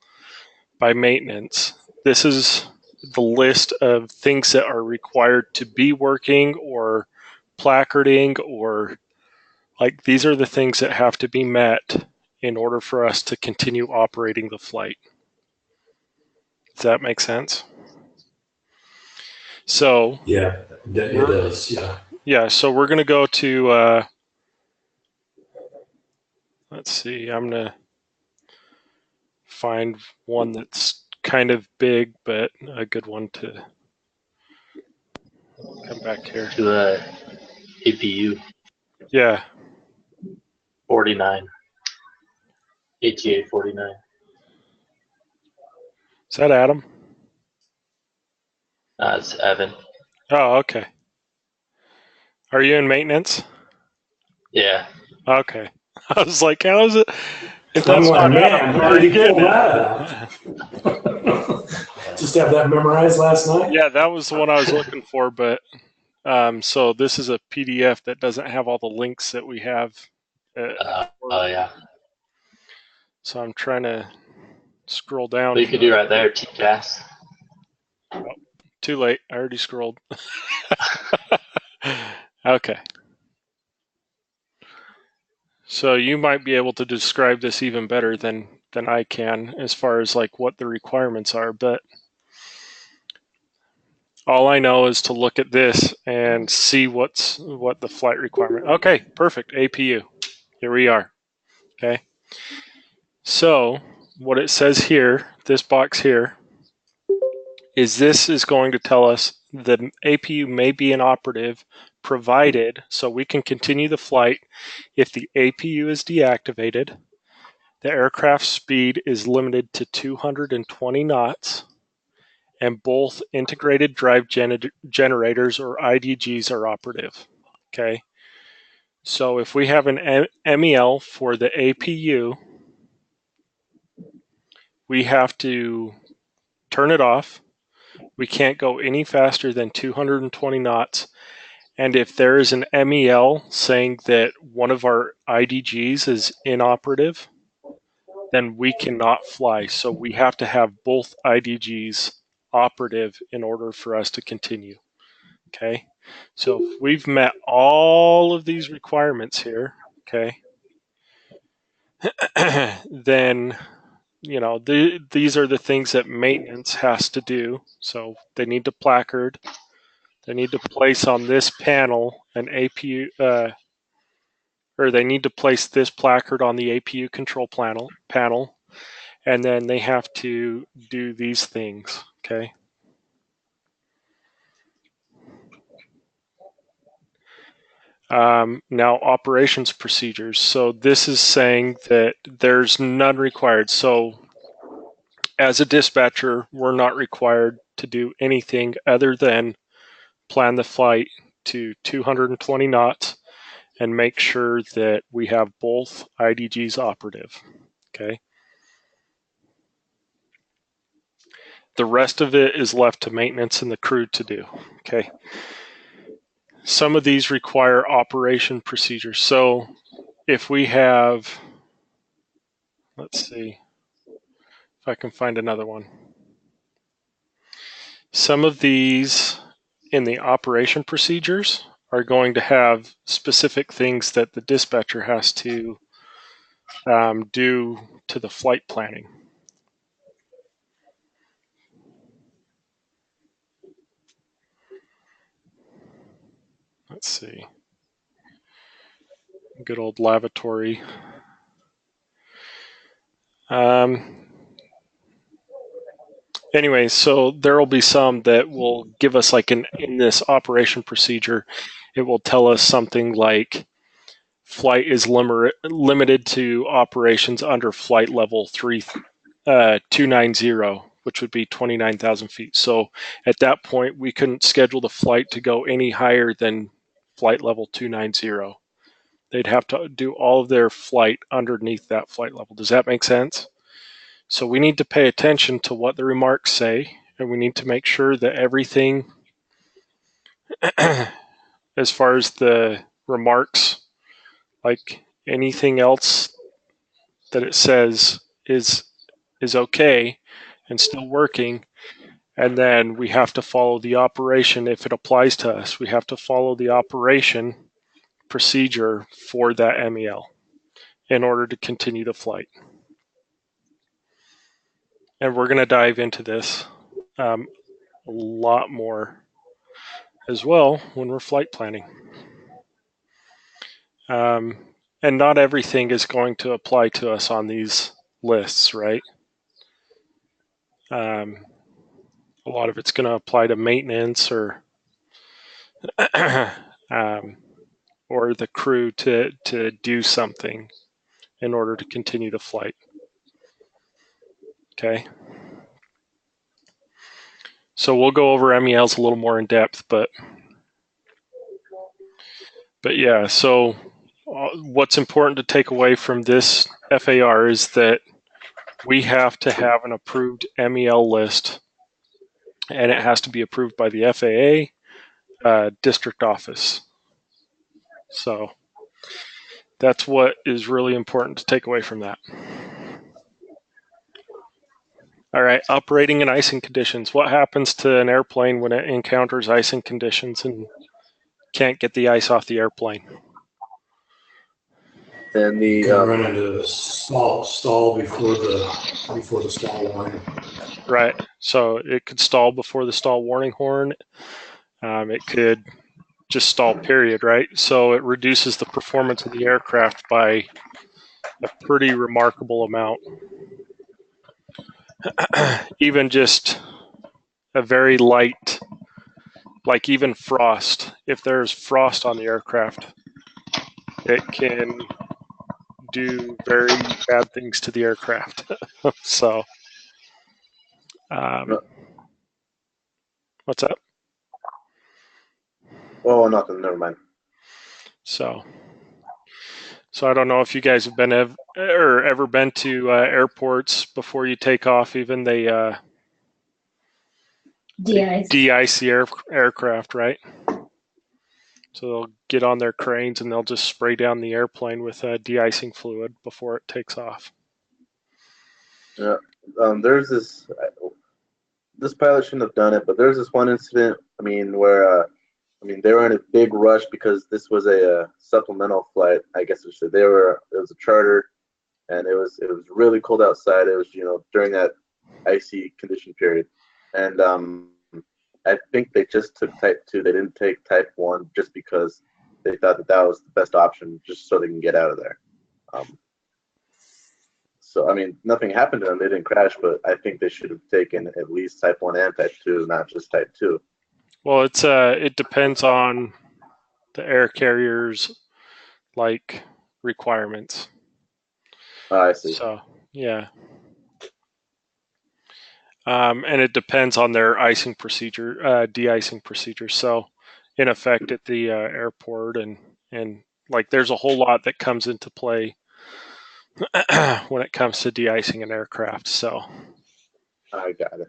by maintenance. This is the list of things that are required to be working or placarding, or like these are the things that have to be met in order for us to continue operating the flight. Does that make sense? So yeah, it does. Yeah. Yeah. So we're going to go to. Let's see. I'm going to find one that's kind of big, but a good one to come back here. To APU Yeah. 49. ATA 49. Is that Adam? It's Evan. Oh, okay. Are you in maintenance? Yeah. Okay. I was like, how is it? If I'm that's like, not Adam, man, where are you getting it? Just have that memorized last night? Yeah, that was the one I was looking for, but so this is a PDF that doesn't have all the links that we have. Yeah. So I'm trying to scroll down. Well, you could do right there, TCAS. Oh, too late. I already scrolled. Okay. So you might be able to describe this even better than I can as far as like what the requirements are, but all I know is to look at this and see what the flight requirement. Okay, perfect. APU. Here we are. Okay. So what it says here, this box here, is this is going to tell us the APU may be inoperative provided, so we can continue the flight if the APU is deactivated, the aircraft speed is limited to 220 knots, and both integrated drive generators or IDGs are operative. Okay. So if we have an MEL for the APU, we have to turn it off. We can't go any faster than 220 knots. And if there is an MEL saying that one of our IDGs is inoperative, then we cannot fly. So we have to have both IDGs operative in order for us to continue. Okay. So if we've met all of these requirements here, okay, then these are the things that maintenance has to do. So they need to placard, they need to place on this panel an APU, or they need to place this placard on the APU control panel, and then they have to do these things. Okay. Now operations procedures. So this is saying that there's none required. So as a dispatcher, we're not required to do anything other than plan the flight to 220 knots and make sure that we have both IDGs operative. Okay. The rest of it is left to maintenance and the crew to do. Okay. some of these require operation procedures. So if we have, let's see if I can find another one. Some of these in the operation procedures are going to have specific things that the dispatcher has to do to the flight planning. Let's see. Good old lavatory. Anyway, so there will be some that will give us, like in this operation procedure, it will tell us something like flight is limited to operations under flight level 290, which would be 29,000 feet. So at that point, we couldn't schedule the flight to go any higher than flight level 290. They'd have to do all of their flight underneath that flight level. Does that make sense? So we need to pay attention to what the remarks say, and we need to make sure that everything, as far as the remarks, like anything else that it says is okay and still working. And then we have to follow the operation. If it applies to us, we have to follow the operation procedure for that MEL in order to continue the flight. And we're going to dive into this a lot more as well when we're flight planning. And not everything is going to apply to us on these lists, right? A lot of it's going to apply to maintenance or or the crew to do something in order to continue the flight. Okay. So we'll go over MELs a little more in depth, but yeah, so what's important to take away from this FAR is that we have to have an approved MEL list, and it has to be approved by the FAA district office. So that's what is really important to take away from that. All right, operating in icing conditions. What happens to an airplane when it encounters icing conditions and can't get the ice off the airplane? Then the run into stall before the stall warning. Right. So it could stall before the stall warning horn. It could just stall, period, right? So it reduces the performance of the aircraft by a pretty remarkable amount. Even just a very light, like even frost, if there's frost on the aircraft, it can do very bad things to the aircraft. So, what's up? Oh, nothing. Never mind. So I don't know if you guys have been ever been to airports before you take off. Even they de-ice the aircraft, right? So they'll get on their cranes and they'll just spray down the airplane with de-icing fluid before it takes off. Yeah, there's this pilot shouldn't have done it, but there's this one incident. I mean, where they were in a big rush because this was a supplemental flight. I guess it was a charter, and it was really cold outside. It was during that icy condition period, and I think they just took Type 2. They didn't take Type 1 just because they thought that was the best option, just so they can get out of there. So, I mean, nothing happened to them. They didn't crash, but I think they should have taken at least Type 1 and Type 2, not just Type 2. Well, it depends on the air carrier's requirements. I see. So, yeah. And it depends on their icing procedure, de-icing procedure. So, in effect, at the airport and there's a whole lot that comes into play when it comes to de-icing an aircraft. So, I got it.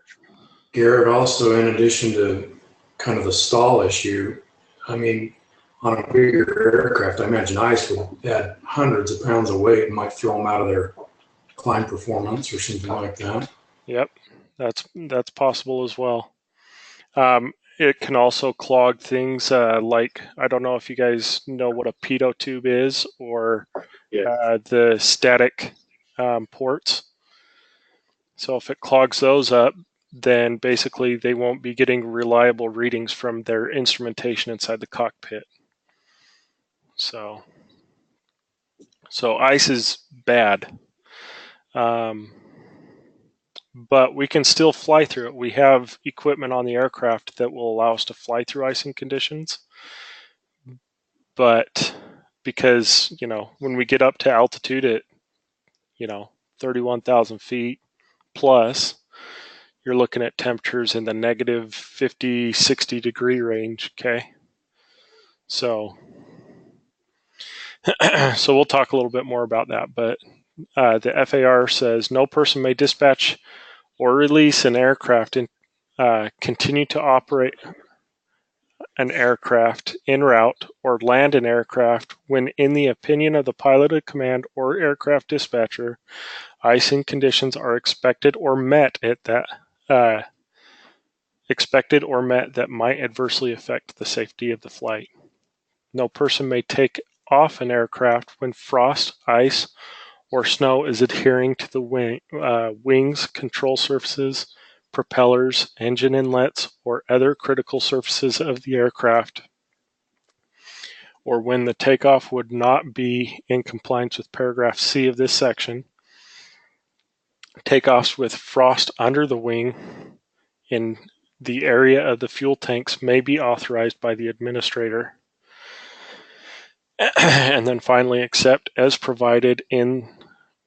Garrett, also in addition to kind of the stall issue, I mean, on a bigger aircraft, I imagine ice would add hundreds of pounds of weight and might throw them out of their climb performance or something like that. Yep, that's possible as well. It can also clog things like, I don't know if you guys know what a pitot tube is, or the static ports. So if it clogs those up, then basically they won't be getting reliable readings from their instrumentation inside the cockpit. So ice is bad. But we can still fly through it. We have equipment on the aircraft that will allow us to fly through icing conditions. But because, when we get up to altitude at, 31,000 feet plus, you're looking at temperatures in the negative 50, 60 degree range, okay? So we'll talk a little bit more about that, but the FAR says no person may dispatch or release an aircraft and continue to operate an aircraft en route or land an aircraft when, in the opinion of the pilot of command or aircraft dispatcher, icing conditions are expected or met that might adversely affect the safety of the flight. No person may take off an aircraft when frost, ice, or snow is adhering to the wings, control surfaces, propellers, engine inlets, or other critical surfaces of the aircraft, or when the takeoff would not be in compliance with paragraph C of this section. Takeoffs with frost under the wing in the area of the fuel tanks may be authorized by the administrator. And then finally, except as provided in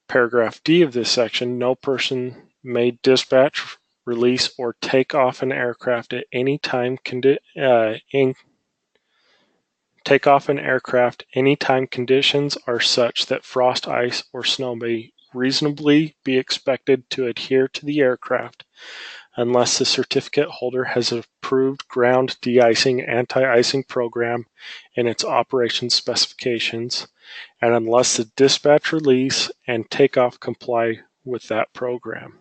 paragraph D of this section, no person may dispatch, release, or take off an aircraft at any time conditions are such that frost, ice, or snow may reasonably be expected to adhere to the aircraft unless the certificate holder has an approved ground de-icing anti-icing program in its operation specifications, and unless the dispatch, release, and takeoff comply with that program.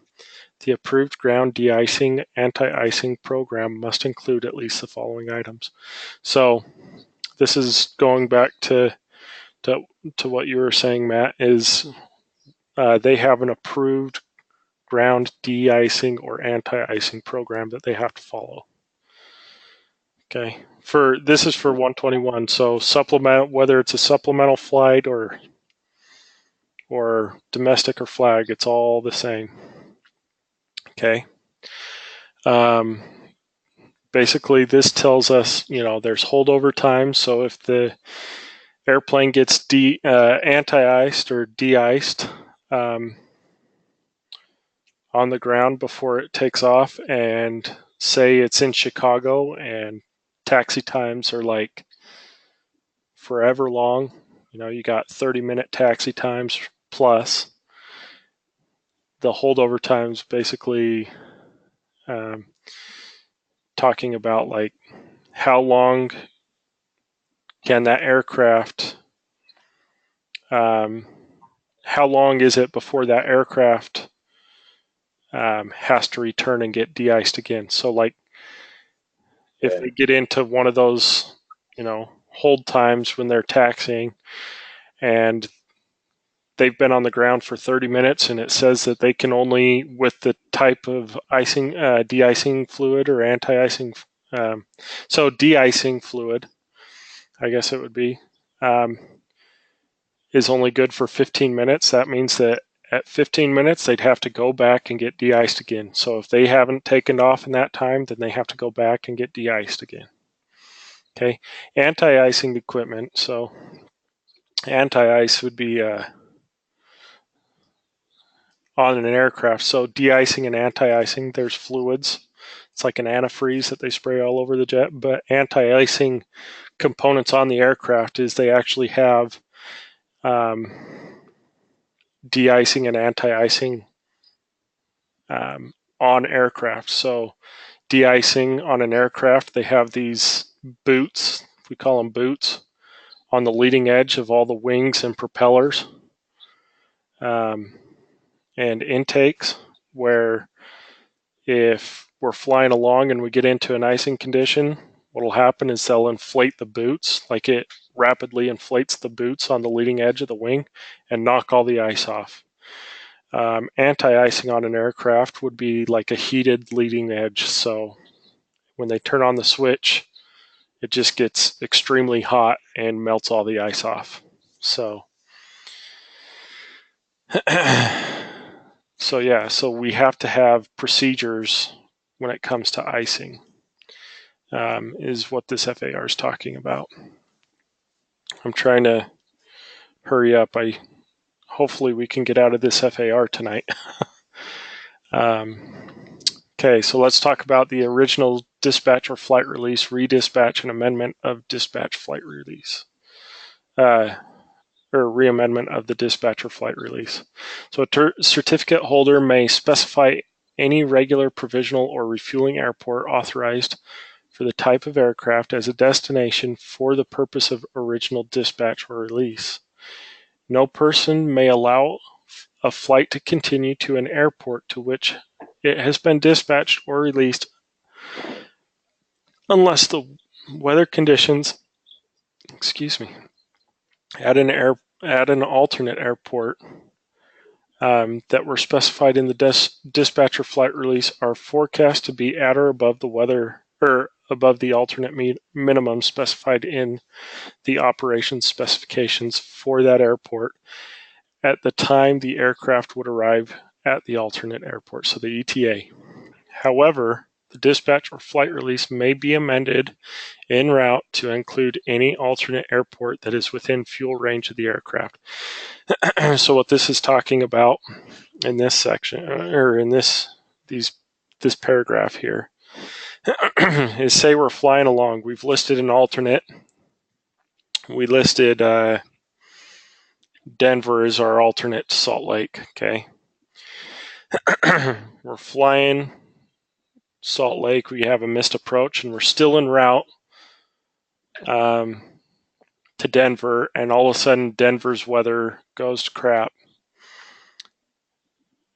The approved ground de-icing anti-icing program must include at least the following items. So this is going back to what you were saying, Matt, is they have an approved ground de-icing or anti-icing program that they have to follow. Okay, this is for 121. So whether it's a supplemental flight or domestic or flag, it's all the same. Okay. Basically, this tells us, there's holdover time. So if the airplane gets anti-iced or de-iced on the ground before it takes off, and say it's in Chicago and taxi times are like forever long, you got 30-minute taxi times plus, the holdover times basically talking about like how long can that aircraft, how long is it before that aircraft has to return and get de-iced again. So like if they get into one of those, hold times when they're taxiing and they've been on the ground for 30 minutes and it says that they can only, with the type of icing, de-icing fluid or anti-icing, so de-icing fluid, I guess it would be, is only good for 15 minutes. That means that at 15 minutes, they'd have to go back and get de-iced again. So if they haven't taken off in that time, then they have to go back and get de-iced again. Okay, anti-icing equipment. So anti-ice would be on an aircraft. So de-icing and anti-icing, there's fluids. It's like an antifreeze that they spray all over the jet. But anti-icing components on the aircraft is they actually have de-icing and anti-icing on aircraft. So de-icing on an aircraft, they have these boots. We call them boots. on the leading edge of all the wings and propellers and intakes, where if we're flying along and we get into an icing condition, what will happen is they'll inflate the boots, like it rapidly inflates the boots on the leading edge of the wing and knock all the ice off. Anti-icing on an aircraft would be like a heated leading edge. So when they turn on the switch, it just gets extremely hot and melts all the ice off. So so we have to have procedures when it comes to icing, is what this FAR is talking about. I'm trying to hurry up. Hopefully we can get out of this FAR tonight. Okay, so let's talk about the original dispatch or flight release, redispatch, and amendment of dispatch flight release. Or reamendment of the dispatch or flight release. So a certificate holder may specify any regular, provisional, or refueling airport authorized for the type of aircraft as a destination for the purpose of original dispatch or release. No person may allow a flight to continue to an airport to which it has been dispatched or released unless the weather conditions, at an alternate airport that were specified in the dispatch or flight release are forecast to be at or above the weather or above the alternate minimum specified in the operations specifications for that airport at the time the aircraft would arrive at the alternate airport, so the ETA. However, the dispatch or flight release may be amended en route to include any alternate airport that is within fuel range of the aircraft. So what this is talking about in this section, or in this paragraph here, is say we're flying along. We've listed an alternate. We listed Denver as our alternate to Salt Lake. Okay. We're flying Salt Lake. We have a missed approach, and we're still en route to Denver, and all of a sudden Denver's weather goes to crap.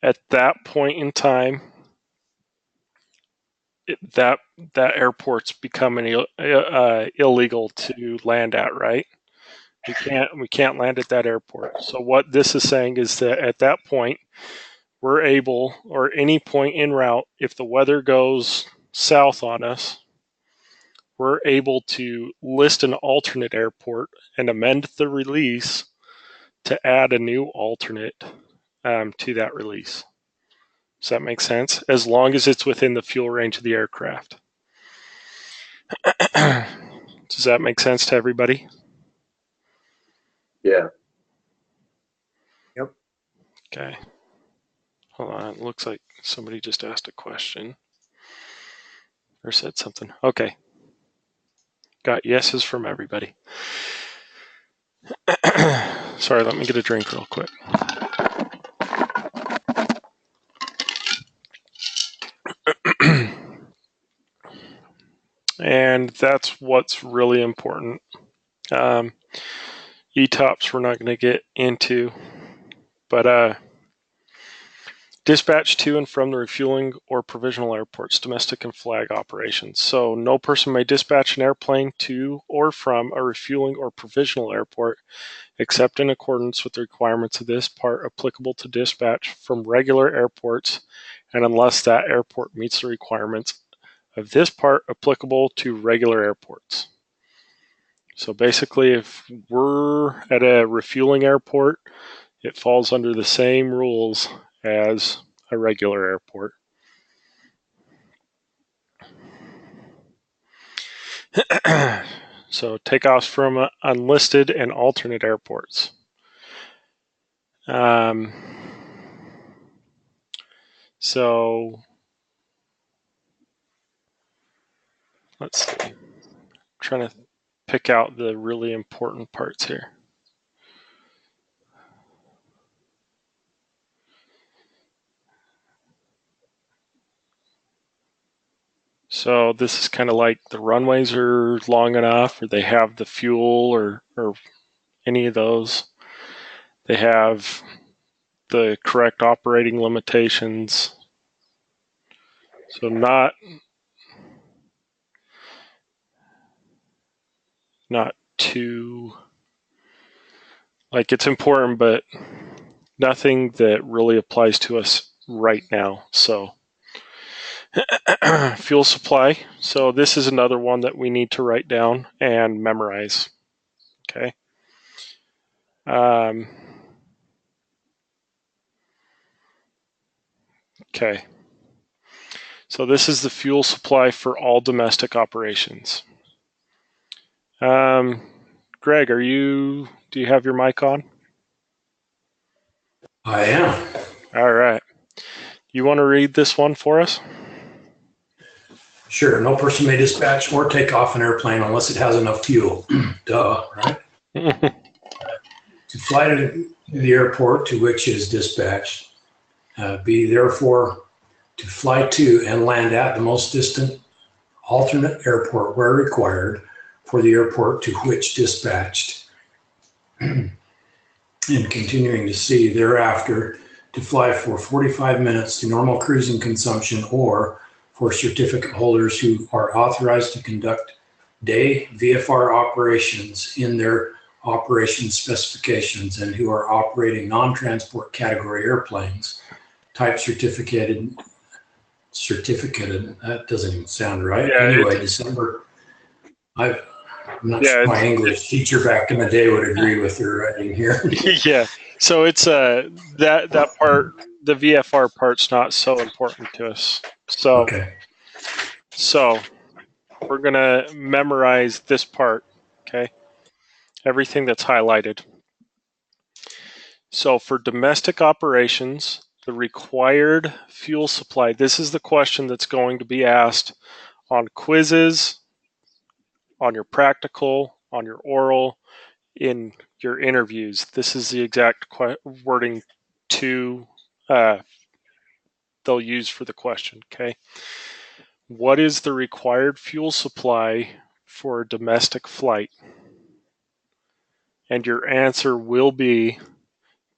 At that point in time, that airport's becoming illegal to land at, right? We can't land at that airport. So what this is saying is that at that point, we're able, or any point en route, if the weather goes south on us, we're able to list an alternate airport and amend the release to add a new alternate to that release. Does that make sense? As long as it's within the fuel range of the aircraft. Does that make sense to everybody? Yeah. Yep. Okay. Hold on. It looks like somebody just asked a question or said something. Okay. Got yeses from everybody. Sorry, let me get a drink real quick. And that's what's really important. ETOPS we're not going to get into, but dispatch to and from the refueling or provisional airports, domestic and flag operations. So no person may dispatch an airplane to or from a refueling or provisional airport except in accordance with the requirements of this part applicable to dispatch from regular airports, and unless that airport meets the requirements of this part applicable to regular airports. So basically, if we're at a refueling airport, it falls under the same rules as a regular airport. So takeoffs from unlisted and alternate airports. So let's see. I'm trying to pick out the really important parts here. So this is kind of like the runways are long enough, or they have the fuel, or any of those. They have the correct operating limitations. So not too, like, it's important, but nothing that really applies to us right now. So fuel supply. So this is another one that we need to write down and memorize. Okay. Okay. So this is the fuel supply for all domestic operations. Greg, do you have your mic on? I am. All right. You want to read this one for us? Sure. No person may dispatch or take off an airplane unless it has enough fuel. Duh, right? To fly to the airport to which it is dispatched, be therefore to fly to and land at the most distant alternate airport where required for the airport to which dispatched, and continuing to sea thereafter to fly for 45 minutes to normal cruising consumption, or for certificate holders who are authorized to conduct day VFR operations in their operation specifications and who are operating non-transport category airplanes, type certificated, that doesn't even sound right. Yeah, anyway, December, I'm not sure my English teacher back in the day would agree with her writing here. Yeah. So it's that part, the VFR part's not so important to us. So okay. So we're gonna memorize this part. Okay. Everything that's highlighted. So for domestic operations, the required fuel supply, this is the question that's going to be asked on quizzes, on your practical, on your oral, in your interviews. This is the exact wording they'll use for the question. Okay. What is the required fuel supply for a domestic flight? And your answer will be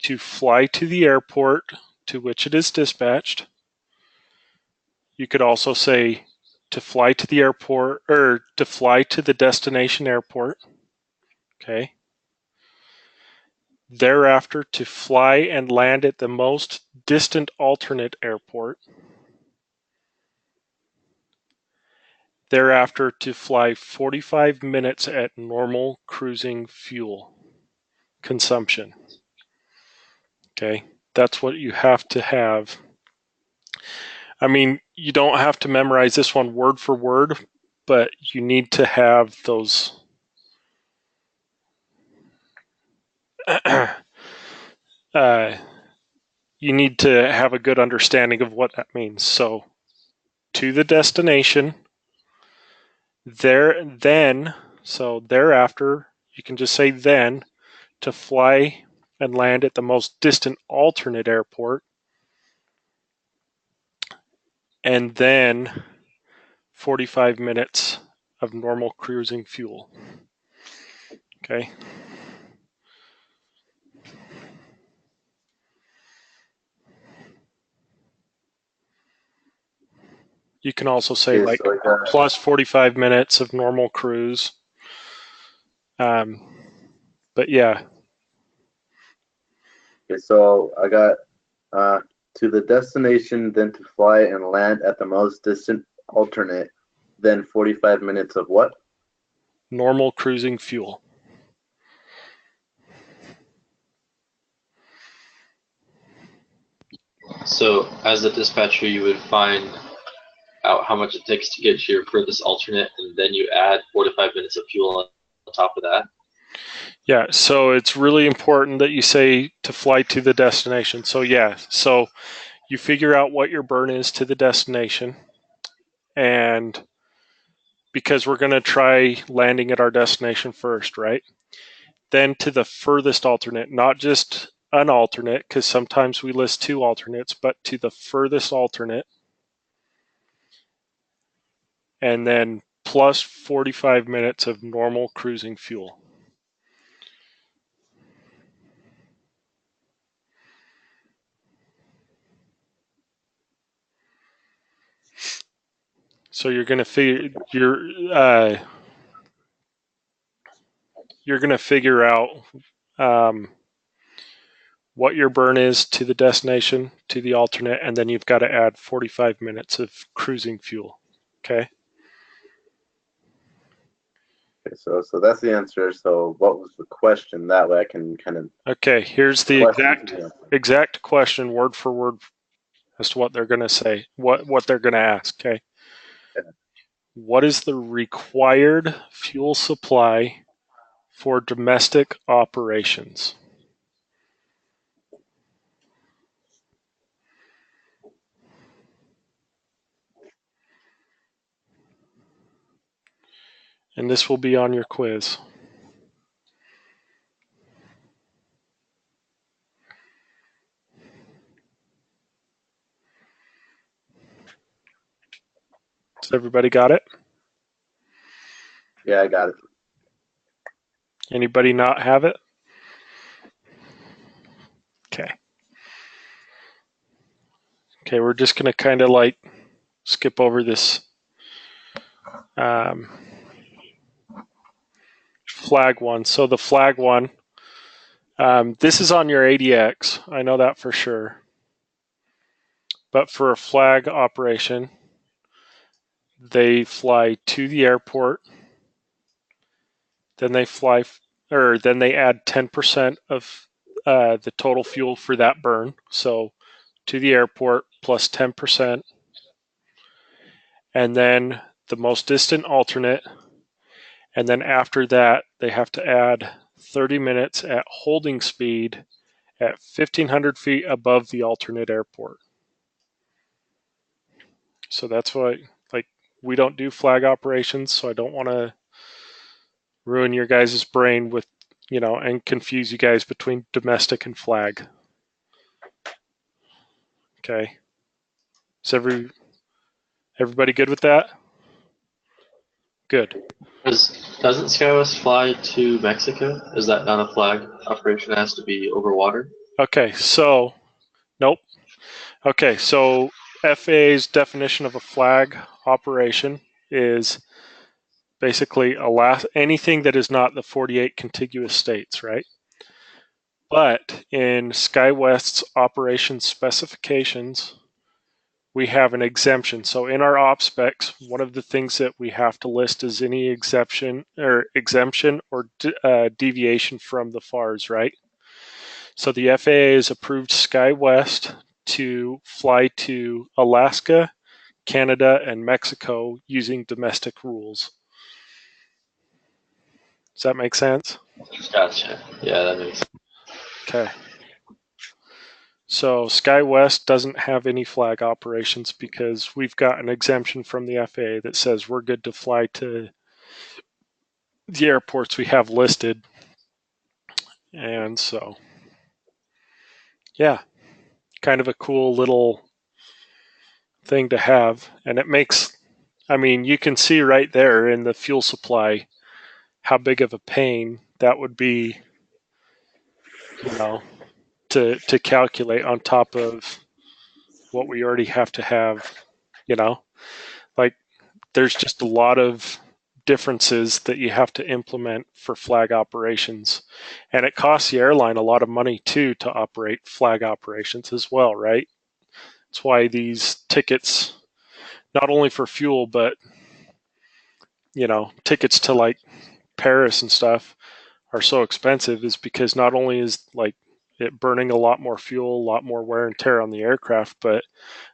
to fly to the airport to which it is dispatched. You could also say to fly to the airport, or to fly to the destination airport. Okay. Thereafter, to fly and land at the most distant alternate airport. Thereafter, to fly 45 minutes at normal cruising fuel consumption. Okay. That's what you have to have. I mean, you don't have to memorize this one word for word, but you need to have those you need to have a good understanding of what that means. So to the destination, so thereafter, you can just say then, to fly and land at the most distant alternate airport, and then 45 minutes of normal cruising fuel. Okay. You can also say plus 45 minutes of normal cruise. But yeah. Okay, so I got to the destination, then to fly and land at the most distant alternate, then 45 minutes of what? Normal cruising fuel. So as a dispatcher, you would find out how much it takes to get to your furthest alternate, and then you add 4 to 5 minutes of fuel on top of that. Yeah, so it's really important that you say to fly to the destination. So yeah, so you figure out what your burn is to the destination, and because we're going to try landing at our destination first, right? Then to the furthest alternate, not just an alternate, because sometimes we list 2 alternates, but to the furthest alternate. and then plus 45 minutes of normal cruising fuel. So you're going to figure out what your burn is to the destination, to the alternate, and then you've got to add 45 minutes of cruising fuel. Okay. Okay, so that's the answer. So what was the question? That way I can kind of. Okay, here's the exact question, word for word, as to what they're going to say, what they're going to ask. Okay. What is the required fuel supply for domestic operations? And this will be on your quiz. So everybody got it? Yeah, I got it. Anybody not have it? Okay. Okay, we're just going to kind of like skip over this flag one. So the flag one, this is on your ADX. I know that for sure. But for a flag operation, they fly to the airport, then they add 10% of the total fuel for that burn. So to the airport plus 10%. And then the most distant alternate. And then after that, they have to add 30 minutes at holding speed at 1,500 feet above the alternate airport. So that's why, like, we don't do flag operations, so I don't want to ruin your guys' brain with, and confuse you guys between domestic and flag. Okay. Is everybody good with that? Good. Doesn't SkyWest fly to Mexico? Is that not a flag operation? It has to be over water? Okay, so, nope. Okay, so FAA's definition of a flag operation is basically anything that is not the 48 contiguous states, right? But in SkyWest's operation specifications, we have an exemption. So in our op specs, one of the things that we have to list is any exemption or deviation from the FARs, right? So the FAA has approved SkyWest to fly to Alaska, Canada, and Mexico using domestic rules. Does that make sense? Gotcha. Yeah, that makes sense. Okay. So SkyWest doesn't have any flag operations because we've got an exemption from the FAA that says we're good to fly to the airports we have listed. And so, yeah, kind of a cool little thing to have. And it makes, you can see right there in the fuel supply how big of a pain that would be, to calculate on top of what we already have to have, like there's just a lot of differences that you have to implement for flag operations. And it costs the airline a lot of money too to operate flag operations as well, right? That's why these tickets, not only for fuel, but tickets to like Paris and stuff are so expensive, is because not only is like it burning a lot more fuel, a lot more wear and tear on the aircraft, but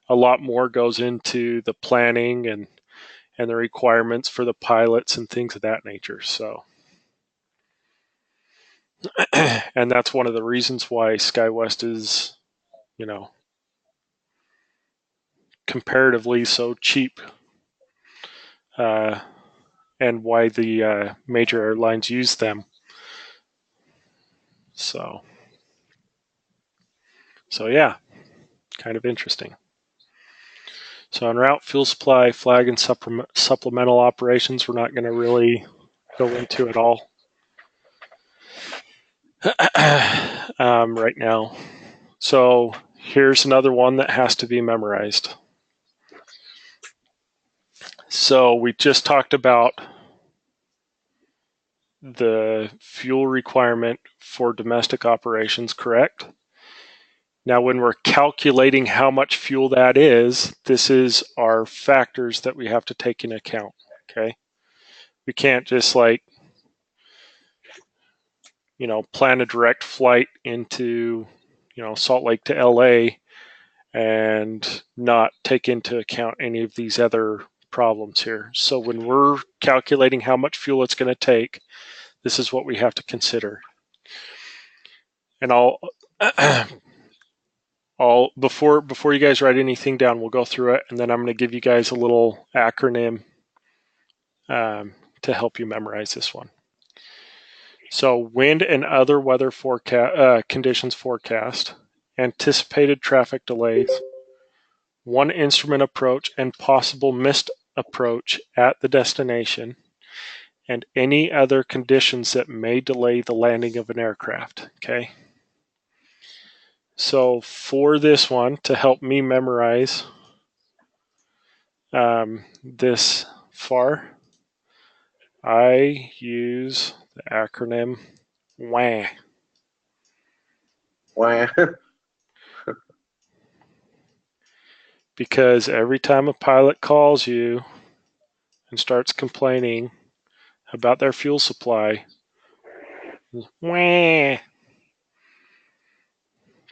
a lot more goes into the planning and the requirements for the pilots and things of that nature. So, and that's one of the reasons why SkyWest is, comparatively so cheap, and why the major airlines use them. So yeah, kind of interesting. So en route, fuel supply, flag, and supplemental operations, we're not going to really go into at all right now. So here's another one that has to be memorized. So we just talked about the fuel requirement for domestic operations, correct? Now, when we're calculating how much fuel that is, this is our factors that we have to take into account, okay? We can't just plan a direct flight into, Salt Lake to LA and not take into account any of these other problems here. So when we're calculating how much fuel it's going to take, this is what we have to consider. And I'll before you guys write anything down, we'll go through it, and then I'm going to give you guys a little acronym to help you memorize this one. So wind and other weather conditions forecast, anticipated traffic delays, one instrument approach and possible missed approach at the destination, and any other conditions that may delay the landing of an aircraft, okay? So for this one, to help me memorize this far, I use the acronym WAH. Wah. Because every time a pilot calls you and starts complaining about their fuel supply, WAH.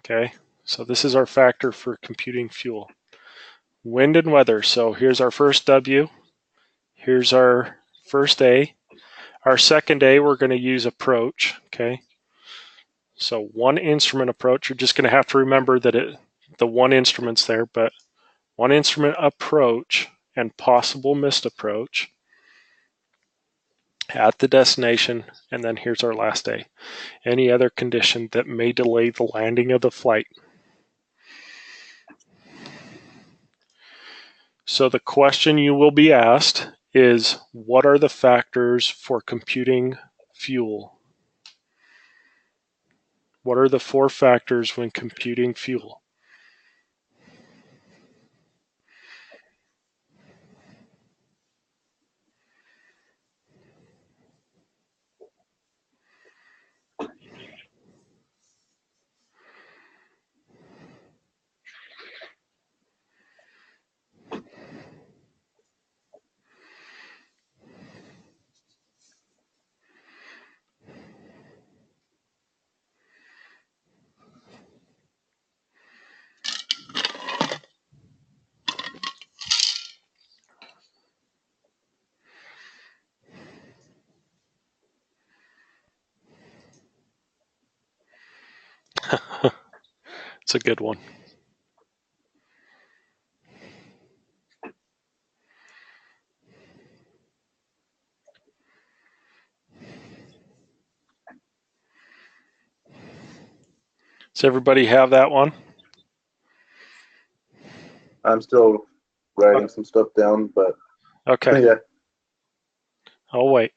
Okay, so this is our factor for computing fuel. Wind and weather. So here's our first W. Here's our first A. Our second A, we're going to use approach. Okay, so one instrument approach. You're just going to have to remember that the one instrument's there, but one instrument approach and possible missed approach at the destination, and then here's our last A. Any other condition that may delay the landing of the flight. So the question you will be asked is, what are the factors for computing fuel? What are the 4 factors when computing fuel? It's a good one. Does everybody have that one? I'm still writing some stuff down, but okay. Yeah. I'll wait.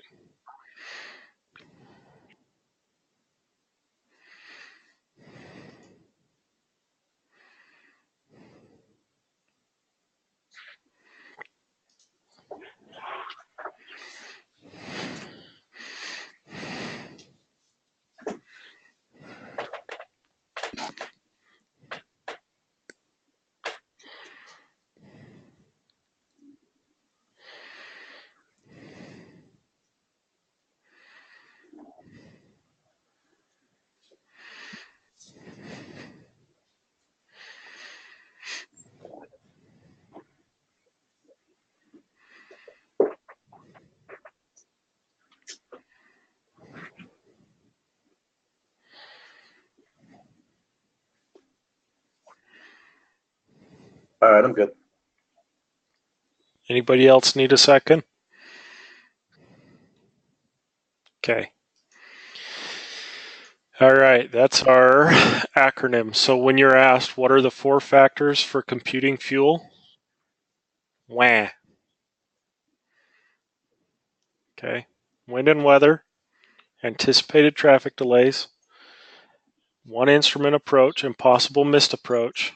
All right, I'm good. Anybody else need a second? Okay. All right, that's our acronym. So when you're asked what are the 4 factors for computing fuel, Wah. Okay. Wind and weather, anticipated traffic delays, one instrument approach and possible missed approach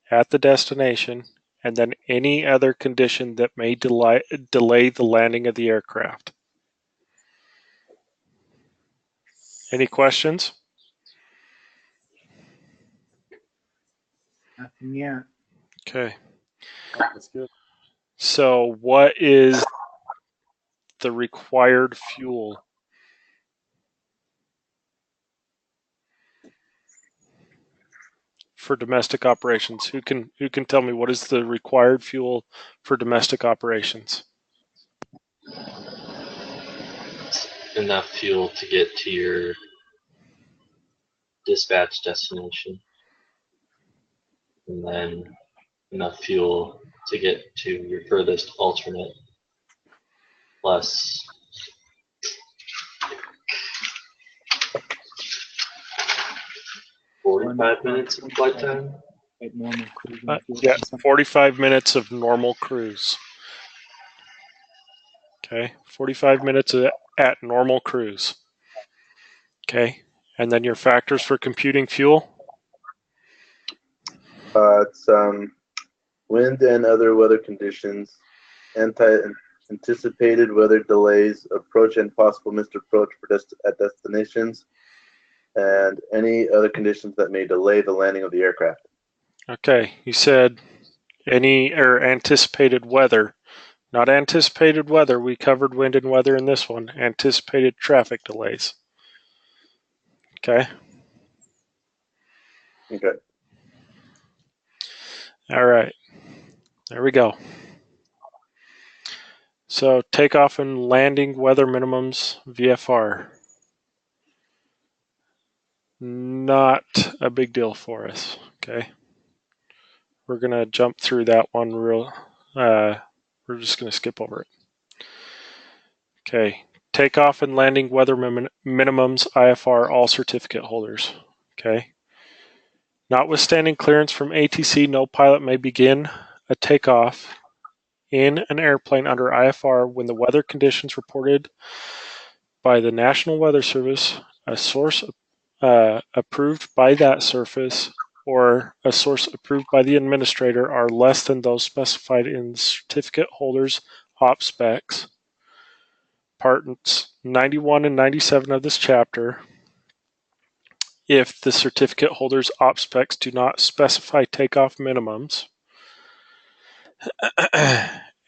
at the destination, and then any other condition that may delay the landing of the aircraft. Any questions? Nothing yet. Okay. That's good. So what is the required fuel? For domestic operations? Who can tell me what is the required fuel for domestic operations? Enough fuel to get to your dispatch destination, and then enough fuel to get to your furthest alternate, plus 45 minutes of flight time. Like normal cruising fuel Yeah, consumption. 45 minutes of normal cruise. Okay, 45 minutes at normal cruise. Okay, and then your factors for computing fuel? It's wind and other weather conditions, anticipated weather delays, approach and possible missed approach at destinations, and any other conditions that may delay the landing of the aircraft. Okay, you said any or anticipated weather. Not anticipated weather. We covered wind and weather in this one. Anticipated traffic delays. Okay. Okay. All right. There we go. So takeoff and landing weather minimums, VFR. Not a big deal for us. Okay. We're going to jump through that one real. We're just going to skip over it. Okay. Takeoff and landing weather minimums, IFR, all certificate holders. Okay. Notwithstanding clearance from ATC, no pilot may begin a takeoff in an airplane under IFR when the weather conditions reported by the National Weather Service, a source approved by that service, or a source approved by the administrator are less than those specified in the certificate holders' op specs. Parts 91 and 97 of this chapter. If the certificate holders' op specs do not specify takeoff minimums,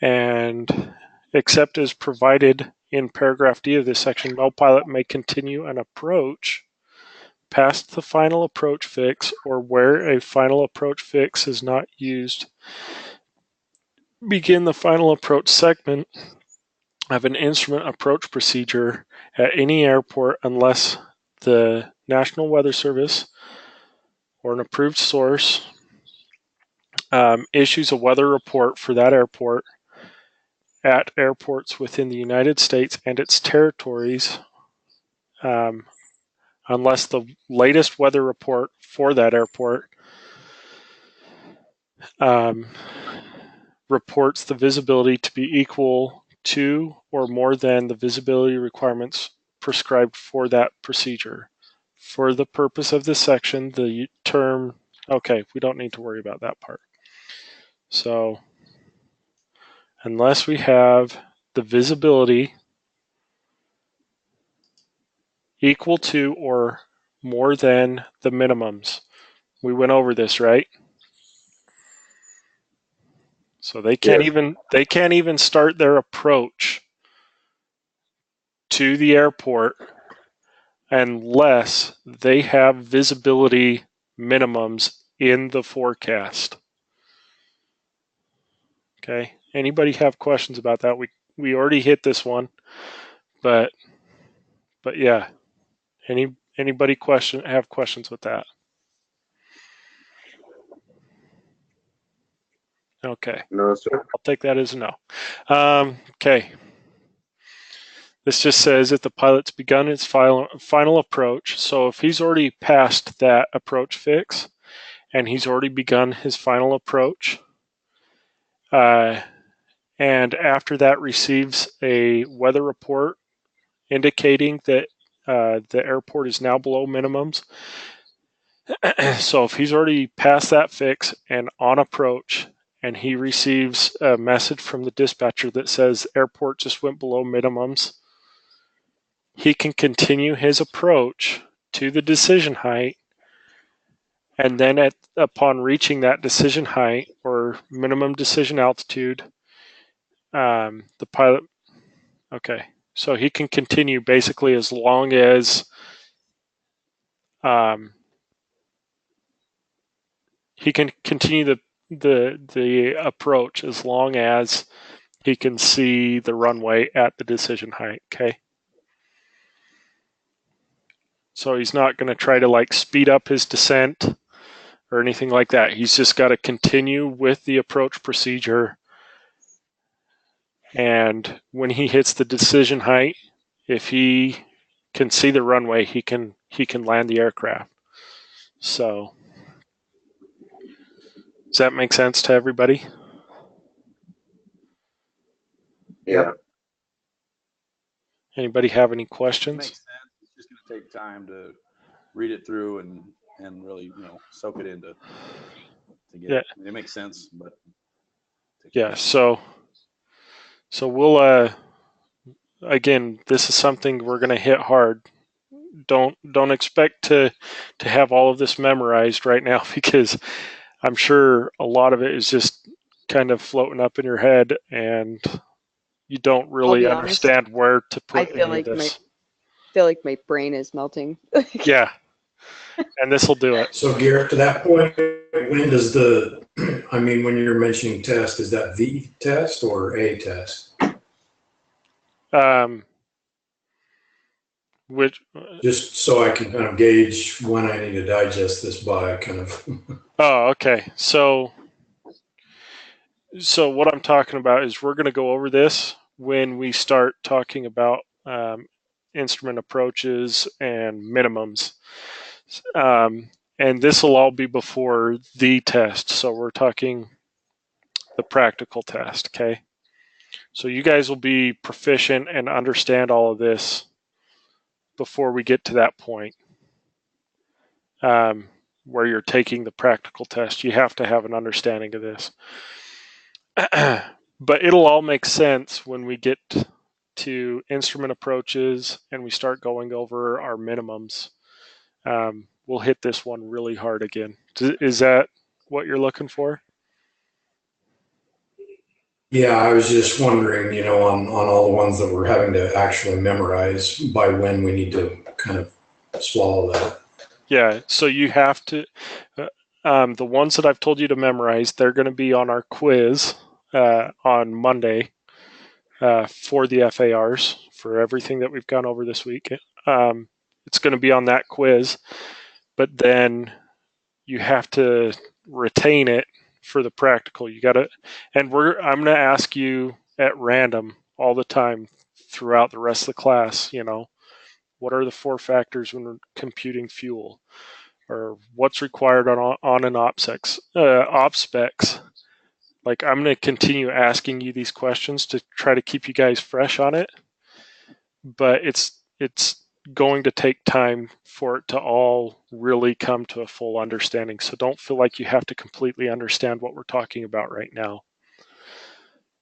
and except as provided in paragraph D of this section, no pilot may continue an approach past the final approach fix, or where a final approach fix is not used, begin the final approach segment of an instrument approach procedure at any airport unless the National Weather Service or an approved source issues a weather report for that airport at airports within the United States and its territories, unless the latest weather report for that airport reports the visibility to be equal to or more than the visibility requirements prescribed for that procedure. For the purpose of this section, the term, okay, we don't need to worry about that part. So, unless we have the visibility equal to or more than the minimums. We went over this, right? So they can't even start their approach to the airport unless they have visibility minimums in the forecast. Okay. Anybody have questions about that? We already hit this one, but yeah. Anybody have questions with that? Okay. No, sir. I'll take that as a no. Okay. This just says that the pilot's begun its final approach. So if he's already passed that approach fix and he's already begun his final approach, and after that receives a weather report indicating that the airport is now below minimums. So if he's already past that fix and on approach, and he receives a message from the dispatcher that says airport just went below minimums, he can continue his approach to the decision height, and then upon reaching that decision height or minimum decision altitude, the pilot, okay, so he can continue basically as long as he can continue the approach as long as he can see the runway at the decision height. Okay. So he's not going to try to like speed up his descent or anything like that. He's just got to continue with the approach procedure. And when he hits the decision height, if he can see the runway, he can land the aircraft. So does that make sense to everybody? Yeah. Anybody have any questions? Makes sense. It's just going to take time to read it through and really, soak it in to get it. I mean, it makes sense, but yeah. So we'll again, this is something we're going to hit hard. Don't expect to have all of this memorized right now, because I'm sure a lot of it is just kind of floating up in your head and you don't really understand where to put any of this. I feel like my brain is melting. Yeah. And this will do it. So Garrett, to that point, when does when you're mentioning test, is that the test or a test? Which just so I can kind of gauge when I need to digest this by kind of. Oh, okay. So what I'm talking about is we're going to go over this when we start talking about instrument approaches and minimums. And this will all be before the test. So we're talking the practical test, okay? So you guys will be proficient and understand all of this before we get to that point where you're taking the practical test. You have to have an understanding of this. But it'll all make sense when we get to instrument approaches and we start going over our minimums. We'll hit this one really hard again. Is that what you're looking for? Yeah, I was just wondering, on all the ones that we're having to actually memorize, by when we need to kind of swallow that. Yeah, so you have to, the ones that I've told you to memorize, they're going to be on our quiz on Monday for the FARs, for everything that we've gone over this week. It's going to be on that quiz, but then you have to retain it for the practical. You got to, and I'm going to ask you at random all the time throughout the rest of the class, what are the 4 factors when computing fuel, or what's required on an op specs. Like, I'm going to continue asking you these questions to try to keep you guys fresh on it, but it's going to take time for it to all really come to a full understanding. So don't feel like you have to completely understand what we're talking about right now.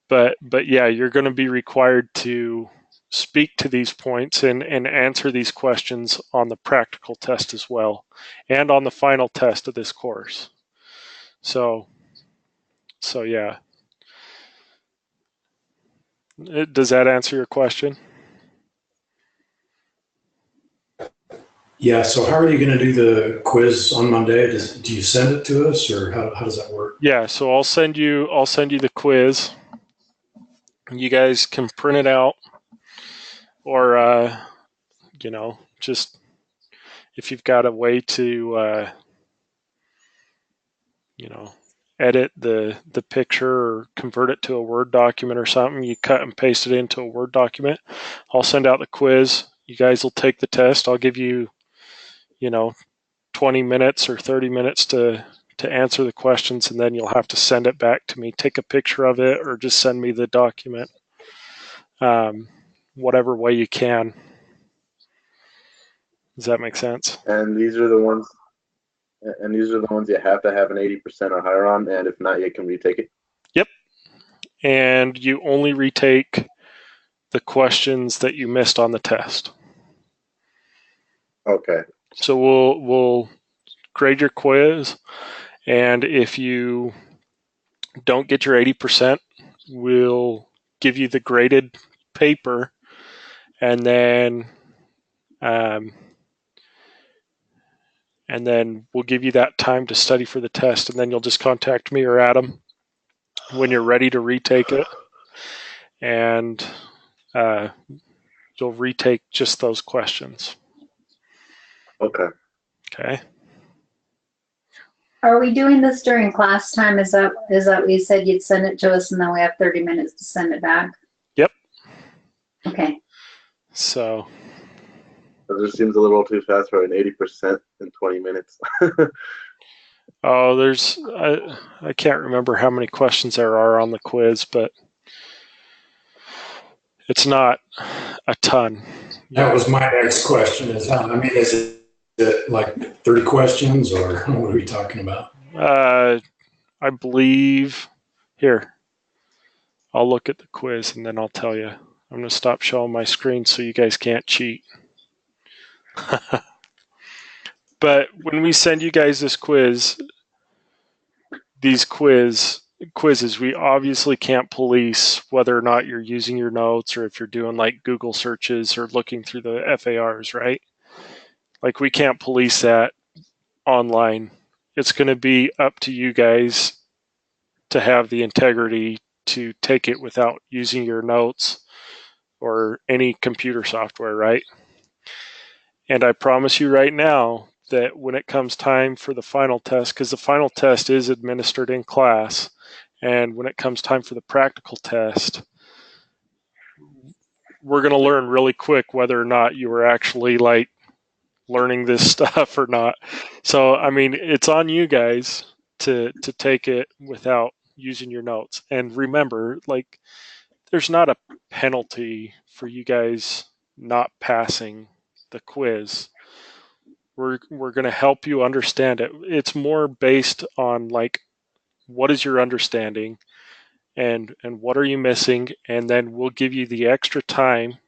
But yeah, you're going to be required to speak to these points and answer these questions on the practical test as well, and on the final test of this course. So yeah. Does that answer your question? Yeah, so how are you going to do the quiz on Monday? Do you send it to us, or how does that work? Yeah, so I'll send you the quiz. You guys can print it out, or just if you've got a way to edit the picture or convert it to a Word document or something, you cut and paste it into a Word document. I'll send out the quiz. You guys will take the test. I'll give you 20 minutes or 30 minutes to to answer the questions, and then you'll have to send it back to me. Take a picture of it or just send me the document, whatever way you can. Does that make sense? And these are the ones. And these are the ones you have to have an 80% or higher on, and if not, you can retake it. Yep. And you only retake the questions that you missed on the test. Okay. So we'll grade your quiz, and if you don't get your 80%, we'll give you the graded paper, and then we'll give you that time to study for the test, and then you'll just contact me or Adam when you're ready to retake it, and you'll retake just those questions. Okay. Okay. Are we doing this during class time? Is that what you said? You'd send it to us and then we have 30 minutes to send it back? Yep. Okay. So. It just seems a little too fast for an 80% in 20 minutes. Oh, I can't remember how many questions there are on the quiz, but it's not a ton. That was my next question. Is it like 30 questions, or what are we talking about? I believe, here, I'll look at the quiz and then I'll tell you. I'm going to stop showing my screen so you guys can't cheat. But when we send you guys this quiz, these quizzes, we obviously can't police whether or not you're using your notes or if you're doing like Google searches or looking through the FARs, right? Like we can't police that online. It's going to be up to you guys to have the integrity to take it without using your notes or any computer software, right? And I promise you right now that when it comes time for the final test, because the final test is administered in class, and when it comes time for the practical test, we're going to learn really quick whether or not you were actually like learning this stuff or not. So, I mean, it's on you guys to take it without using your notes. And remember, like, there's not a penalty for you guys not passing the quiz. We're going to help you understand it. It's more based on like, what is your understanding and what are you missing? And then we'll give you the extra time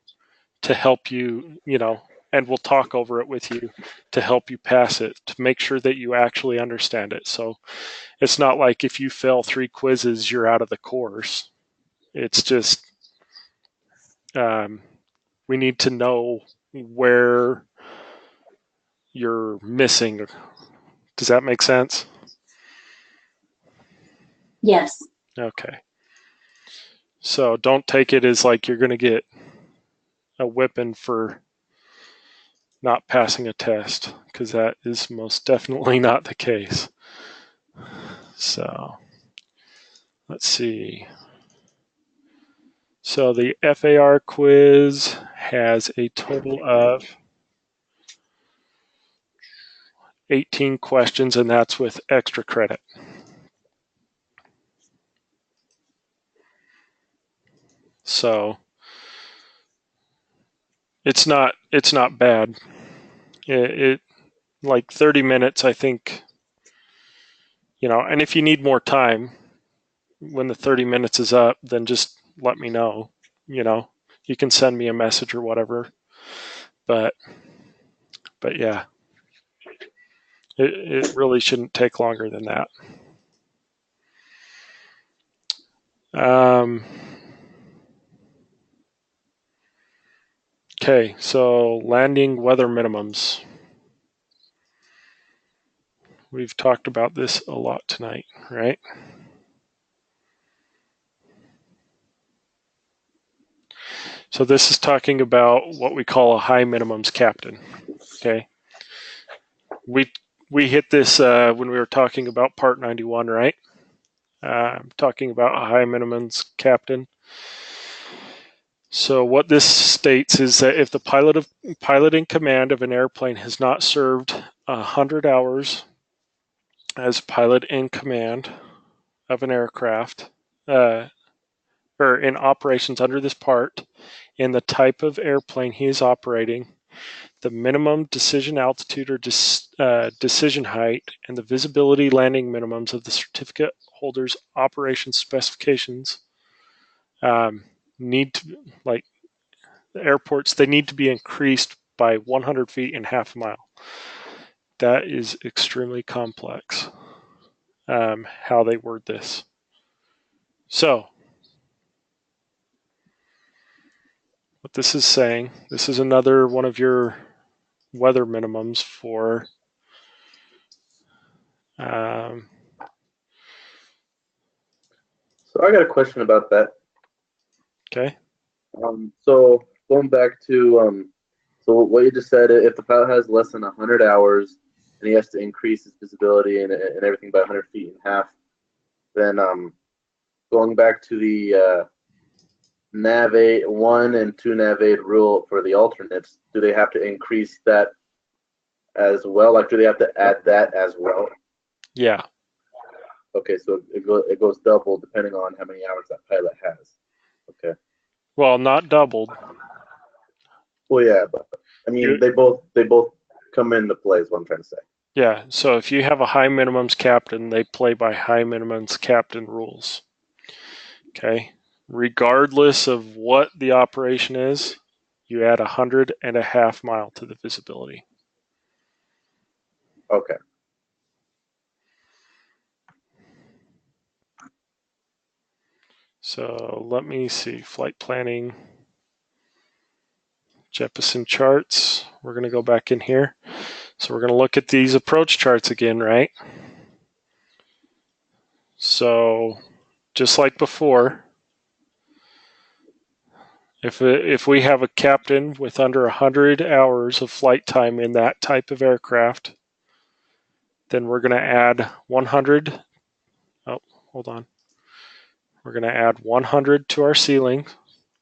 to help you, and we'll talk over it with you to help you pass it, to make sure that you actually understand it. So it's not like if you fail 3 quizzes, you're out of the course. It's just we need to know where you're missing. Does that make sense? Yes. Okay. So don't take it as like you're going to get a whipping for not passing a test, because that is most definitely not the case. So let's see. So the FAR quiz has a total of 18 questions, and that's with extra credit. So it's not bad. It like 30 minutes, I think, and if you need more time when the 30 minutes is up, then just let me know. You can send me a message or whatever. But yeah, it really shouldn't take longer than that. Okay, so landing weather minimums. We've talked about this a lot tonight, right? So this is talking about what we call a high minimums captain. Okay, we hit this when we were talking about Part 91, right? Talking about a high minimums captain. So what this states is that if the pilot in command of an airplane has not served 100 hours as pilot in command of an aircraft, or in operations under this part, in the type of airplane he is operating, the minimum decision altitude or decision height, and the visibility landing minimums of the certificate holder's operation specifications need to, like the airports, they need to be increased by 100 feet in half a mile. That is extremely complex, how they word this. So, what this is saying, this is another one of your weather minimums for So I got a question about that. Okay. So going back to so what you just said, if the pilot has less than 100 hours and he has to increase his visibility and everything by 100 feet in half, then going back to the Nav Aid 1 and 2 Nav Aid Rule for the alternates, do they have to increase that as well? Like, do they have to add that as well? Yeah. Okay, so it goes double depending on how many hours that pilot has. Okay. Well, not doubled. Well, yeah, but I mean, they both come into play. Is what I'm trying to say. Yeah. So if you have a high minimums captain, they play by high minimums captain rules. Okay. Regardless of what the operation is, you add 100.5 mile to the visibility. Okay. So let me see. Flight planning. Jeppesen charts. We're going to go back in here. So we're going to look at these approach charts again, right? So just like before, if we have a captain with under 100 hours of flight time in that type of aircraft, then we're going to add 100. Oh, hold on. We're going to add 100 to our ceiling.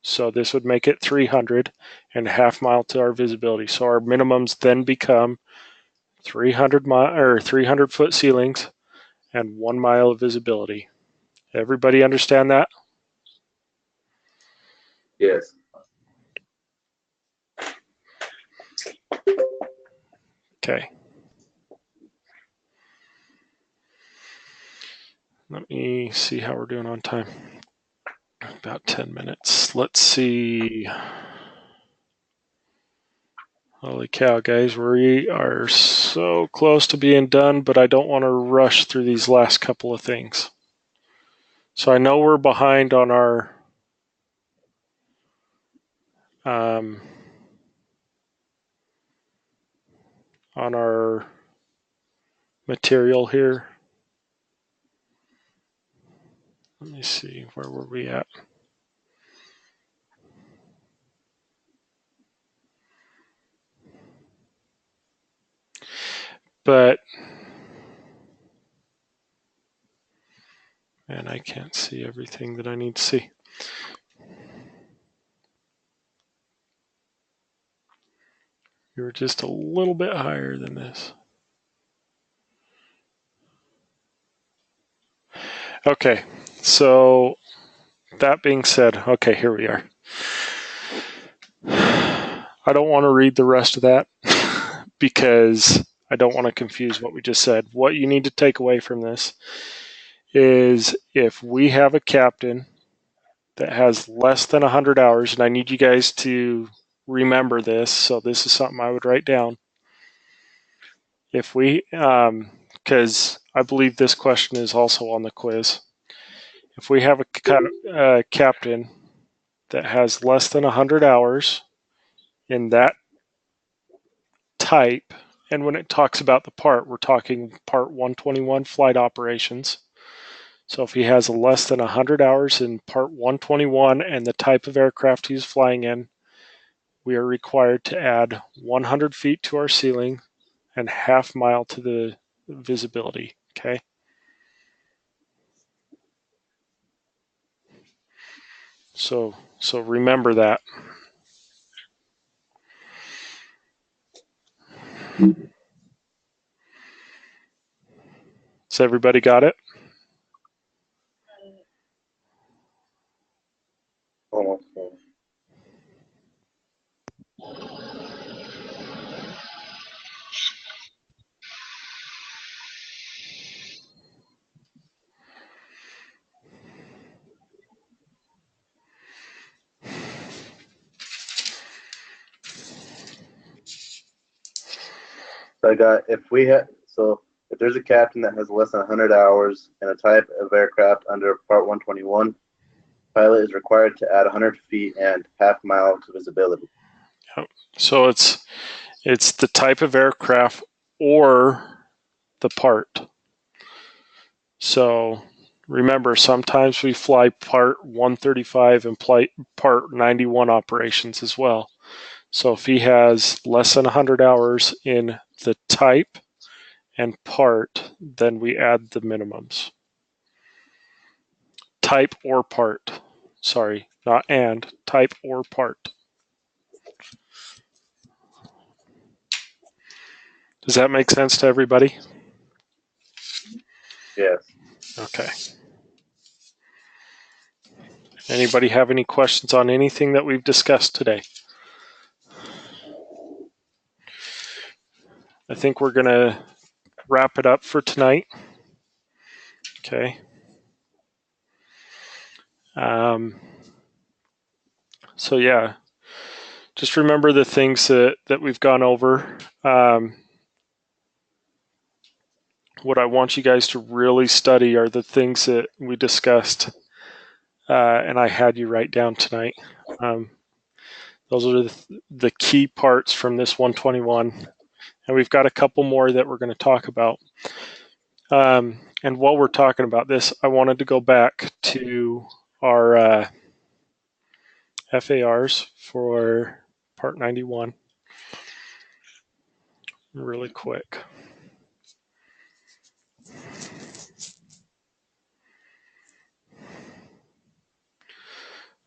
So this would make it 300 and a half mile to our visibility. So our minimums then become 300 foot ceilings and 1 mile of visibility. Everybody understand that? Yes. Okay. Let me see how we're doing on time. About 10 minutes. Let's see. Holy cow, guys. We are so close to being done, but I don't want to rush through these last couple of things. So I know we're behind on our material here. Let me see, where were we at? But, man, I can't see everything that I need to see. You were just a little bit higher than this. Okay, so that being said, okay, here we are. I don't want to read the rest of that because I don't want to confuse what we just said. What you need to take away from this is if we have a captain that has less than 100 hours, and I need you guys to remember this, so this is something I would write down. If we, because I believe this question is also on the quiz. If we have a captain that has less than 100 hours in that type, and when it talks about the part, we're talking Part 121 flight operations. So if he has less than 100 hours in Part 121 and the type of aircraft he's flying in, we are required to add 100 feet to our ceiling and half mile to the visibility, okay? So remember that. Has everybody got it? Almost. So I got if there's a captain that has less than 100 hours and a type of aircraft under Part 121, pilot is required to add 100 feet and half mile to visibility. So it's the type of aircraft or the part. So remember, sometimes we fly Part 135 and Part 91 operations as well. So if he has less than 100 hours in the type and part, then we add the minimums. Type or part. Sorry, not and. Type or part. Does that make sense to everybody? Yes. Okay. Anybody have any questions on anything that we've discussed today? I think we're going to wrap it up for tonight. Okay. So yeah, just remember the things that we've gone over. What I want you guys to really study are the things that we discussed, and I had you write down tonight. Those are the key parts from this 121, and we've got a couple more that we're going to talk about. And while we're talking about this, I wanted to go back to our FARs for Part 91 really quick.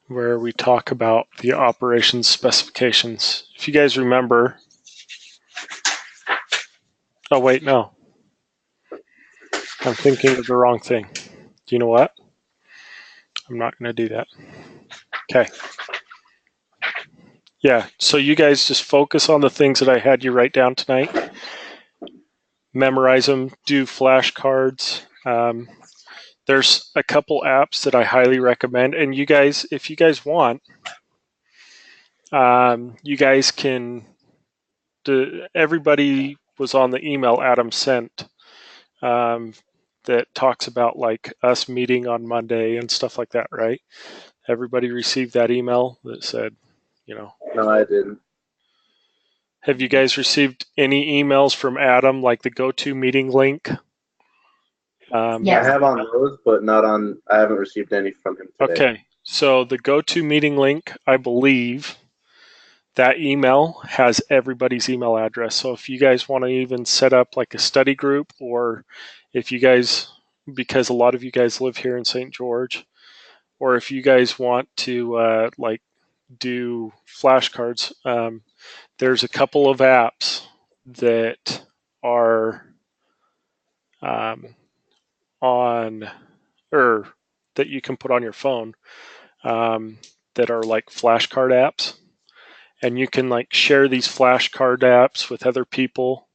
Where we talk about the operations specifications. If you guys remember, oh wait, no. I'm thinking of the wrong thing. Do you know what? I'm not going to do that. Okay. Yeah, so you guys just focus on the things that I had you write down tonight. Memorize them, do flashcards. There's a couple apps that I highly recommend. And you guys, if you guys want, you guys can, everybody was on the email Adam sent that talks about like us meeting on Monday and stuff like that, right? Everybody received that email that said, you know. No, I didn't. Have you guys received any emails from Adam, like the go-to meeting link? I have on those, but not on. I haven't received any from him today. Okay, so the go-to meeting link, I believe, that email has everybody's email address. So if you guys want to even set up like a study group, or if you guys, because a lot of you guys live here in St. George, or if you guys want to like do flashcards, there's a couple of apps that are on, or that you can put on your phone that are like flashcard apps. And you can like share these flashcard apps with other people.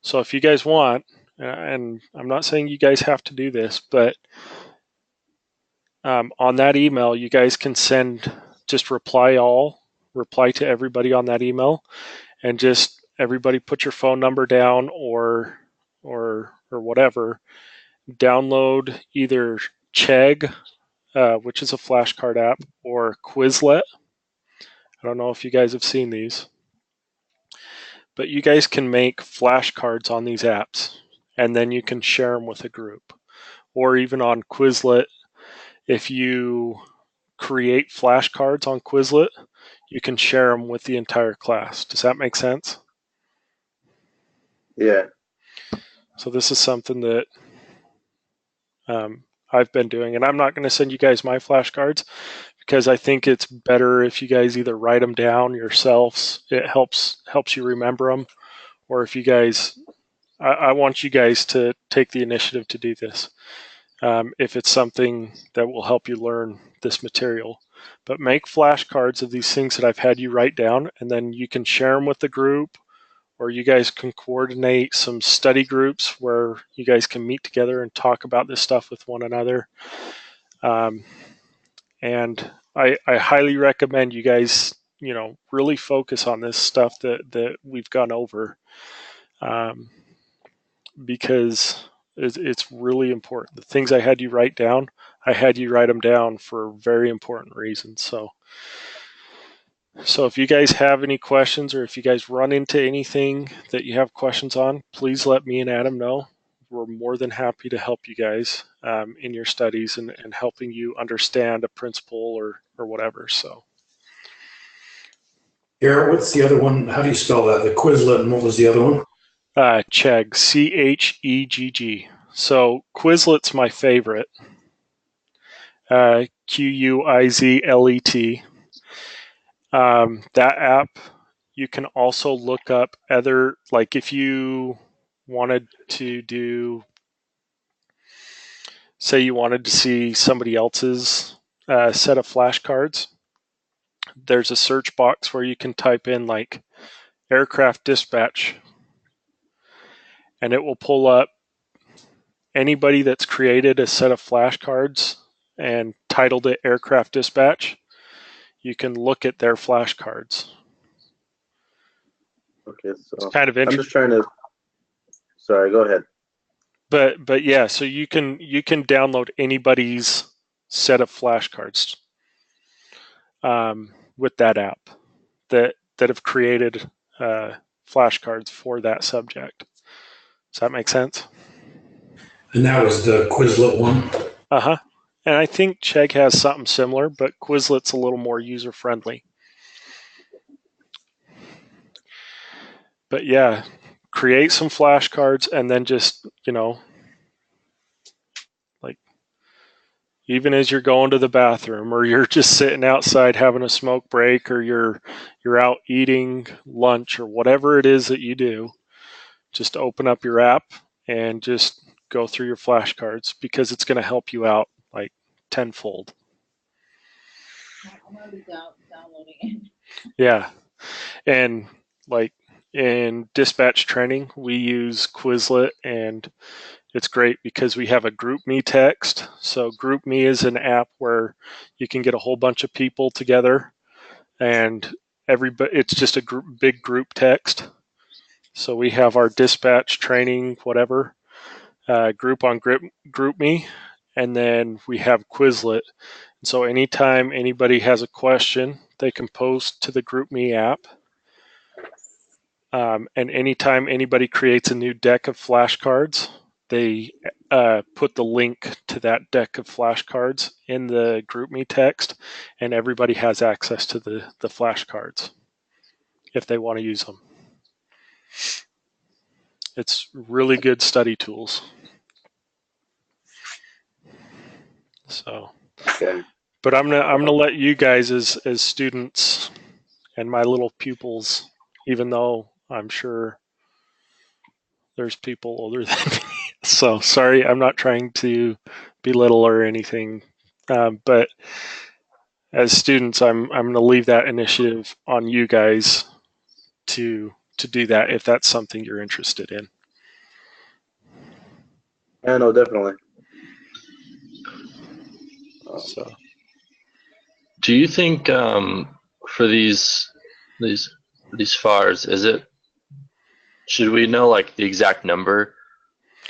So if you guys want, and I'm not saying you guys have to do this, but on that email, you guys can send, just reply to everybody on that email, and just everybody put your phone number down or whatever. Download either Chegg, which is a flashcard app, or Quizlet. I don't know if you guys have seen these, but you guys can make flashcards on these apps, and then you can share them with a group. Or even on Quizlet, if you create flashcards on Quizlet, you can share them with the entire class. Does that make sense? Yeah. So this is something that I've been doing, and I'm not going to send you guys my flashcards because I think it's better if you guys either write them down yourselves. It helps you remember them, or if you guys I want you guys to take the initiative to do this. If it's something that will help you learn this material. But make flashcards of these things that I've had you write down, and then you can share them with the group, or you guys can coordinate some study groups where you guys can meet together and talk about this stuff with one another. And I highly recommend you guys, really focus on this stuff that we've gone over, because it's really important. The things I had you write down, I had you write them down for very important reasons. So if you guys have any questions, or if you guys run into anything that you have questions on, please let me and Adam know. We're more than happy to help you guys in your studies and helping you understand a principle or whatever. So, Garrett, what's the other one? How do you spell that? The Quizlet, and what was the other one? Chegg, Chegg. So Quizlet's my favorite. Quizlet. That app, you can also look up other, like if you wanted to do, say you wanted to see somebody else's set of flashcards, there's a search box where you can type in like aircraft dispatch, and it will pull up anybody that's created a set of flashcards and titled it aircraft dispatch. You can look at their flashcards. Okay, so it's kind of interesting. I'm just trying to. Sorry, go ahead. But yeah, so you can download anybody's set of flashcards with that app that have created flashcards for that subject. Does that make sense? And that was the Quizlet one? Uh-huh. And I think Chegg has something similar, but Quizlet's a little more user-friendly. But yeah, create some flashcards and then just, like even as you're going to the bathroom, or you're just sitting outside having a smoke break, or you're out eating lunch, or whatever it is that you do, just open up your app and just go through your flashcards, because it's going to help you out like tenfold. I'm already downloading it. Yeah. And like in dispatch training, we use Quizlet, and it's great because we have a GroupMe text. So GroupMe is an app where you can get a whole bunch of people together, and it's just a big group text. So we have our dispatch training, whatever, group on GroupMe, and then we have Quizlet. So anytime anybody has a question, they can post to the GroupMe app. And anytime anybody creates a new deck of flashcards, they put the link to that deck of flashcards in the GroupMe text, and everybody has access to the flashcards if they want to use them. It's really good study tools. So, okay. But I'm gonna let you guys as students and my little pupils, even though I'm sure there's people older than me. So sorry, I'm not trying to belittle or anything, but as students, I'm going to leave that initiative on you guys to do that if that's something you're interested in. Yeah, no, definitely. So, do you think for these FARs, should we know like the exact number?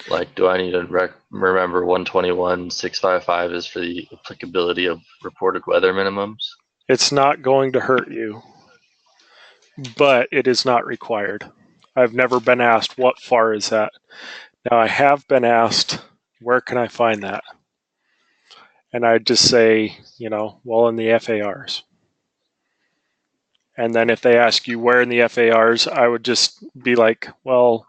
Like, do I need to remember 121.655 is for the applicability of reported weather minimums? It's not going to hurt you, but it is not required. I've never been asked what FAR is that. Now, I have been asked, where can I find that? And I'd just say, well, in the FARs. And then if they ask you where in the FARs, I would just be like, well,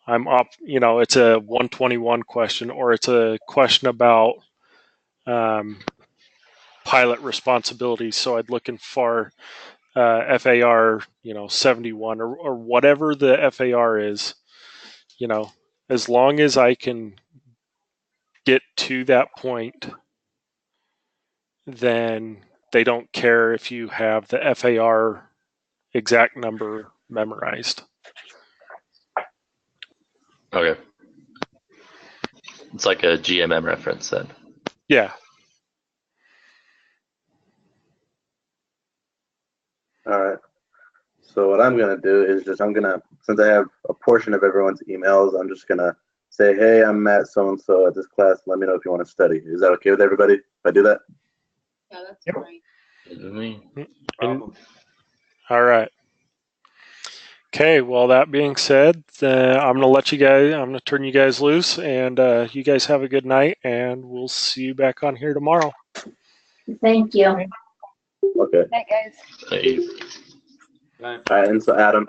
it's a 121 question, or it's a question about pilot responsibility. So I'd look in FAR, FAR, 71 or whatever the FAR is. you know, as long as I can get to that point, then they don't care if you have the FAR exact number memorized. Okay. It's like a GMM reference then. Yeah. All right. So what I'm gonna do is just since I have a portion of everyone's emails, I'm just gonna say, hey, I'm Matt so and so at this class. Let me know if you want to study. Is that okay with everybody if I do that? Yeah, that's Yep. fine. And, all right. Okay, well, that being said, I'm going to turn you guys loose, and you guys have a good night, and we'll see you back on here tomorrow. Thank you. Okay. Night, guys. Hey. All right, and so Adam,